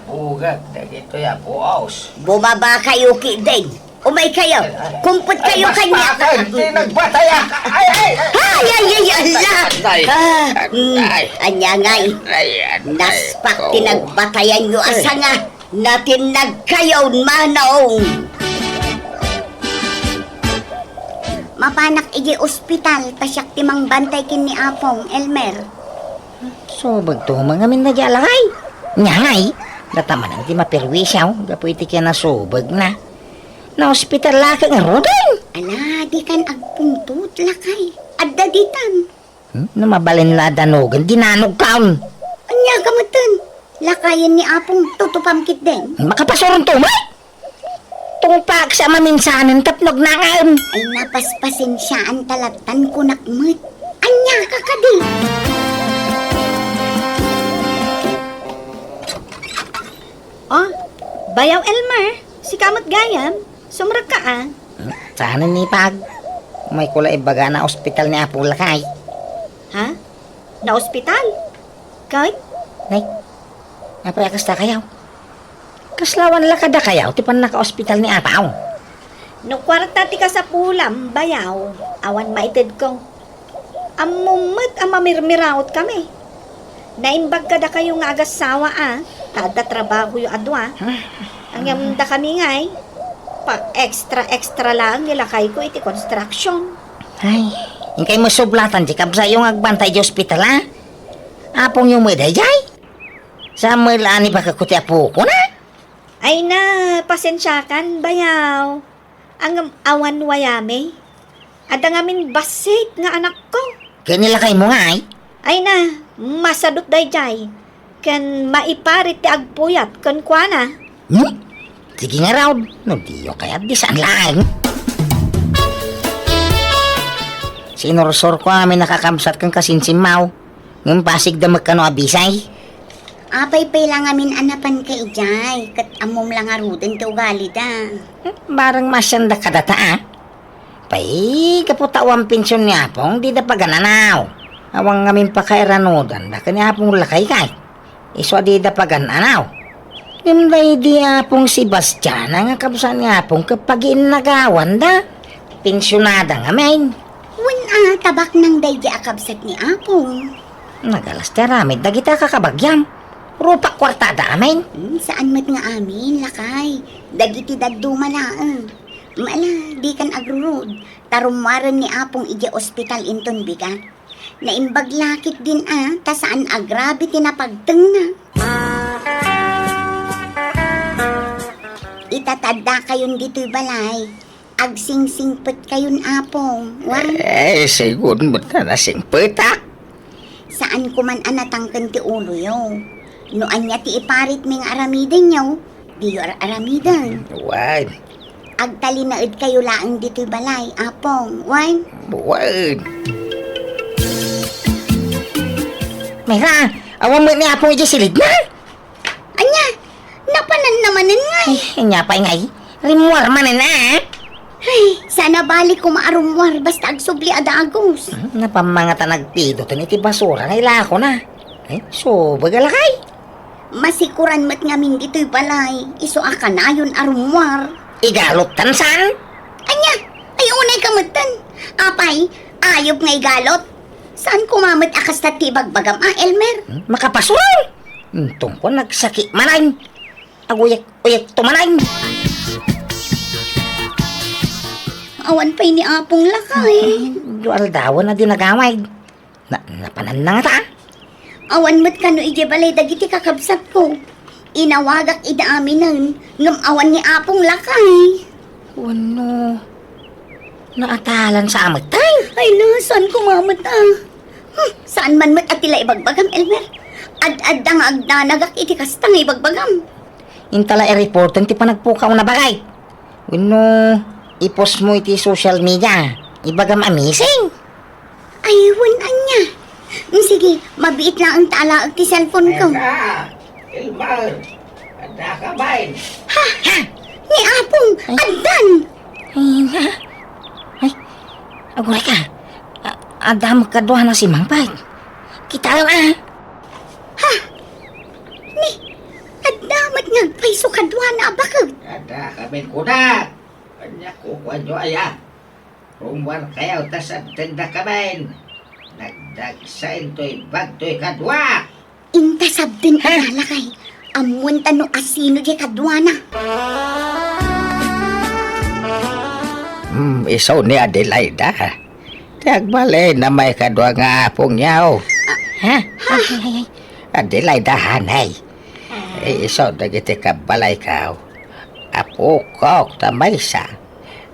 Bugag na gito ya po os. Bumaba kayo kiday. Umay kayo. Kumput kayo kanya. Hindi nagbataya. Ay. Anyangay. Naspak tinagbatayan nyo asa nga. Natinag kayo manaong. Mapanak iji ospital. Pasyak timang bantay kin ni Apong, Elmer. Subag to, mga minadyalalay. Nyay, dataman ang di mapirwisyaw, gapo iti kaya nasubag na. Na hospital laki nga rodin. Ala, di kan agpuntut lakay. Adda ditan. Na mabalin la danogan, dinanog kaon. Anya kamutan. Lakayan ni Apong tutupamkit din. Makapasoron to, may! Tungpak sa maminsanan, tapnog na ngayon. Ay napaspasin siya ang talatan ko nakmut. Anya kakadi. Oh, bayaw Elmer, si kamot gayam, sumrag ka ah. Sana ni Pag. May kulay baga na ospital ni Apo Lakay. Ha? Na ospital? Kay? Nay, napayakas ta kayaw. Kaslawan lakada kayaw, tipan naka-ospital ni Apaw. No kwarta ti ka sa pulam, bayaw, awan maited ko. Amumot ang mamirmiraot kami. Naimbag ka da kayo nga agasawa ah. Tada trabaho yung adwa. Ang yamda kami ngay. Pa extra lang nilakay ko iti construction. Ay, yung kayo mo sublatan, di kabsa yung agbantay di ospital ha. Apong yung may dayay. Sa mulani ba kakuti apo ko na? Ay na, pasensyakan, bayaw. Ang awan wayame. Ada ngamin basit nga anak ko. Kaya nilakay mo nga ay. Ay na, masadot dayjay. Kan maiparit ti agpuyat kan kuana. Sige nga raw. No, diyo kaya di saan lang. Sinursor ko amin nakakamsat kang kasinsimaw. Ngayon pasig damag ka no abisay. Apay-pay lang amin anapan kay Ijay. Kat amom lang aruden ti ugali da. Barang masyanda ka data ah. Pay, kaputawang pensyon niya pong di da pagananaw. Awang ngamin pa kay ranodan. Baka niya pong lakay kay. Iso di da pagananaw. Yung di apong si Bastiana nga kabusan niya pong kapag inagawan da. Pensyonada nga main. Tabak ng dayja akabsat ni Apong. Nagalas teramid da kita kakabagyam. Rupa kwartada amin. Saan mat nga amin, lakay? Dagiti daduma na. Maala, di kan agrurod. Tarumaran ni Apong ija ospital inton biga. Naimbag lakit din ta saan agrabe tinapagteng na. Itatanda kayon dito'y balay. Agsingsingpet kayon Apong. Siguro mo na nasingpetak. Saan ko man anatangkan ti ulo yo. Noan niya ti iparit ming aramidan yo. Di yo aramidan. Wait. Agtalinaid kayo laang dito'y balay, Apong. Wan? Wait. Mayra, awan mo ni Apong ija silid na. Anya, napanan namanin nga. Ay, nya pa ngay. Rimuar manin na. Ay, sana balik ko maarumwar basta agsubli adagos. Napamangata nagpido to iti basura nga ilako na. Ay, so bagalakay. Masikuran mat ngamin dito'y balay. Iso akanayon arumwar. Igalot tansan. Anya, ay unay kamutan. Apay, ayop nga igalot. Saan kumamat akas na tibag bagam Elmer? Makapasuran. Tungkol nagsaki manay. Aguyak tumanay. Awan pa'y ni Apong lakay. Dual dawan na din nagamay. Napanan na nga ta. Awan mo't kano balay dagiti kakabsat ko. Inawagak idaaminan ngam awan ni apong lakay. Wano, naatalan sa amat tay. Ay na, saan kumamot saan man mat at tila ibagbagam, Elmer? Ad-ad-dang agdanagak iti kastang ibagbagam. Intala i-report ti panagpukaw na bagay. Wano, i-post mo iti social media. Ibagam amazing. Ay, wanan niya. Sige, mabiit lang ang tala ti cellphone ko. Ilmar, ada ka ba? Ni apong, addan. Ay, nga. Ay, aguray ka. Ada magkaduha na si Mangpag. Kita lang Addamat nga, pay sukadwa na abakag. Ada kami kuda. Kanya ko kwanyo aya. Rumwan kayaw tas at tagda kami. Nagdagsain to'y bag to'y kadwa. Intasab din ilalakay. Amun tano asino di kadwa na. Isaw ni Adelaida. Tiagbali na may kadwa nga apong yaw. Ha? Adelaida hanay. Isaw dagiti kabalay kaw. Apo ko tamaysa.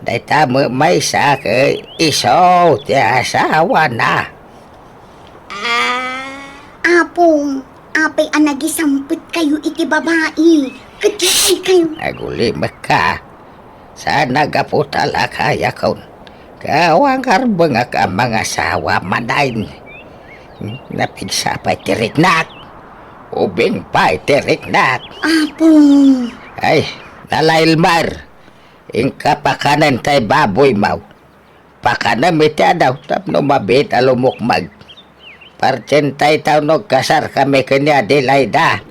Day tamo maysa kay isaw ti asawa na. Apong, apay anagisampit kayo iti babae. Kadisi kayo. Aguli maka. Sana gaputala kaya kon. Kawang karbengak ang mga asawa manain. Napigsa pa'y tiriknak. Ubing pa'y tiriknak. Apong, Ay, nalailmar. Ingka pakanan tay baboy mau. Pakanan mitya daw tapno mabit alumukmag. Parcentay taw no kasar kami kanya Adelaida.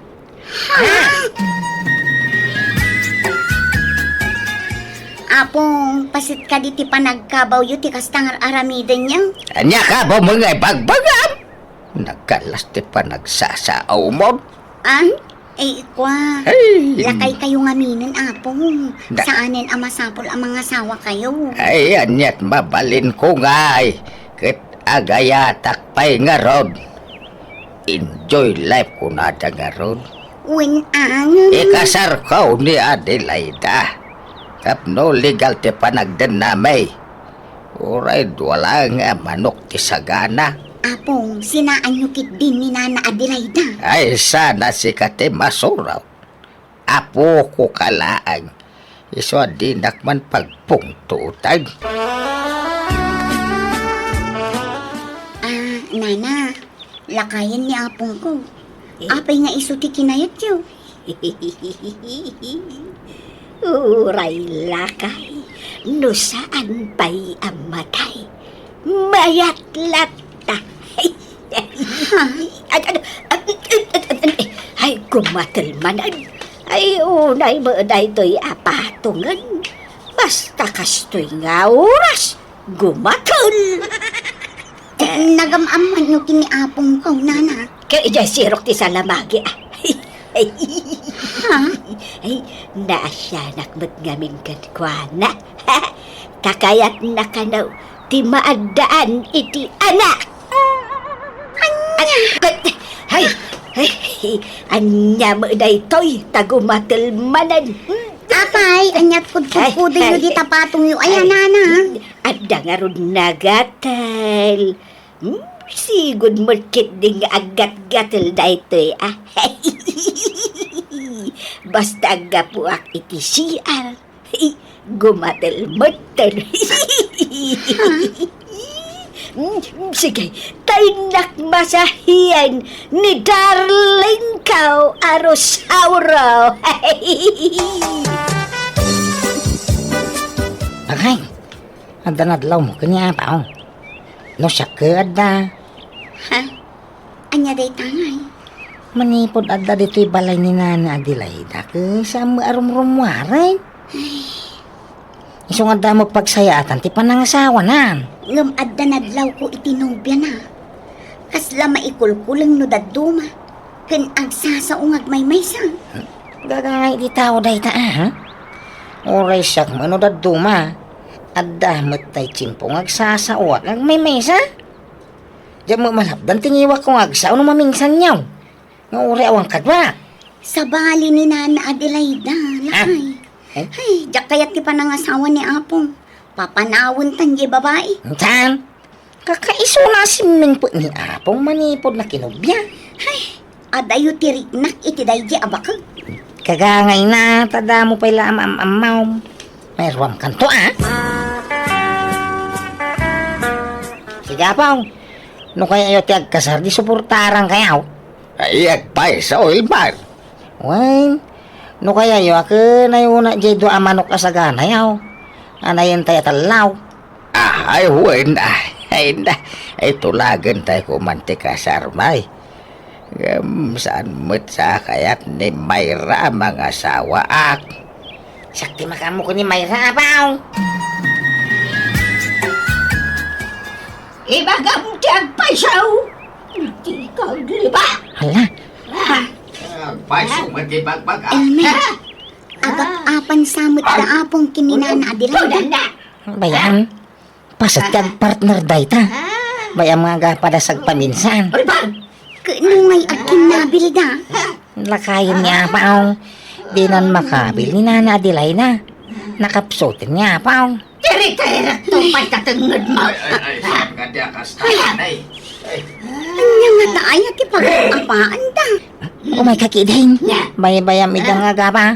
apong, pasit ka di ti panagkabaw yu ti kastangar aramiden niya. Anya ka ba mga bagbagam? Nagkalas ti pa nagsasaaw mo. Eh, ikwa. Ay, Lakay kayo nga minin, apong. Da- Saanin ang masapol ang mga asawa kayo. ay anyat mabalin ko nga ay. Kit agayatak pa'y nga rod. Enjoy life ko na nga rod. Win ang... Ikasar ko ni Adelaida. Tapno legal ti panagdanamay. Uray wala nga manok ti sagana. Apong, sinaanyukit din ni Nana Adelaida. Ay sana si kate masuraw. Apo ko kalaang. Iso dinak man pagpungtutan. Nana, lakayan ni apong ko. Apay nga iso ti kinayat yu. Uray lakay, no saan pa'y amatay? Mayat lata. Ay, kumatalmanan. Ay, unay mo na ito'y apatungan. Basta kasto'y nga oras, gumatal. Nagamaman nyo kini apong ko, Nana. Kaya sirok ti salamagi. Ay, naasyanak mo't ngamin katkwana. Kakayat na kanaw, ti maadaan iti anak. Ay, anya mo na ito'y tagumatalmanan. Apay, anyat pudpud yu di tapatong yu. Ayan, Nana. At dangarod nagatal. Sigod mo kit ding agat-gatal na ito'y Basta agapuak iti siyar. Gumatal-matal. Sige, tainak masahiyan ni darling kau arosauro. Bagay. Ada nadlaw mo kanya pa no siya ka ada. Anya day tangay. Manipod ada dito'y balay ni Nana Adelaida ka sa arum-rumwaray. Iso nga damo pagsayatan ti panangasawa na. Ngam adda nadlaw ko itinobya na. Kasla maikulkulang no daduma. Ken agsasaungag may maysa. Gagangay di tao day ta ha? Oray siyak mano daduma. Adda matay chimpong agsasawat ang may mesa. Diyan mo malapdan tingiwa ko nga agsaw no mamingsan niyaw. Nga uri awang kadwa. Sa bali ni Nana Adelaida, lakay. Eh? Ay, jak kayat ti panangasawa ni Apong. Papanawon tan di babae. Tan, kakaiso na si Ming po ni Apong manipod na kinubya. Adayo ti riknak iti daydi abakag. Kagangay na, tada mo pala am-amaw. May ruwang kanto Sige Apong, no kaya yo ti agkasar di suportarang kayaw. Ay, agpay sa oil bar. Wen, no kaya yo ako na yung na jay doa manok asagana yaw. Anayin tayo talaw. Ay, huwag na. Ay, tulagan tayo kumantika sa armay. Saan mo't sa kayat ni Mayra mga asawa ak. Sakti makamu ko ni Mayra Apong. Ibagam ti agpaysaw. Di ka liba. Hala, Agpay, sumatibag-bag Elmer, agap-apan samot na Apong kini Nana Adelaida. Na. bayan. Pasat kag partner day ta. Bayam nga padasag paminsan. Kanungay at kinabil da. Lakayin niya Apong. Di nan makabil ni Nana Adelaida. Nakapsutin niya Apong. Tiri-tiri tumpay katungod mo. Ay, saan ka diya kastahan ay. Anya nga tayo ti pag-apaan da. Umay kakidahin. Bayam idang nga gaba.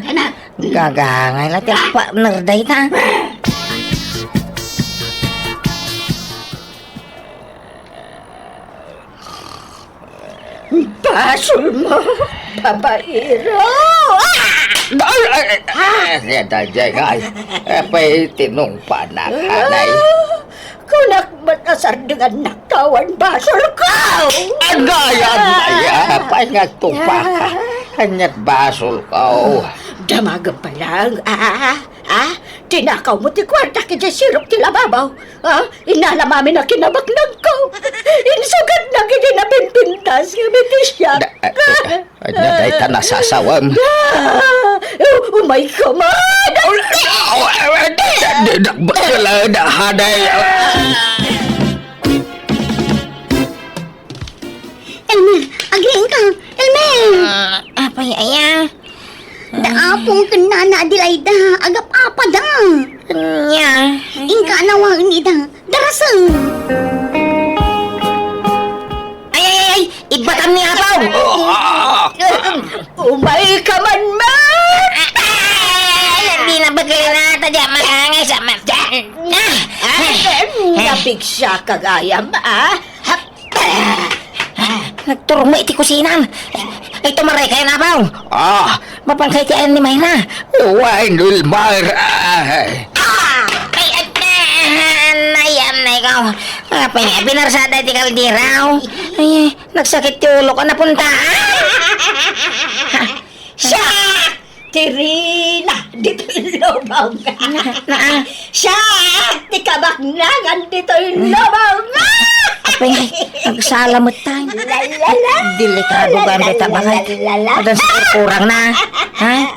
Gagangay lang tiyang partner day ta. Basol mo, babaero. Ay, dajay ay. Apay, tinungpa na kanay. Kunak matasar dengan nakawan basol ko. Agaya, apay nga tupa ka. Hanyat basol ka. Damaga pa lang, tinakaw mo ti kwarta kaya sirok ti lababaw. Inalamami na kinabaknag ko. Insugat na kinabinpintas kami ti siya. Hanyat ay tanasasawam. Umay ka man! Nakbakala na haday. Elmer, agreeing ka. Elmer! Apay aya. Da Apong ken Nana Adelaida, agap-apa da. Nya. Ingka nawang ni da. Darasang. Ay, ibatam ni Apong. Umay ka man man! Hindi na bagay na tadya makangay sa mata. Nabigsa kagayam, Nagturong mo iti kusinan. Ay, tumaray kayo na Apong. Mapangkay kayo ni Mayra. Why, Nulmar? Ay, na ikaw. Apa nga, pinarsada di kaldiraw. Ay, nagsakit ti ulo ka napunta. Siya! Tirina! Dito yung lobaw nga! Siya! Ti kabaknangan dito yung lobaw nga! Apa nga, nagsalamot tayo. Delikado ka ang beta bakit. Adan sa kurang na. Ha?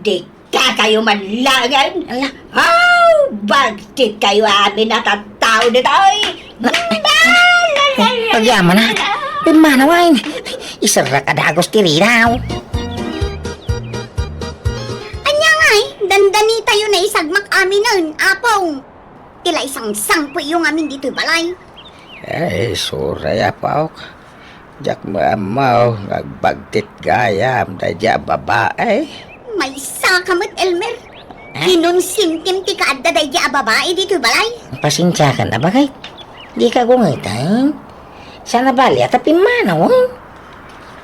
Di ka kayo manlangan! Bagtit kayo amin at ang tao dito! Pagyaman na. Pimanawain. Isara ka dagos tirinaw. Anya ngay, dandani tayo na isagmak amin nun, Apong. Tila isang sangpo yung amin dito balay. Ay, suray apaw. Jak mamaw, nagbagtit gayam, dadya babae. May sakamot, Elmer. Kinunsintim ti kaadda daydi a babae dito balay. Pasensya ka na bagay. Di ka gungitay. Sana bali at pimanaw.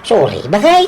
Sorry bagay.